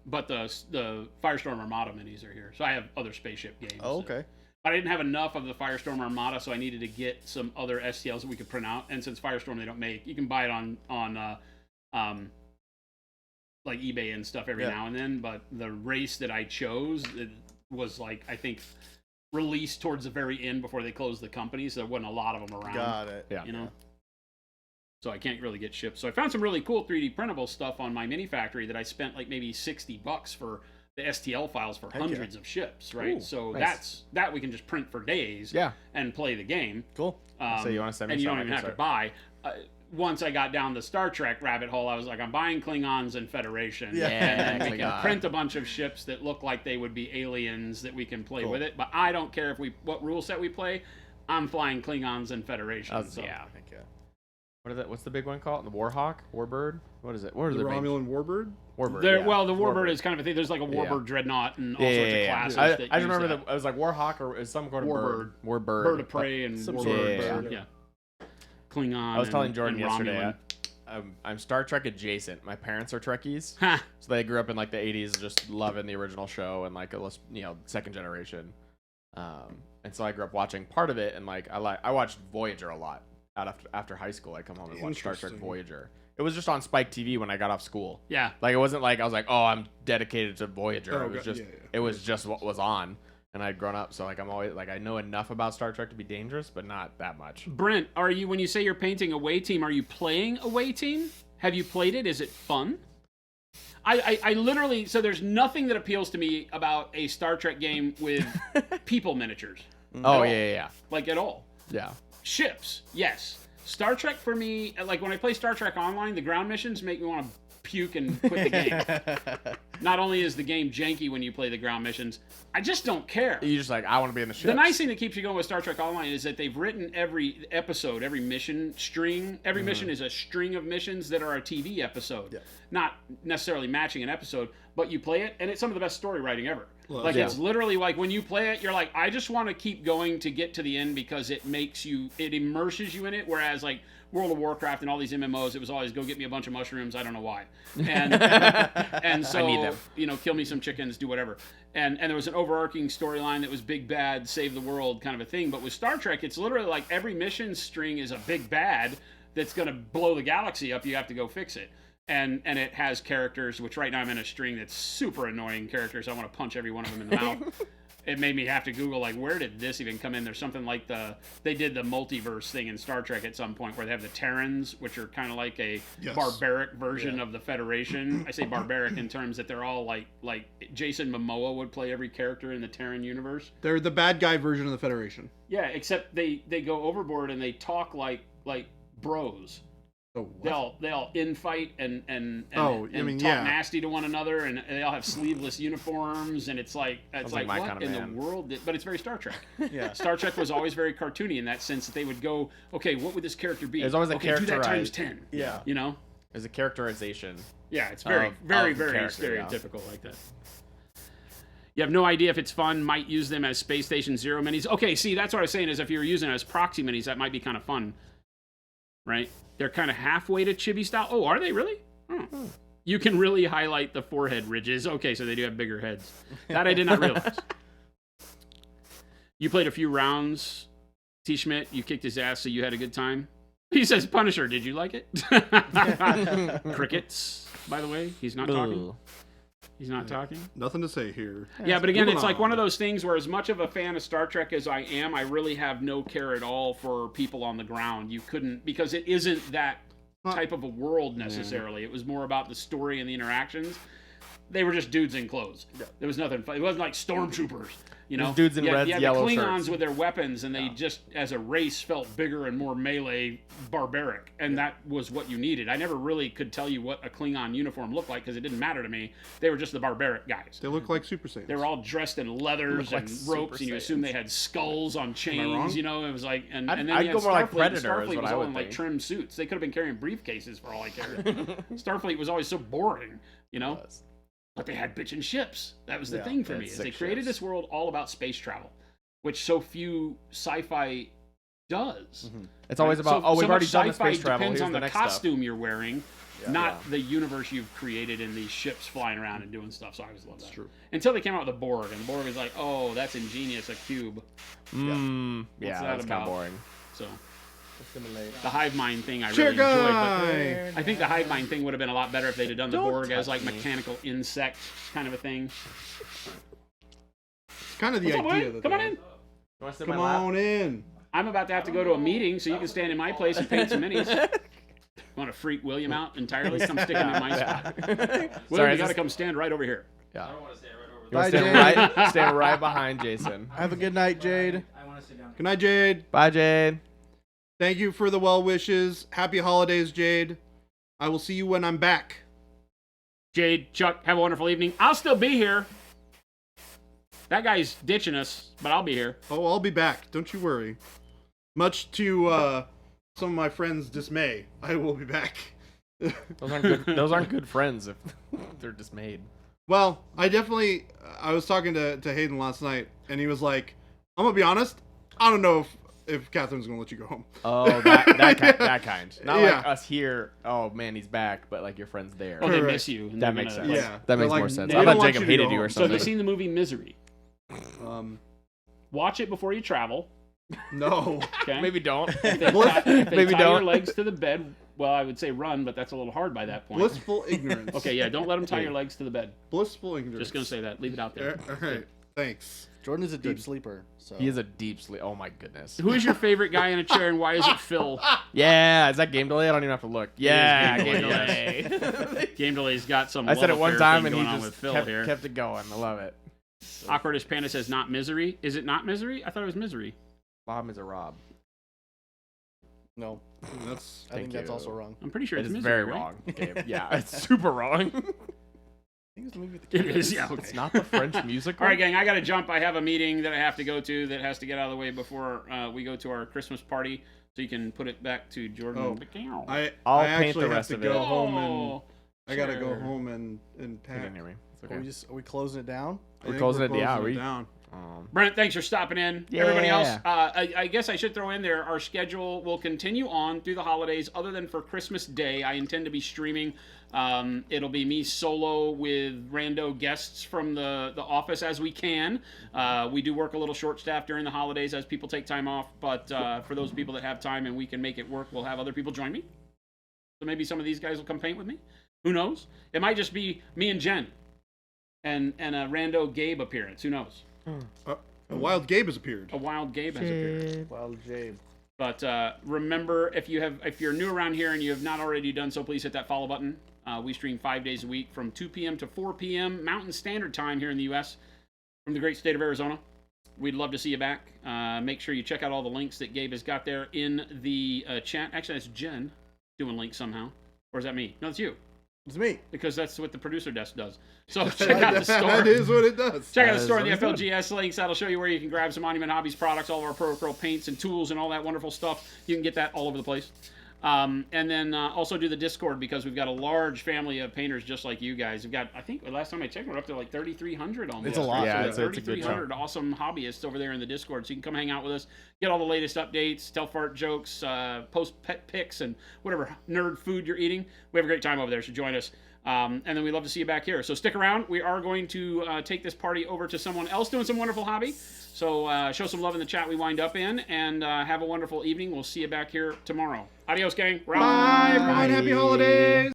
But the Firestorm Armada minis are here, so I have other spaceship games.
Oh, okay.
But I didn't have enough of the Firestorm Armada, so I needed to get some other STLs that we could print out. And since Firestorm they don't make, you can buy it on like eBay and stuff every
Yeah.
now and then. But the race that I chose, it was like I think released towards the very end before they closed the company, so there wasn't a lot of them around.
Got it.
Yeah.
So I can't really get shipped. So I found some really cool 3D printable stuff on my mini factory that I spent like maybe $60 for the STL files for
Heck
hundreds of ships, right?
Ooh,
so
nice.
that we can just print for days
Yeah.
and play the game.
Cool.
So you wanna send me
and you
some,
don't
I
even
can
have to
start.
buy. Once I got down the Star Trek rabbit hole, I was like, I'm buying Klingons and Federation.
Yeah.
And then we can
Klingon.
print a bunch of ships that look like they would be aliens that we can play
Cool.
with it. But I don't care what rule set we play. I'm flying Klingons and Federation.
Yeah.
Heck yeah.
What is that? What's the big one called? The Warhawk? Warbird? What is it? What are
The
their names?
Romulan Warbird?
Warbird.
There,
yeah.
well, the Warbird is kind of a thing. There's like a
Yeah.
Warbird dreadnought and all
Yeah,
sorts
yeah,
of
yeah.
classes.
I
that
just
use
remember
that.
that. I was like Warhawk or is some kind of
Warbird.
Warbird.
Bird of Prey and
Some
Warbird.
sort
of
bird,
bird.
yeah. Klingon.
I was telling Jordan
and
yesterday.
Romulan.
I'm Star Trek adjacent. My parents are Trekkies,
Ha!
so they grew up in like the '80s, just loving the original show and like second generation. And so I grew up watching part of it, and like I watched Voyager a lot. After high school, I come home and watch Star Trek
Interesting.
Voyager. It was just on Spike TV when I got off school.
Yeah.
Like it wasn't like I was like, oh, I'm dedicated to Voyager.
Oh,
It was
God,
just
yeah, yeah.
it was just what was on, and I'd grown up, so like I'm always like I know enough about Star Trek to be dangerous, but not that much.
Brent, when you say you're painting Away Team, are you playing Away Team? Have you played it? Is it fun? I literally, so there's nothing that appeals to me about a Star Trek game with people miniatures.
Oh yeah.
Like at all.
Yeah.
Ships, yes. Star Trek for me, like when I play Star Trek Online, the ground missions make me want to puke and quit the game. Not only is the game janky when you play the ground missions, I just don't care.
You just like, I want to be in the ship.
The nice thing that keeps you going with Star Trek Online is that they've written every episode, every mission string. Every mission is a string of missions that are a TV episode.
Yeah.
Not necessarily matching an episode, but you play it, and it's some of the best story writing ever.
Well,
Like,
yeah.
it's literally like when you play it, you're like, I just want to keep going to get to the end because it immerses you in it. Whereas, like, World of Warcraft and all these MMOs, it was always go get me a bunch of mushrooms. I don't know why. And so,
I need them.
kill me some chickens, do whatever. And there was an overarching storyline that was big bad, save the world kind of a thing. But with Star Trek, it's literally like every mission string is a big bad that's going to blow the galaxy up. You have to go fix it. And it has characters, which right now I'm in a string that's super annoying characters. I want to punch every one of them in the mouth. It made me have to Google, like, where did this even come in? There's something like they did the multiverse thing in Star Trek at some point where they have the Terrans, which are kind of like a barbaric version of the Federation. I say barbaric in terms that they're all like Jason Momoa would play every character in the Terran universe.
They're the bad guy version of the Federation.
Yeah, except they go overboard and they talk like bros.
Oh,
They all infight and talk
yeah.
nasty to one another, and they all have sleeveless uniforms, and it's like
Sounds like my
what
kind of
in
man.
the world? But it's very Star Trek.
Yeah.
Star Trek was always very cartoony in that sense that they would go, okay, what would this character be?
There's always a
okay, do that times
characterized-
10.
Yeah.
You know?
There's a characterization.
Yeah, it's very,
Of
very,
the
very
character, yeah.
stereotypical like that. You have no idea if it's fun. Might use them as Space Station Zero minis. Okay, see, that's what I was saying is if you were using it as proxy minis, that might be kind of fun. Right? They're kind of halfway to chibi style. Oh, are they really? Oh. You can really highlight the forehead ridges. Okay, so they do have bigger heads. That I did not realize. You played a few rounds, T. Schmidt. You kicked his ass, so you had a good time. He says, Punisher, did you like it? Crickets, by the way. He's not talking.
Ugh.
He's not talking.
Nothing to say here.
Yeah, but again,
Moving
it's like
on.
one of those things where as much of a fan of Star Trek as I am, I really have no care at all for people on the ground. You couldn't, because it isn't that type of a world necessarily. It was more about the story and the interactions. They were just dudes in clothes. There was nothing fun. It wasn't like stormtroopers. You know,
There's dudes in
you had,
red,
you had
yellow
the Klingons
shirts.
with their weapons, and they just, as a race, felt bigger and more melee, barbaric, and that was what you needed. I never really could tell you what a Klingon uniform looked like because it didn't matter to me. They were just the barbaric guys.
They look like Super Saiyans.
They were all dressed in leathers
like
and
Super
ropes, and you
Saiyans.
assume they had skulls on
wrong?
chains. You know, it was like, and then
I'd
you had
go more like
Starfleet.
Predator is
Starfleet
what
was
I
all
would
in like
think.
trim suits. They could have been carrying briefcases for all I cared. Starfleet was always so boring, you know. But they had bitchin' ships. That was the thing for
they
me.
had
Is they
sick
created
ships.
this world all about space travel, which so few sci-fi does.
It's always about,
So
we've already
much
done the
sci-fi
space travel.
depends
Here's
on
the
the
next stuff.
costume you're wearing, not
Yeah.
the universe you've created in these ships flying around and doing stuff. So I always love that.
That's true.
Until they came out with the Borg, and the Borg was like, oh, that's ingenious, a cube.
Yeah,
that
that's kind
about?
of boring.
So
Assimilate.
the hive mind thing I
Chair
really enjoyed.
guy!
But I think the hive mind thing would have been a lot better if they'd have done the
Don't
Borg as
touch
like
me.
mechanical insect kind of a thing.
It's kind of the
What's up,
idea
boy?
that
Come
they
on
have.
in.
Come on in.
I'm about to have to go to a meeting, so you can stand in my place and paint some minis. Want to freak William out entirely? Come stick him in my spot. William,
Sorry,
you
is
got to
this-
come stand right over here.
Yeah.
I don't want to stay right over
You
there.
wanna
Bye,
stand
Jade.
stand right behind Jason.
Have a good night, Jade.
I want to sit down.
Good night, Jade.
Bye, Jade.
Thank you for the well wishes. Happy holidays, Jade. I will see you when I'm back.
Jade, Chuck, have a wonderful evening. I'll still be here. That guy's ditching us, but I'll be here.
Oh, I'll be back. Don't you worry. Much to some of my friends' dismay, I will be back.
Those aren't good. Those aren't good friends if they're dismayed.
Well, I was talking to Hayden last night, and he was like, I'm going to be honest, I don't know if Catherine's going to let you go home.
Oh, that kind. Not
Yeah.
like us here. Oh man, he's back, but like your friend's there.
Oh, they
Correct.
miss you. and
That
they're
makes
gonna,
sense.
like-
Yeah.
That makes
They're
more
like,
sense.
they
I
don't
thought
want
Jacob
you to
hated
go
you or
home.
So have you
something.
seen the movie Misery?
Um,
Watch it before you travel.
no.
Okay.
Maybe don't.
If they
Maybe
tie
don't.
your legs to the bed. Well, I would say run, but that's a little hard by that point.
Blissful ignorance.
Okay, yeah, don't let them tie your legs to the bed.
Blissful ignorance.
Just gonna say that. Leave it out there.
All right. Thanks.
Jordan is a deep sleeper. So
He is a deep sleep. Oh my goodness.
Who is your favorite guy in a chair, and why is it Phil?
Yeah, is that game delay? I don't even have to look. Yeah,
game
game
delay,
delay.
Game Delay's got some.
I said
love
it one
affair
time
thing
and he
going on with
just
Phil
kept,
here.
kept it going. I love it.
Awkwardest Panda says not misery. Is it not misery? I thought it was misery.
Bob is a Rob.
no,
That's
I think
Thank
that's
you.
also wrong.
I'm pretty sure
It
it's
is
misery,
very
right?
wrong, Gabe. Yeah, it's super wrong.
I think it's the movie with the
It
kids.
is, yeah. Okay.
It's not the French musical.
All right, gang, I got to jump. I have a meeting that I have to go to that has to get out of the way before we go to our Christmas party. So you can put it back to Jordan.
Oh,
I
I'll
I
paint
actually
the
have
rest
to
of
go
it.
home and I gotta go
sure.
home and
You
pack.
didn't hear me. It's
Are
okay.
we closing it down?
I
We're
think
closing it down.
closing
We-
down.
Brent, thanks for stopping in.
Yeah.
Everybody else, I guess I should throw in there, our schedule will continue on through the holidays, other than for Christmas Day. I intend to be streaming. It'll be me solo with rando guests from the office as we can. We do work a little short staff during the holidays as people take time off, but for those people that have time and we can make it work, we'll have other people join me. So maybe some of these guys will come paint with me. Who knows? It might just be me and Jen and a rando Gabe appearance. Who knows?
A wild Gabe has appeared.
A wild Gabe has appeared.
Wild Jabe.
But remember, if you're new around here and you have not already done so, please hit that follow button. We stream 5 days a week from 2 p.m. to 4 p.m. Mountain Standard Time here in the U.S. from the great state of Arizona. We'd love to see you back. Make sure you check out all the links that Gabe has got there in the chat. Actually, that's Jen doing links somehow. Or is that me? No, it's you.
It's me.
Because that's what the producer desk does. So check out the store.
That is what it does.
Check out the
That
store,
is
the
what he's
FLGS links. That'll show you where you can grab some Monument Hobbies products, all of our Pro Acryl paints and tools and all that wonderful stuff. You can get that all over the place. And then also do the Discord, because we've got a large family of painters just like you guys. We've got, I think, last time I checked, we're up to like 3,300 almost.
It's a lot.
Yeah,
So
it's a good
3,300
chunk.
awesome hobbyists over there in the Discord. So you can come hang out with us, get all the latest updates, tell fart jokes, post pet pics, and whatever nerd food you're eating. We have a great time over there, so join us. And then we love to see you back here. So stick around. We are going to take this party over to someone else doing some wonderful hobby. So show some love in the chat we wind up in, and have a wonderful evening. We'll see you back here tomorrow. Adios, gang. We're out.
Bye. Bye. Happy holidays.